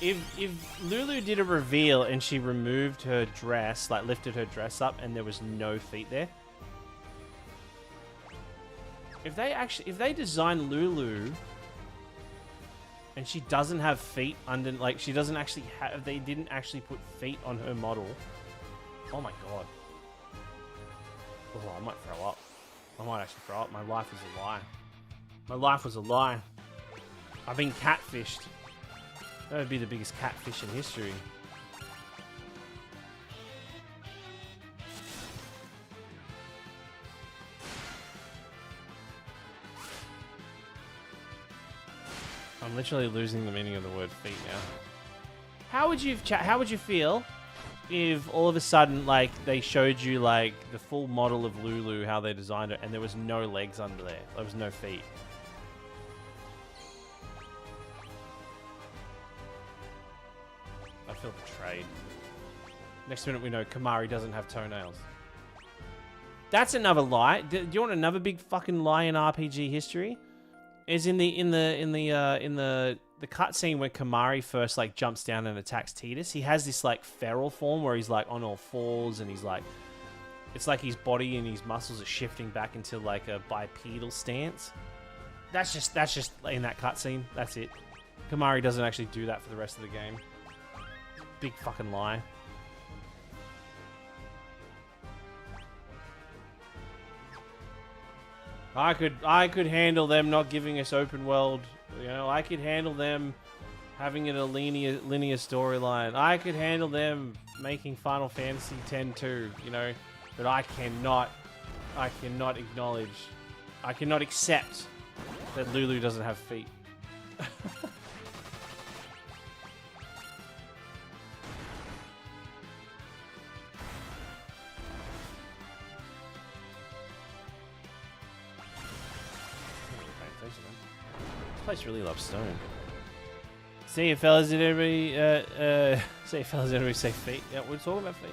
If Lulu did a reveal and she removed her dress, like lifted her dress up, and there was no feet there. If they design Lulu and she doesn't have feet under, like she doesn't actually have, they didn't actually put feet on her model. Oh my god. Oh, I might throw up. I might actually throw up. My life is a lie. My life was a lie. I've been catfished. That would be the biggest catfish in history. I'm literally losing the meaning of the word feet now. How would you feel if all of a sudden, like, they showed you, like, the full model of Lulu, how they designed it, and there was no legs under there? There was no feet. I feel betrayed. Next minute we know Kamari doesn't have toenails. That's another lie. Do you want another big fucking lie in RPG history? Is in the cutscene where Kamari first like jumps down and attacks Tidus. He has this like feral form where he's like on all fours and he's like, it's like his body and his muscles are shifting back into like a bipedal stance. That's just in that cutscene. That's it. Kamari doesn't actually do that for the rest of the game. Big fucking lie. I could handle them not giving us open world. You know, I could handle them having it a linear storyline. I could handle them making Final Fantasy X-2, you know, but I cannot acknowledge, I cannot accept that Lulu doesn't have feet. This place really loves stone. See you fellas, did everybody say feet? Yeah, we're talking about feet.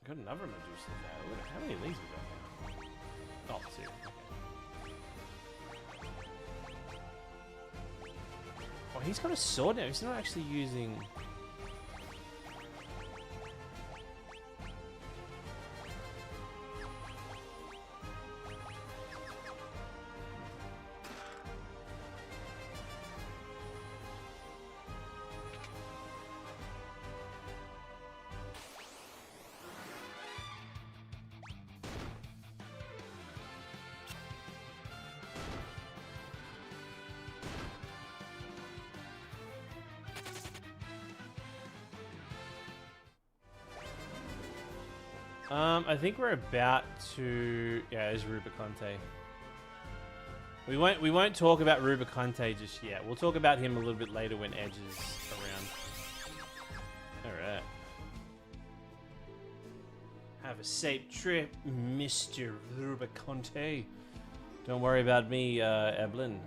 Got another Medusa there. Look, how many of these we got now? Oh, two. Okay. Oh, he's got a sword now. He's not actually using... I think we're about to... Yeah, there's Rubicante. We won't talk about Rubicante just yet. We'll talk about him a little bit later when Edge is around. Alright. Have a safe trip, Mr. Rubicante. Don't worry about me, Evelyn.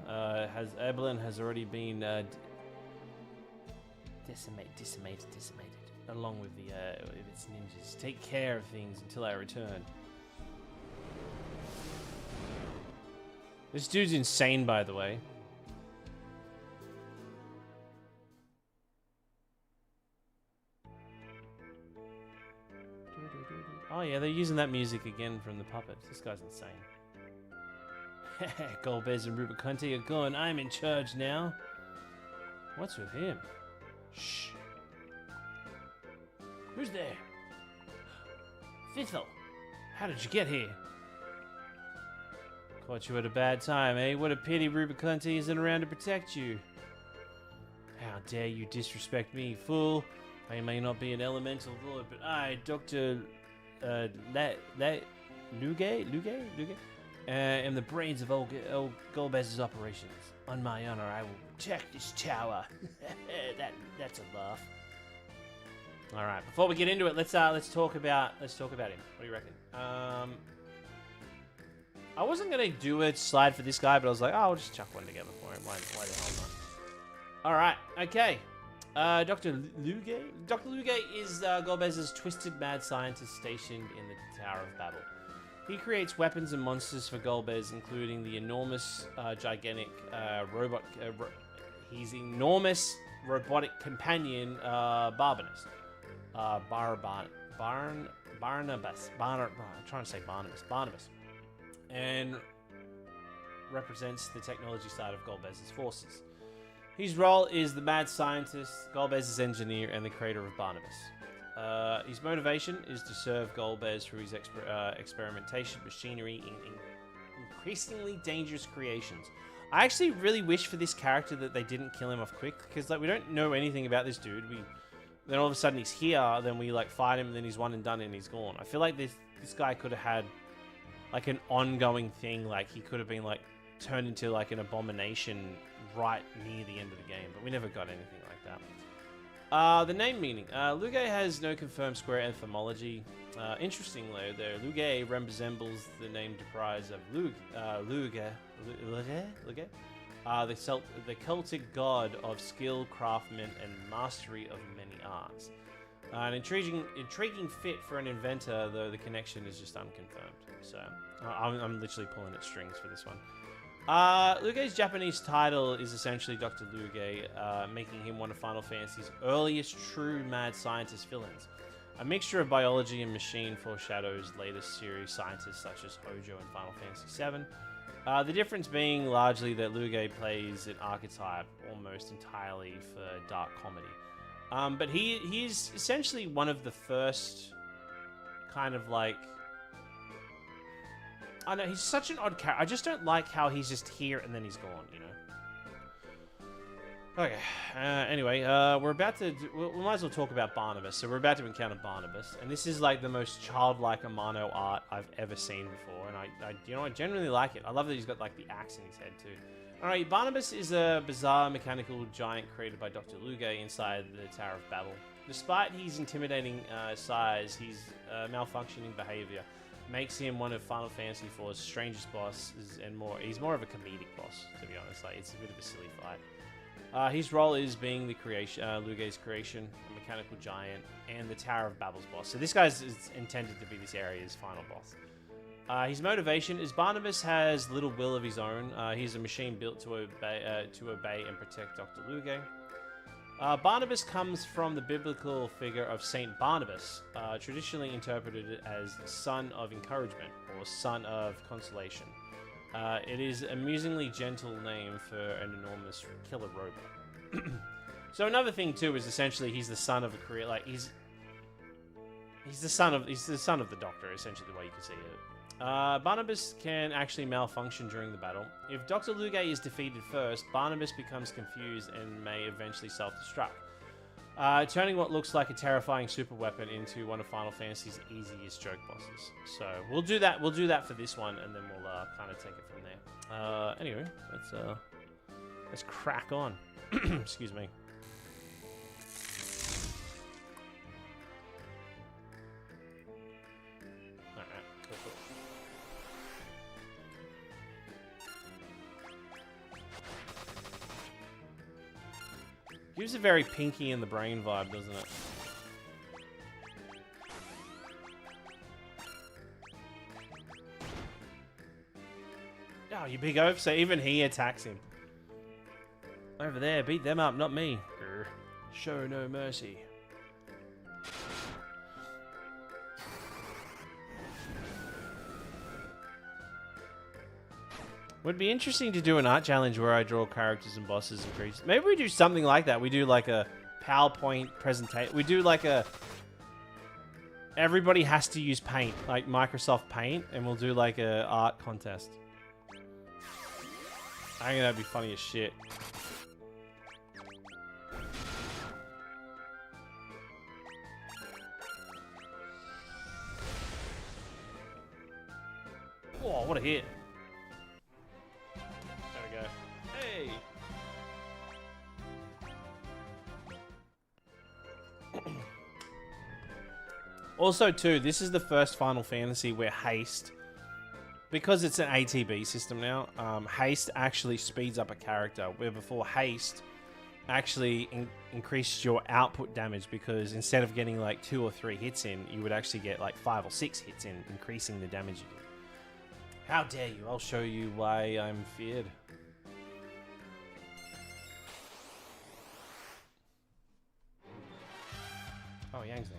Evelyn has already been decimated, along with its ninjas. Take care of things until I return. This dude's insane, by the way. Oh yeah, they're using that music again from the puppets. This guy's insane. Golbez and Rubicante are gone. I'm in charge now. What's with him? Shh. Who's there? Fithel. How did you get here? Caught you at a bad time, eh? What a pity Rubicante isn't around to protect you. How dare you disrespect me, fool? I may not be an elemental lord, but I, Dr. Luge? Am the brains of old Golbez's operations. On my honor, I will protect this tower. That's a laugh. All right, before we get into it, let's talk about him. What do you reckon? I wasn't gonna do a slide for this guy, but I was like, oh, I'll just chuck one together for him. Why the hell not? All right, okay. Dr. Luge? Dr. Luge is Golbez's twisted mad scientist stationed in the Tower of Babel. He creates weapons and monsters for Golbez, including the enormous, gigantic robot. His enormous robotic companion, Barnabas. Barnabas. I'm trying to say Barnabas. And represents the technology side of Golbez's forces. His role is the mad scientist, Golbez's engineer, and the creator of Barnabas. His motivation is to serve Golbez through his experimentation, machinery, and increasingly dangerous creations. I actually really wish for this character that they didn't kill him off quick, because like we don't know anything about this dude. Then all of a sudden he's here, then we like fight him, and then he's one and done, and he's gone. I feel like this guy could have had like an ongoing thing, like he could have been like turned into like an abomination right near the end of the game, but we never got anything like that. The name meaning. Luge has no confirmed square etymology. Interestingly, though, Luge resembles the name deprived of Luge, the Celtic god of skill, craftsman, and mastery of many arts. An intriguing fit for an inventor, though the connection is just unconfirmed. So I'm literally pulling at strings for this one. Luge's Japanese title is essentially Dr. Luge, making him one of Final Fantasy's earliest true mad scientist villains. A mixture of biology and machine foreshadows latest series scientists such as Hojo in Final Fantasy VII. The difference being largely that Luge plays an archetype almost entirely for dark comedy. But he's essentially one of the first kind of like... I know, he's such an odd character. I just don't like how he's just here and then he's gone, you know? Okay, anyway, we're about to... we might as well talk about Barnabas. So we're about to encounter Barnabas. And this is like the most childlike Amano art I've ever seen before. And I genuinely like it. I love that he's got like the axe in his head too. Alright, Barnabas is a bizarre mechanical giant created by Dr. Luge inside the Tower of Babel. Despite his intimidating size, his malfunctioning behavior makes him one of Final Fantasy IV's strangest bosses and more. He's more of a comedic boss, to be honest. Like, it's a bit of a silly fight. His role is being the creation, Luge's creation, a mechanical giant, and the Tower of Babel's boss. So this guy's is intended to be this area's final boss. His motivation is Barnabas has little will of his own. He's a machine built to obey and protect Dr. Luge. Barnabas comes from the biblical figure of Saint Barnabas, traditionally interpreted as son of encouragement or son of consolation. It is an amusingly gentle name for an enormous killer robot. So another thing too is essentially he's the son of a career, like he's the son of the Doctor, essentially the way you can see it. Barnabas can actually malfunction during the battle. If Dr. Luge is defeated first, Barnabas becomes confused and may eventually self-destruct. Turning what looks like a terrifying super weapon into one of Final Fantasy's easiest joke bosses. So we'll do that. We'll do that for this one, and then we'll kind of take it from there. Anyway, let's crack on. Excuse me. All right, cool. Gives a very Pinky in the Brain vibe, doesn't it? Oh, you big oaf. So even he attacks him. Over there, beat them up, not me. Grr. Show no mercy. Would be interesting to do an art challenge where I draw characters and bosses and creatures. Maybe we do something like that. We do like a PowerPoint presentation. We do like a... Everybody has to use Paint, like Microsoft Paint, and we'll do like a art contest. I think that'd be funny as shit. Whoa, what a hit. Hey! Also, too, this is the first Final Fantasy where haste, because it's an ATB system now, haste actually speeds up a character, where before haste actually increased your output damage, because instead of getting like 2 or 3 hits in, you would actually get like 5 or 6 hits in, increasing the damage you do. How dare you? I'll show you why I'm feared. Oh, Yang's there.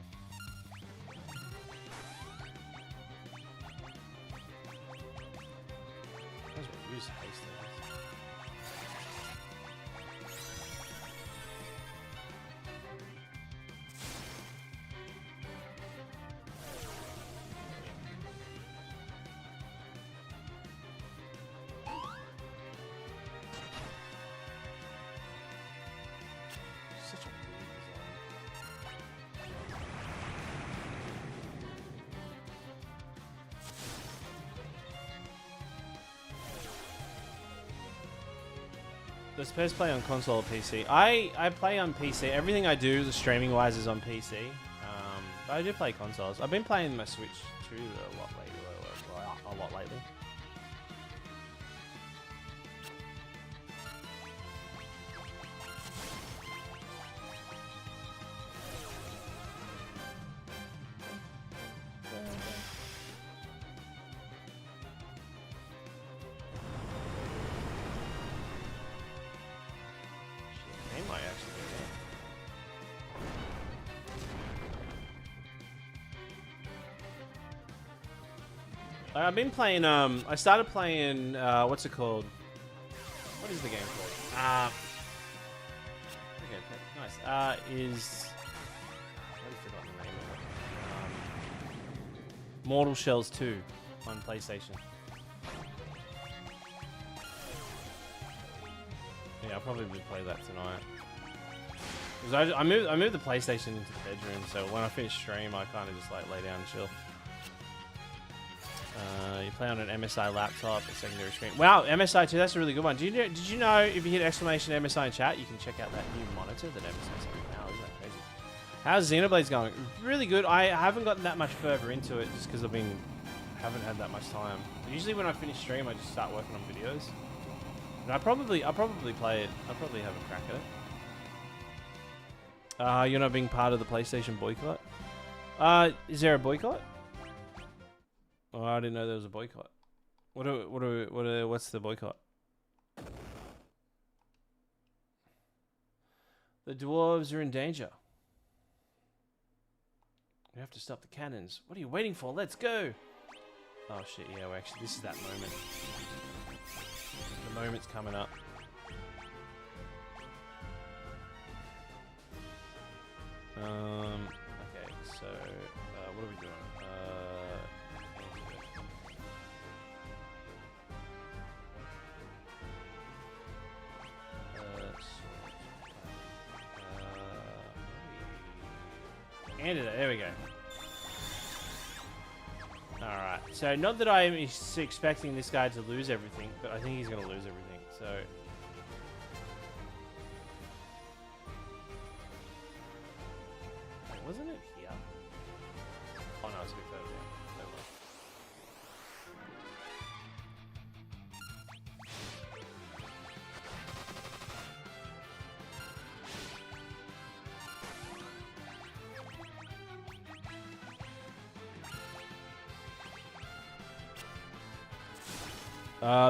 Might as well use haste then. Such a weird design. Does Pez play on console or PC? I play on PC. Everything I do, the streaming wise, is on PC. But I do play consoles. I've been playing my Switch too a lot lately. I've been playing, I started playing, what's it called? What is the game called? Okay, nice. I've already forgotten the name of it. Mortal Shells 2 on PlayStation. Yeah, I'll probably play that tonight. Because I moved the PlayStation into the bedroom, so when I finish stream, I kind of just like lay down and chill. You play on an MSI laptop, a secondary screen. Wow, MSI too, that's a really good one. Did you know if you hit exclamation MSI in chat, you can check out that new monitor that MSI's got now? Isn't that crazy? How's Xenoblade's going? Really good. I haven't gotten that much further into it just because haven't had that much time. Usually when I finish stream, I just start working on videos. And I'll probably play it. I'll probably have a crack at it. You're not being part of the PlayStation boycott? Is there a boycott? Oh, I didn't know there was a boycott. What's the boycott? The dwarves are in danger. We have to stop the cannons. What are you waiting for? Let's go! Oh shit, yeah, well, actually, this is that moment. The moment's coming up. Okay, so, what are we doing? Ended it. There we go. Alright. So, not that I'm expecting this guy to lose everything, but I think he's going to lose everything. So... Wait, wasn't it here? Oh no, it's a bit further down. Never mind.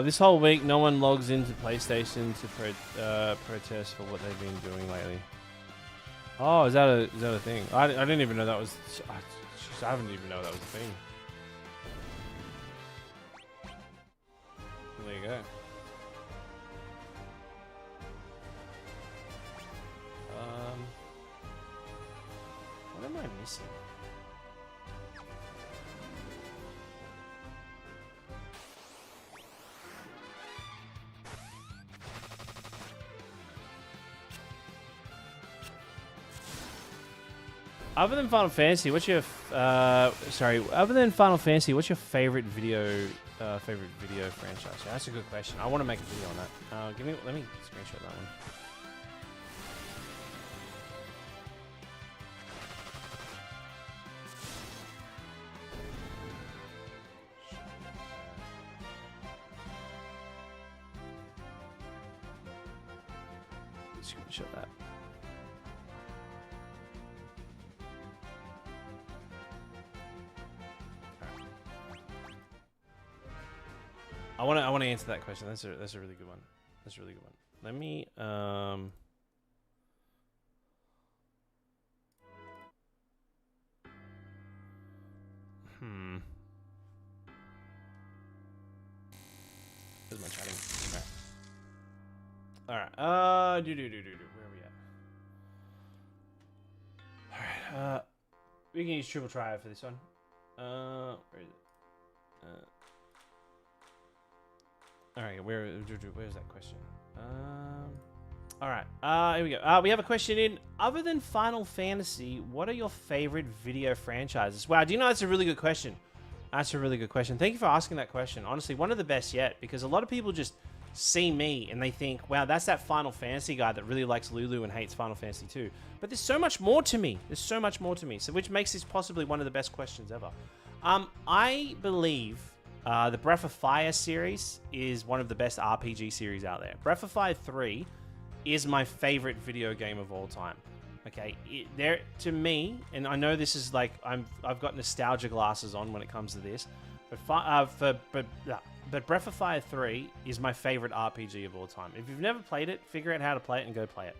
This whole week, no one logs into PlayStation to protest for what they've been doing lately. Oh, is that a thing? I didn't even know that was. I didn't even know that was a thing. There you go. What am I missing? Other than Final Fantasy, what's your other than Final Fantasy, what's your favorite video franchise? Yeah, that's a good question. I want to make a video on that. Let me screenshot that one. Screenshot that. I want to answer that question. That's a really good one. That's a really good one. Let me Where's my chatting? Okay. All right. Where are we at? All right. We can use triple try for this one. Where is it? All right, where's that question? All right, here we go. We have a question in. Other than Final Fantasy, what are your favorite video franchises? Wow, do you know that's a really good question? That's a really good question. Thank you for asking that question. Honestly, one of the best yet, because a lot of people just see me and they think, wow, that's that Final Fantasy guy that really likes Lulu and hates Final Fantasy 2. But there's so much more to me. There's so much more to me. So which makes this possibly one of the best questions ever. I believe the Breath of Fire series is one of the best RPG series out there. Breath of Fire 3 is my favorite video game of all time. Okay, to me, and I know this is like I've got nostalgia glasses on when it comes to this, but Breath of Fire 3 is my favorite RPG of all time. If you've never played it, figure out how to play it and go play it.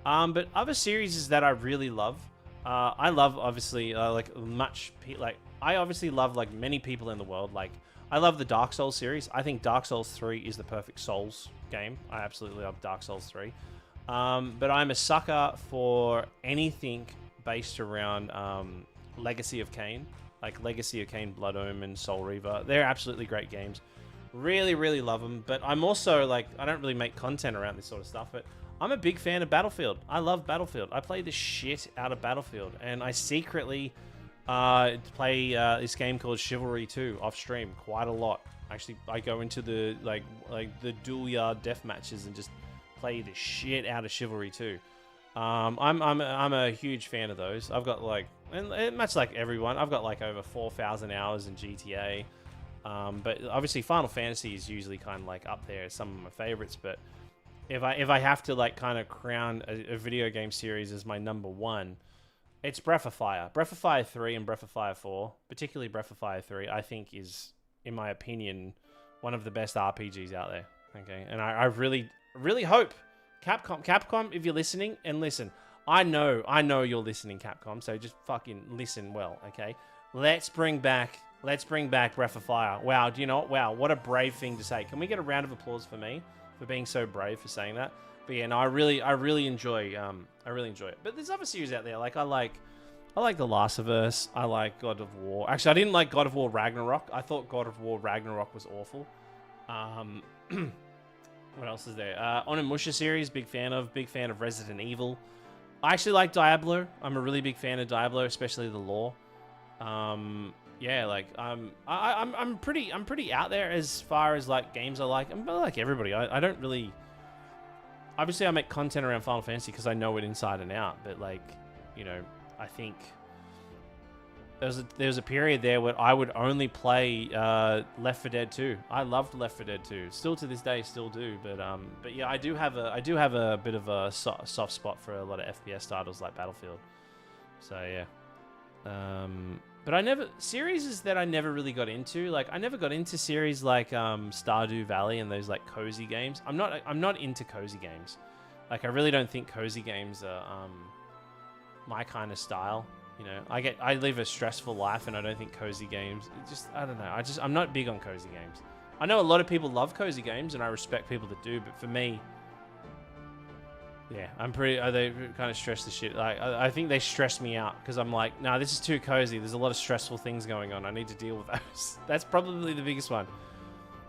But other series that I really love, I love obviously I obviously love like many people in the world. Like I love the Dark Souls series. I think Dark Souls 3 is the perfect Souls game. I absolutely love Dark Souls 3. But I'm a sucker for anything based around Legacy of Kain. Like Legacy of Kain, Blood Omen, Soul Reaver. They're absolutely great games. Really, really love them. But I'm also like, I don't really make content around this sort of stuff, but I'm a big fan of Battlefield. I love Battlefield. I play the shit out of Battlefield. And I secretly play this game called Chivalry 2 off stream quite a lot. Actually, I go into the like the dual yard death matches and just play the shit out of Chivalry 2. I'm a huge fan of those. I've got like, and much like everyone, I've got like over 4,000 hours in GTA. But obviously Final Fantasy is usually kind of like up there as some of my favorites. But if I have to like kind of crown a video game series as my number one, it's Breath of Fire. Breath of Fire 3 and Breath of Fire 4, particularly Breath of Fire 3, I think is, in my opinion, one of the best RPGs out there. Okay, and I really hope Capcom, if you're listening, and listen, I know you're listening, Capcom, so just fucking listen well, okay? Let's bring back Breath of Fire. Wow, do you know what? Wow, what a brave thing to say. Can we get a round of applause for me for being so brave for saying that? But yeah, no, I really enjoy it. But there's other series out there. Like I like The Last of Us. I like God of War. Actually, I didn't like God of War Ragnarok. I thought God of War Ragnarok was awful. What else is there? Onimusha series, big fan of. Big fan of Resident Evil. I actually like Diablo. I'm a really big fan of Diablo, especially the lore. Yeah, like I'm pretty out there as far as like games I like. I'm like everybody. I don't really. Obviously, I make content around Final Fantasy because I know it inside and out. But like, you know, I think there was a period there where I would only play Left 4 Dead 2. I loved Left 4 Dead 2. Still to this day, still do. But yeah, I do have a bit of a soft spot for a lot of FPS titles like Battlefield. So yeah. But series that I never really got into. Like I never got into series like Stardew Valley and those like cozy games. I'm not into cozy games. Like I really don't think cozy games are my kind of style. You know, I live a stressful life and I don't think cozy games. I don't know. I'm not big on cozy games. I know a lot of people love cozy games and I respect people that do, but for me, yeah, they kind of stress the shit. Like, I think they stress me out because I'm like, no, this is too cozy. There's a lot of stressful things going on. I need to deal with those. That's probably the biggest one.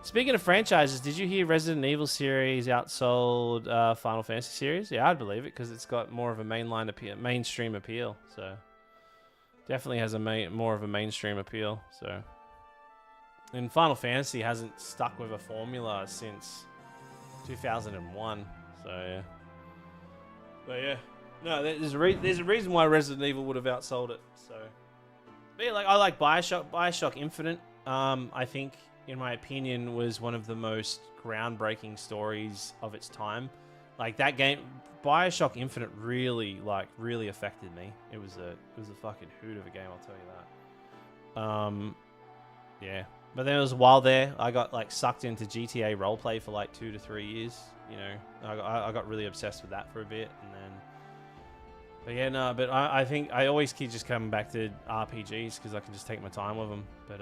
Speaking of franchises, did you hear Resident Evil series outsold Final Fantasy series? Yeah, I'd believe it because it's got more of a mainstream appeal. So definitely has more of a mainstream appeal. So, and Final Fantasy hasn't stuck with a formula since 2001. So yeah. But yeah, no, there's a reason why Resident Evil would have outsold it. So, but yeah, like I like Bioshock Infinite. I think, in my opinion, was one of the most groundbreaking stories of its time. Like that game, Bioshock Infinite, really affected me. It was a fucking hoot of a game, I'll tell you that. Yeah, but then there was a while there I got like sucked into GTA roleplay for like 2 to 3 years. You know, I got really obsessed with that for a bit, and then, but yeah, no, but I think I always keep just coming back to RPGs because I can just take my time with them. But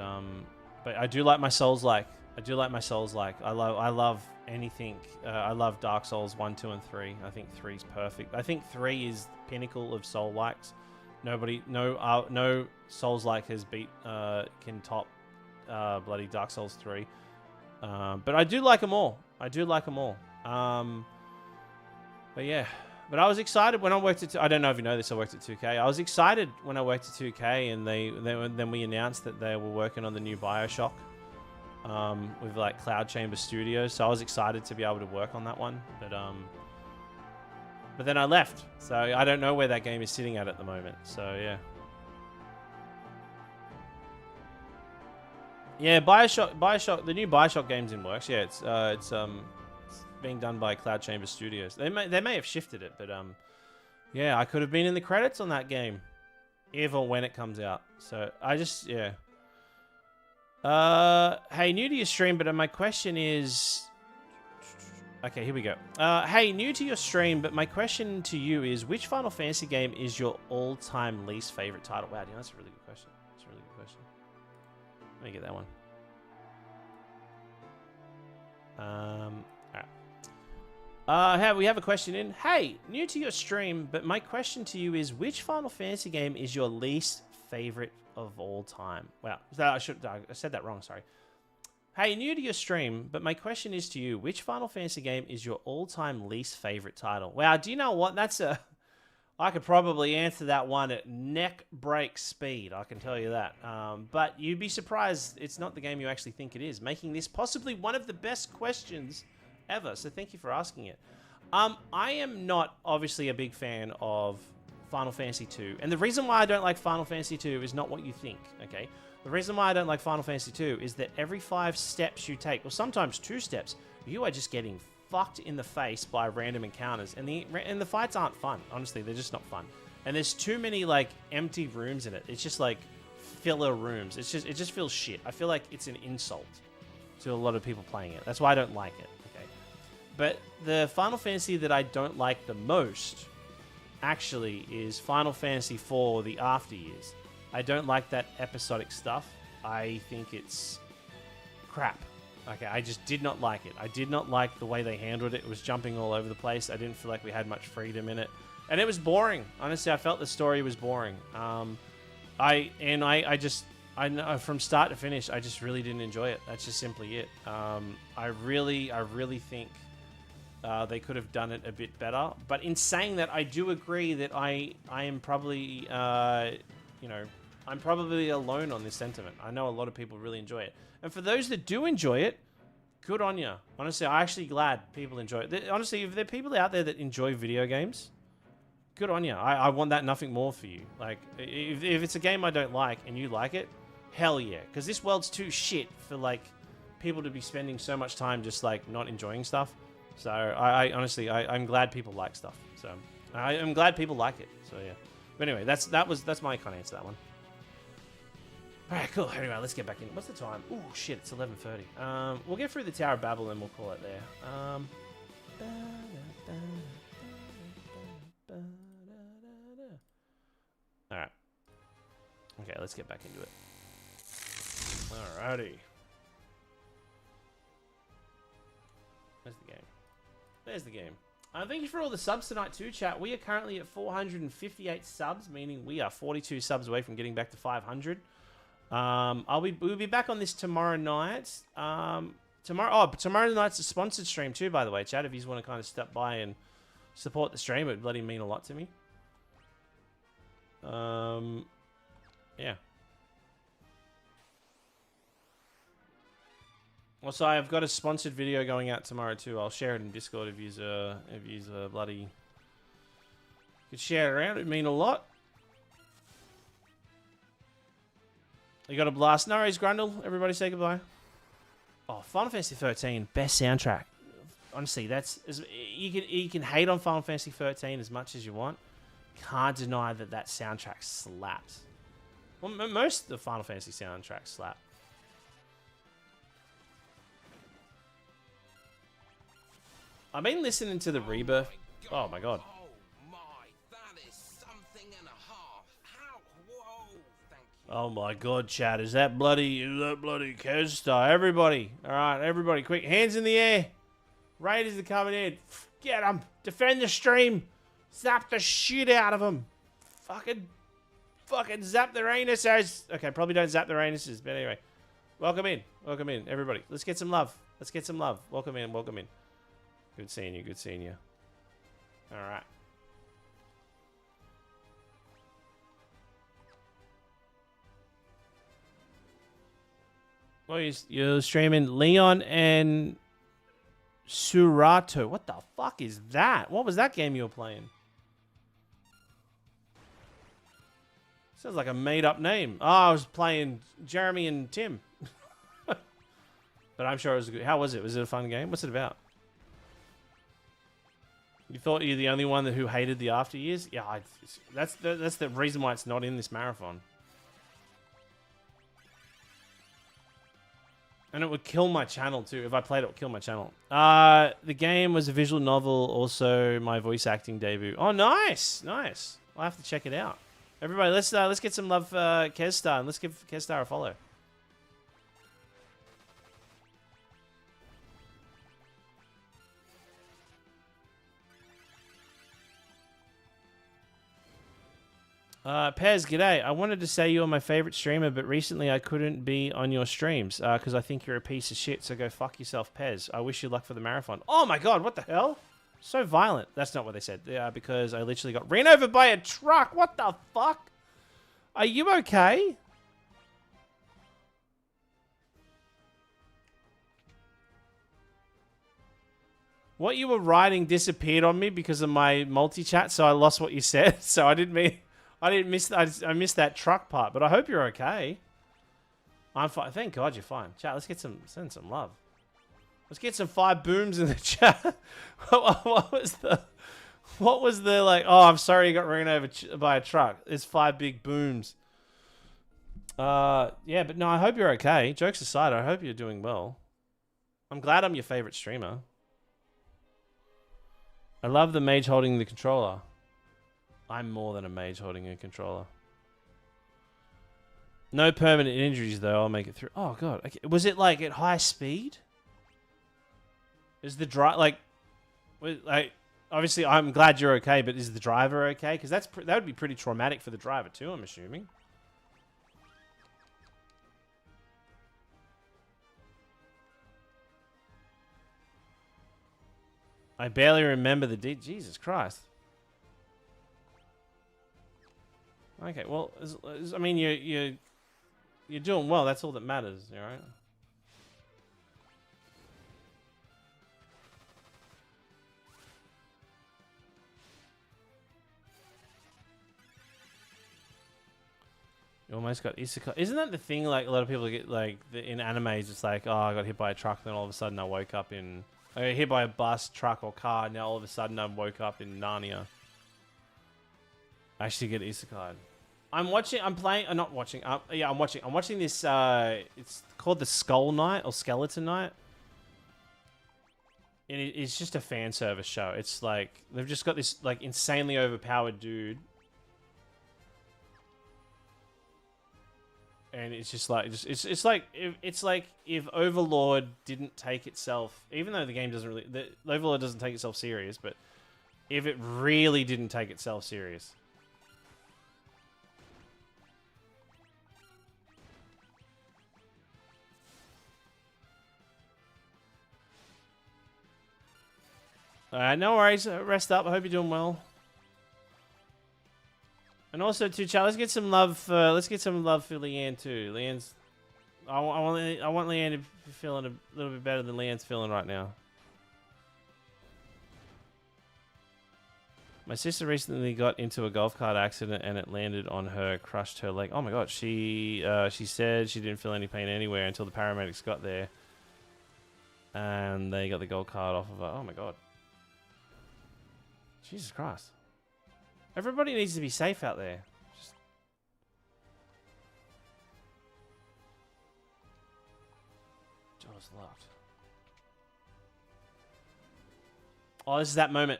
I do like my Souls-like. I love anything. I love Dark Souls 1, 2, and 3. I think 3 is perfect. I think 3 is the pinnacle of Soul-likes. No Souls-like has can top bloody Dark Souls 3. But I do like them all. But yeah, but I was excited when I worked at. I don't know if you know this. I worked at 2K. I was excited when I worked at 2K, and then we announced that they were working on the new Bioshock, with like Cloud Chamber Studios. So I was excited to be able to work on that one. But then I left, so I don't know where that game is sitting at the moment. So yeah. Yeah, Bioshock, the new Bioshock game's in works. Yeah, it's being done by Cloud Chamber Studios. They may have shifted it, but yeah, I could have been in the credits on that game, if or when it comes out. So yeah. Hey, new to your stream, but my question is, okay, here we go. Hey, new to your stream, but my question to you is, which Final Fantasy game is your all-time least favorite title? Wow, that's a really good question. Let me get that one. Alright. We have a question in. Hey, new to your stream, but my question to you is, which Final Fantasy game is your least favorite of all time? Wow, I said that wrong, sorry. Hey, new to your stream, but my question is to you, which Final Fantasy game is your all-time least favorite title? Wow, do you know what? I could probably answer that one at neck break speed, I can tell you that. But you'd be surprised it's not the game you actually think it is, making this possibly one of the best questions ever. So thank you for asking it. I am not obviously a big fan of Final Fantasy II. And the reason why I don't like Final Fantasy II is not what you think, okay? The reason why I don't like Final Fantasy II is that every 5 steps you take, or sometimes 2 steps, you are just getting fucked in the face by random encounters, and the fights aren't fun. Honestly, they're just not fun. And there's too many like empty rooms in it. It's just like filler rooms. It just feels shit. I feel like it's an insult to a lot of people playing it. That's why I don't like it. Okay, but the Final Fantasy that I don't like the most actually is Final Fantasy IV: The After Years. I don't like that episodic stuff. I think it's crap. Okay, I just did not like it. I did not like the way they handled it. It was jumping all over the place. I didn't feel like we had much freedom in it. And it was boring. Honestly, I felt the story was boring. I know from start to finish, I just really didn't enjoy it. That's just simply it. I really think they could have done it a bit better. But in saying that, I do agree that I am probably, you know, I'm probably alone on this sentiment. I know a lot of people really enjoy it. And for those that do enjoy it, good on you. Honestly, I'm actually glad people enjoy it. Honestly, if there are people out there that enjoy video games, good on you. I want that nothing more for you. Like, if it's a game I don't like and you like it, hell yeah. Because this world's too shit for, like, people to be spending so much time just, like, not enjoying stuff. So, I honestly, I'm glad people like stuff. So, I'm glad people like it. So, yeah. But anyway, that's my kind of answer to that one. Alright, cool. Anyway, let's get back in. What's the time? Ooh, shit, it's 11:30. We'll get through the Tower of Babel and we'll call it there. Alright. Okay, let's get back into it. Alrighty. Where's the game? There's the game. Thank you for all the subs tonight too, chat. We are currently at 458 subs, meaning we are 42 subs away from getting back to 500. We'll be back on this tomorrow night. Tomorrow night's a sponsored stream too, by the way, chat. If you just want to kind of step by and support the stream, it would bloody mean a lot to me. Yeah. Also, I've got a sponsored video going out tomorrow too. I'll share it in Discord if you's bloody could share it around. It'd mean a lot. You got a blast. No worries, Grundle. Everybody say goodbye. Oh, Final Fantasy 13, best soundtrack. Honestly, you can hate on Final Fantasy 13 as much as you want. Can't deny that soundtrack slaps. Well, most of the Final Fantasy soundtracks slap. I've been listening to the Rebirth. Oh my god. Oh my god, chat. Is that bloody Kestar? Everybody. Alright, everybody, quick. Hands in the air. Raiders are coming in. Get them. Defend the stream. Zap the shit out of them. Fucking zap their anuses. Okay, probably don't zap their anuses, but anyway. Welcome in. Welcome in, everybody. Let's get some love. Let's get some love. Welcome in. Welcome in. Good seeing you. Good seeing you. Alright. Well, you're streaming Leon and Surato. What the fuck is that? What was that game you were playing? Sounds like a made-up name. Oh, I was playing Jeremy and Tim. But I'm sure it was good. How was it? Was it a fun game? What's it about? You thought you're the only one who hated the after years? Yeah, that's the reason why it's not in this marathon. And it would kill my channel too. If I played it, it would kill my channel. The game was a visual novel, also my voice acting debut. Oh, nice, nice. I'll have to check it out. Everybody, let's get some love for Kestar, and let's give Kestar a follow. Pez, g'day. I wanted to say you're my favorite streamer, but recently I couldn't be on your streams because I think you're a piece of shit, so go fuck yourself, Pez. I wish you luck for the marathon. Oh my god, what the hell? So violent. That's not what they said. Because I literally got ran over by a truck. What the fuck? Are you okay? What you were writing disappeared on me because of my multi-chat, so I lost what you said. So I didn't miss. I missed that truck part, but I hope you're okay. I'm fine. Thank God you're fine. Chat, let's get send some love. Let's get some 5 booms in the chat. What was the like? Oh, I'm sorry you got ran over by a truck. There's 5 big booms. Yeah, but no, I hope you're okay. Jokes aside, I hope you're doing well. I'm glad I'm your favorite streamer. I love the mage holding the controller. I'm more than a mage holding a controller. No permanent injuries, though. I'll make it through. Oh, God. Okay. Was it, like, at high speed? Is the drive, like, obviously, I'm glad you're okay, but is the driver okay? Because that would be pretty traumatic for the driver, too, I'm assuming. I barely remember the Jesus Christ. Okay, well, I mean, you're doing well. That's all that matters, all right? You almost got isekai. Isn't that the thing? Like a lot of people get like in animes, it's like, oh, I got hit by a truck, then all of a sudden I woke up in. I got hit by a bus, truck, or car. Now all of a sudden I woke up in Narnia. I actually get isekai. I'm watching. I'm playing. I'm not watching. Yeah, I'm watching. I'm watching this. It's called the Skull Knight or Skeleton Knight. And it's just a fan service show. It's like they've just got this like insanely overpowered dude. And it's just like it's like if Overlord didn't take itself, even though the game doesn't really, the Overlord doesn't take itself serious, but if it really didn't take itself serious. No worries. Rest up. I hope you're doing well. And also, too, Chad, let's get some love. Let's get some love for Leanne too. Leanne's. I want Leanne to be feeling a little bit better than Leanne's feeling right now. My sister recently got into a golf cart accident and it landed on her, crushed her leg. Oh my god! She said she didn't feel any pain anywhere until the paramedics got there, and they got the golf cart off of her. Oh my god! Jesus Christ! Everybody needs to be safe out there. Just... Door's locked. Oh, this is that moment.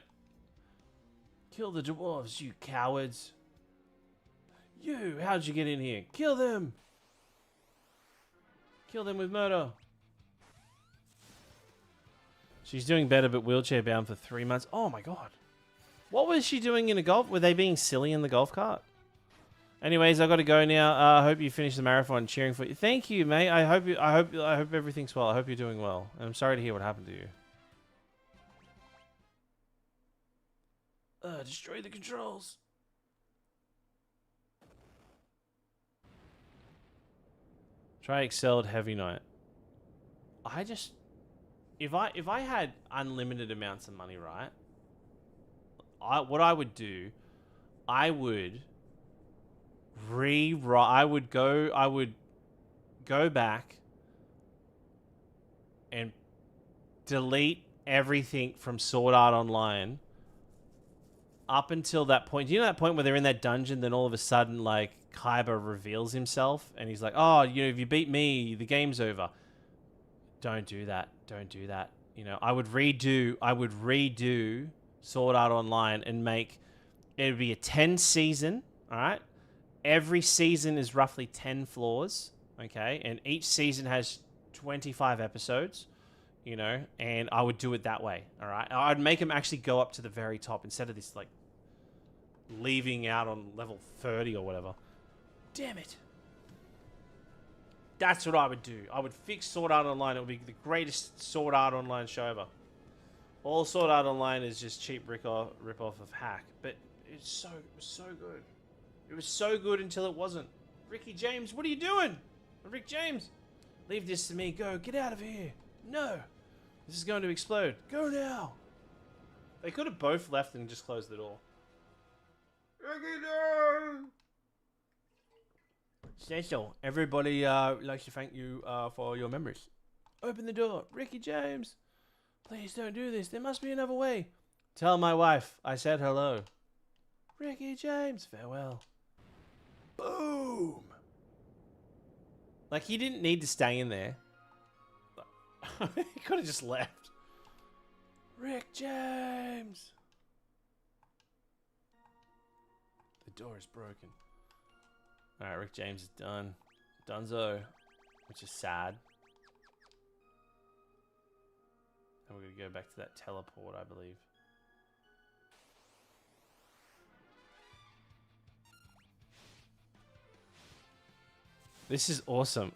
Kill the dwarves, you cowards. You, how'd you get in here? Kill them. Kill them with murder. She's doing better, but wheelchair bound for 3 months. Oh my god. What was she doing in a golf? Were they being silly in the golf cart? Anyways, I got to go now. I hope you finish the marathon. Cheering for you. Thank you, mate. I hope everything's well. I hope you're doing well. And I'm sorry to hear what happened to you. Destroy the controls. Try Excelled Heavy Knight. I just, if I had unlimited amounts of money, right? What I would do, I would rewrite. I would go back and delete everything from Sword Art Online up until that point. Do you know that point where they're in that dungeon, then all of a sudden, like, Kaiba reveals himself, and he's like, oh, you know, if you beat me, the game's over. Don't do that. Don't do that. You know, I would redo Sword Art Online and make, it would be a 10 season, all right? Every season is roughly 10 floors, okay? And each season has 25 episodes, you know, and I would do it that way, all right? I'd make them actually go up to the very top instead of this, like, leaving out on level 30 or whatever. Damn it. That's what I would do. I would fix Sword Art Online. It would be the greatest Sword Art Online show ever. All Sword Art Online is just cheap rip-off of Hack. But it was so good. It was so good until it wasn't. Ricky James, what are you doing? Rick James, leave this to me. Go, get out of here. No. This is going to explode. Go now. They could have both left and just closed the door. Ricky James! Cecil, everybody likes to thank you for your memories. Open the door. Ricky James. Please don't do this. There must be another way. Tell my wife I said hello. Ricky James, farewell. Boom. Like, he didn't need to stay in there. He could have just left. Rick James. The door is broken. Alright, Rick James is done. Dunzo. Which is sad. And we're going to go back to that teleport, I believe. This is awesome.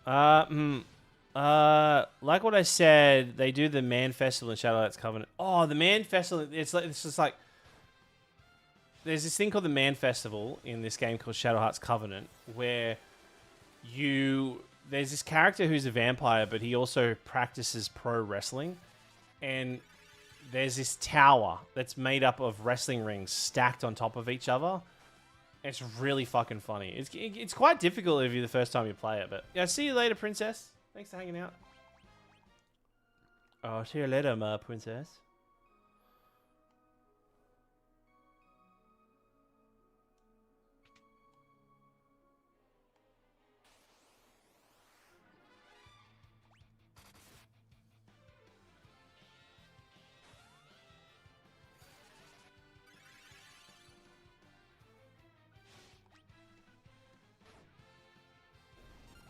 Like what I said, they do the Man Festival in Shadowlight's Covenant. Oh, the Man Festival. It's just like there's this thing called the Man Festival in this game called Shadow Heart's Covenant, where there's this character who's a vampire, but he also practices pro wrestling, and there's this tower that's made up of wrestling rings stacked on top of each other. It's really fucking funny. It's quite difficult if you're the first time you play it, but yeah. See you later, princess. Thanks for hanging out. Oh, see you later, my princess.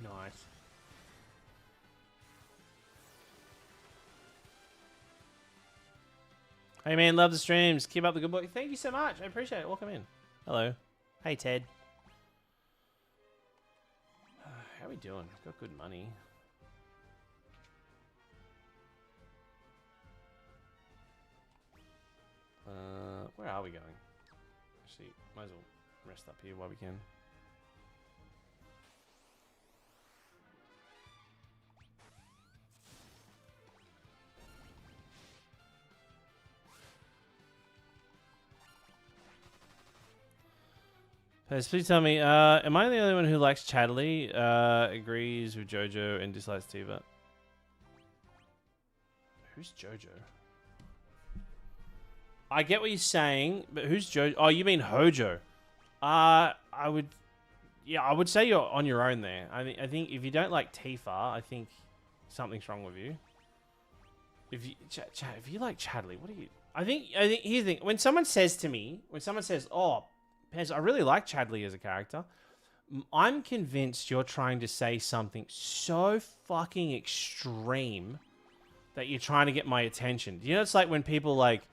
Nice. Hey man, love the streams. Keep up the good work. Thank you so much. I appreciate it. Welcome in. Hello. Hey Ted. How we doing? Got good money. Where are we going? Actually, might as well rest up here while we can. Please tell me, am I the only one who likes Chadley, agrees with Jojo, and dislikes Tiva? Who's Jojo? I get what you're saying, but who's Jojo? Oh, you mean Hojo? I would say you're on your own there. I think if you don't like Tifa, I think something's wrong with you. If you like Chadley, what are you? I think here's the thing. When someone says, "Oh, Pez, I really like Chadley as a character," I'm convinced you're trying to say something so fucking extreme that you're trying to get my attention. You know, it's like when people like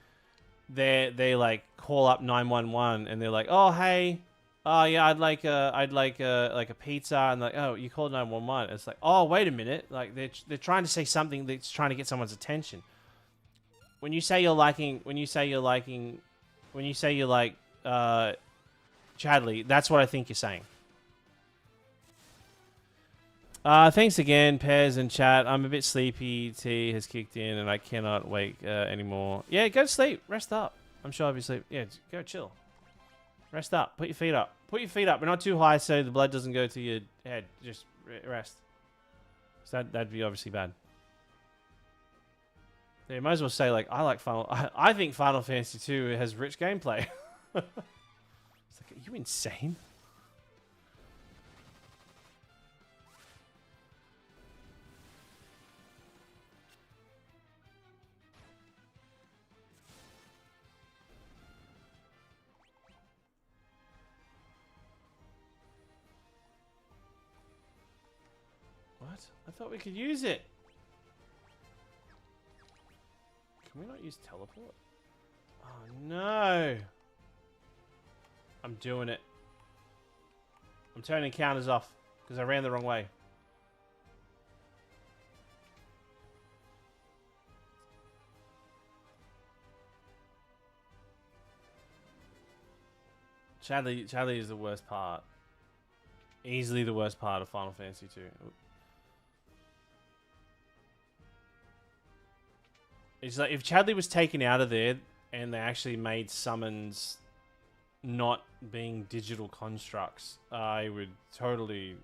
they like call up 911 and they're like, "Oh, hey, oh yeah, I'd like a pizza," and like, "Oh, you called 911." It's like, "Oh, wait a minute," like they're trying to say something that's trying to get someone's attention. When you say you like Chadley, that's what I think you're saying. Thanks again, Pez and chat. I'm a bit sleepy. Tea has kicked in and I cannot wake anymore. Yeah, go to sleep. Rest up. I'm sure I'll be asleep. Yeah, go chill. Rest up. Put your feet up. Put your feet up, but not too high so the blood doesn't go to your head. Just rest. So that'd be obviously bad. Yeah, you might as well say, like, I think Final Fantasy 2 has rich gameplay. It's like, are you insane? What? I thought we could use it. Can we not use teleport? Oh no. I'm doing it. I'm turning counters off because I ran the wrong way. Chadley is the worst part. Easily the worst part of Final Fantasy 2. It's like if Chadley was taken out of there and they actually made summons not being digital constructs, it would totally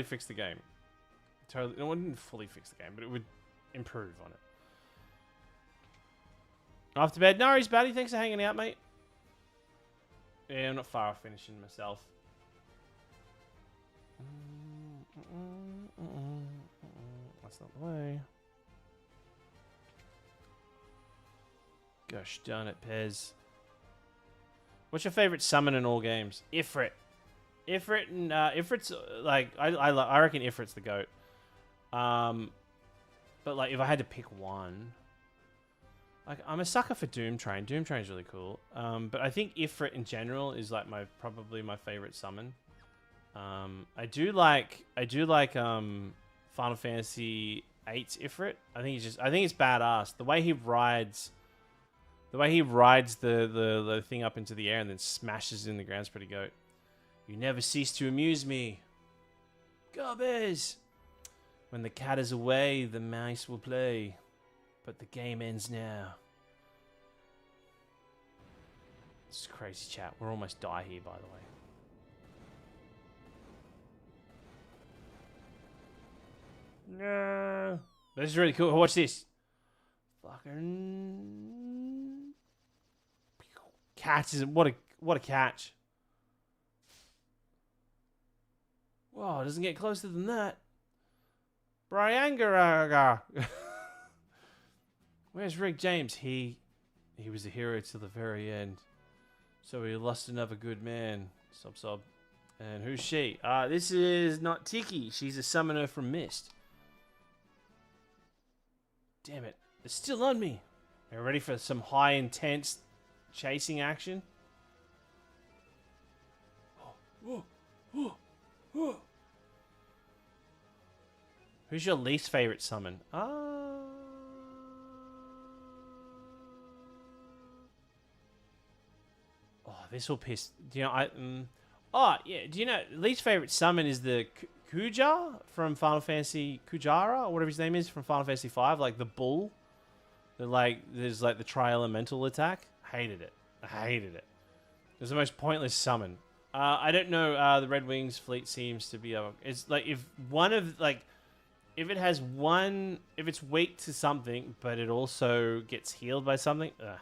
fix the game. Totally, it wouldn't fully fix the game, but it would improve on it. Off to bed. No, he's Batty. Thanks for hanging out, mate. Yeah, I'm not far off finishing myself. That's not the way. Gosh darn it, Pez. What's your favorite summon in all games? Ifrit. Ifrit and Ifrit's like I reckon Ifrit's the GOAT. But like if I had to pick one, like I'm a sucker for Doom Train. Doom Train's really cool. But I think Ifrit in general is like probably my favorite summon. I do like Final Fantasy VIII's Ifrit. I think it's badass. The way he rides the thing up into the air and then smashes it in the ground is pretty goat. You never cease to amuse me. Garbage! When the cat is away, the mouse will play. But the game ends now. This is crazy, chat. We'll almost die here, by the way. No. This is really cool. Watch this. Fucking catch is what a catch. Whoa, it doesn't get closer than that. Briangaraga. Where's Rick James? He was a hero to the very end. So he lost another good man. Sob. And who's she? This is not Tiki. She's a summoner from Mist. Damn it. It's still on me. Are you ready for some high intense chasing action? Who's your least favorite summon? Oh, this will piss. Do you know? Oh yeah. Do you know least favorite summon is the Kuja from Final Fantasy Kujara or whatever his name is from Final Fantasy V, like the bull. There's like the tri-elemental attack. Hated it. I hated it. It was the most pointless summon. I don't know. The Red Wings fleet seems to be. It's like if it has one, if it's weak to something, but it also gets healed by something. Ugh.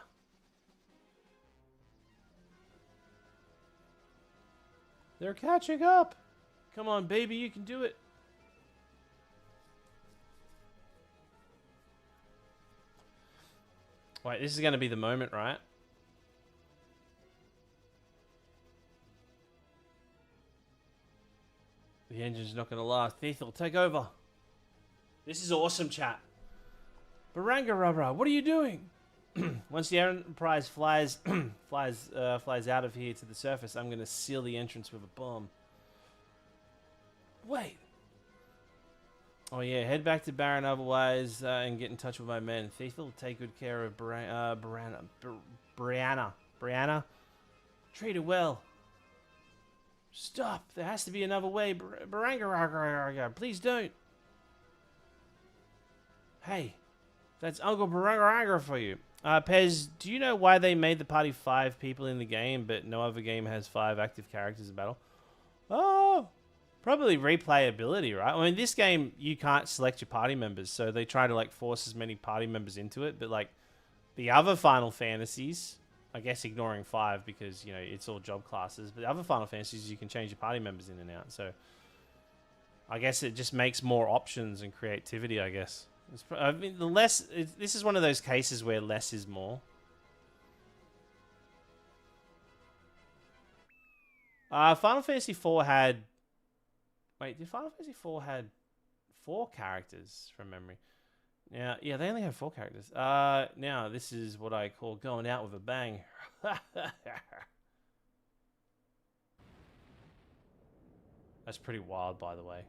They're catching up. Come on, baby, you can do it. Wait, this is going to be the moment, right? The engine's not going to last. Thiethel, take over. This is awesome, chat. Barangarabra, what are you doing? Once the Enterprise flies out of here to the surface, I'm going to seal the entrance with a bomb. Wait. Oh yeah, head back to Baron otherwise and get in touch with my men. Thiethel, take good care of Brianna. Treat her well. Stop. There has to be another way. Barangaraga, please don't. Hey, that's Uncle Barangaraga for you. Pez, do you know why they made the party 5 people in the game, but no other game has 5 active characters in battle? Oh, probably replayability, right? I mean, this game, you can't select your party members, so they try to, like, force as many party members into it, but, like, the other Final Fantasies, I guess ignoring 5 because, you know, it's all job classes, but the other Final Fantasies, you can change your party members in and out, so I guess it just makes more options and creativity, I guess. I mean, this is one of those cases where less is more. Final Fantasy IV had... Wait, did Final Fantasy IV had 4 characters from memory? Now, yeah, they only have 4 characters. Now, this is what I call going out with a bang. That's pretty wild, by the way.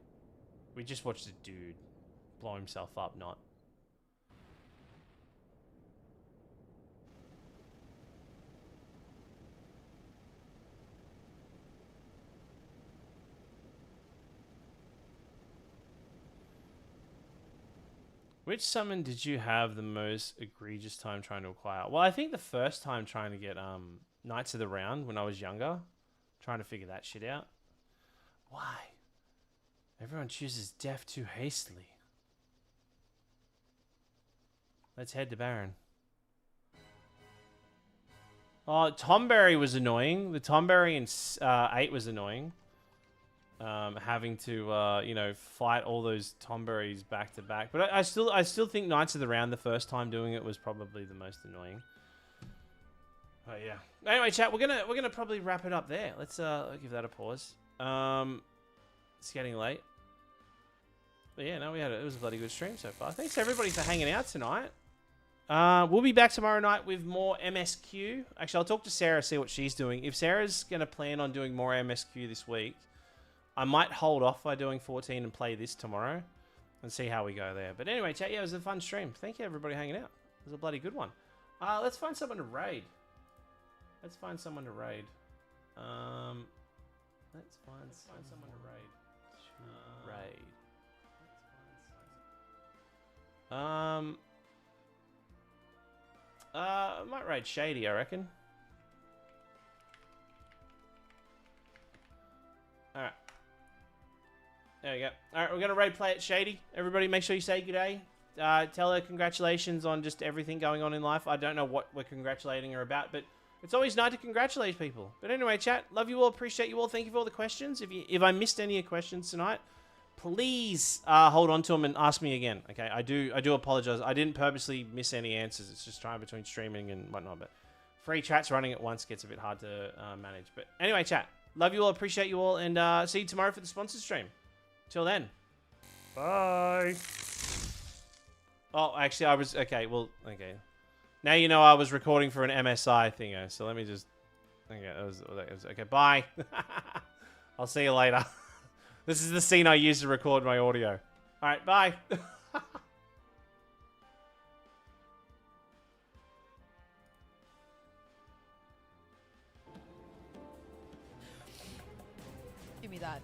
We just watched a dude blow himself up, not. Which summon did you have the most egregious time trying to acquire? Well, I think the first time trying to get Knights of the Round when I was younger, trying to figure that shit out. Why? Everyone chooses death too hastily. Let's head to Baron. Oh, Tomberry was annoying. The Tomberry in 8 was annoying. Having to, you know, fight all those Tomberries back to back. But I still think Knights of the Round the first time doing it was probably the most annoying. Oh yeah. Anyway, chat, we're gonna probably wrap it up there. Let's give that a pause. It's getting late. But yeah, no, it was a bloody good stream so far. Thanks everybody for hanging out tonight. We'll be back tomorrow night with more MSQ. Actually, I'll talk to Sarah, see what she's doing. If Sarah's going to plan on doing more MSQ this week, I might hold off by doing 14 and play this tomorrow. and see how we go there. But anyway, chat, yeah, it was a fun stream. Thank you, everybody, hanging out. It was a bloody good one. Let's find someone to raid. Let's find someone to raid. Let's find someone to raid. I might raid Shady, I reckon. Alright. There we go. Alright, we're gonna raid play it Shady. Everybody make sure you say good day. Tell her congratulations on just everything going on in life. I don't know what we're congratulating her about, but it's always nice to congratulate people. But anyway, chat, love you all, appreciate you all. Thank you for all the questions. If I missed any of your questions tonight, please hold on to them and ask me again. Okay, I do apologize. I didn't purposely miss any answers. It's just trying between streaming and whatnot. But free chats running at once gets a bit hard to manage. But anyway, chat, love you all, appreciate you all, and see you tomorrow for the sponsor stream. Till then, bye. Oh, actually, I was okay. Well, okay. Now you know I was recording for an MSI thing. So let me just. Okay, that was okay. Bye. I'll see you later. This is the scene I used to record my audio. Alright, bye. Give me that.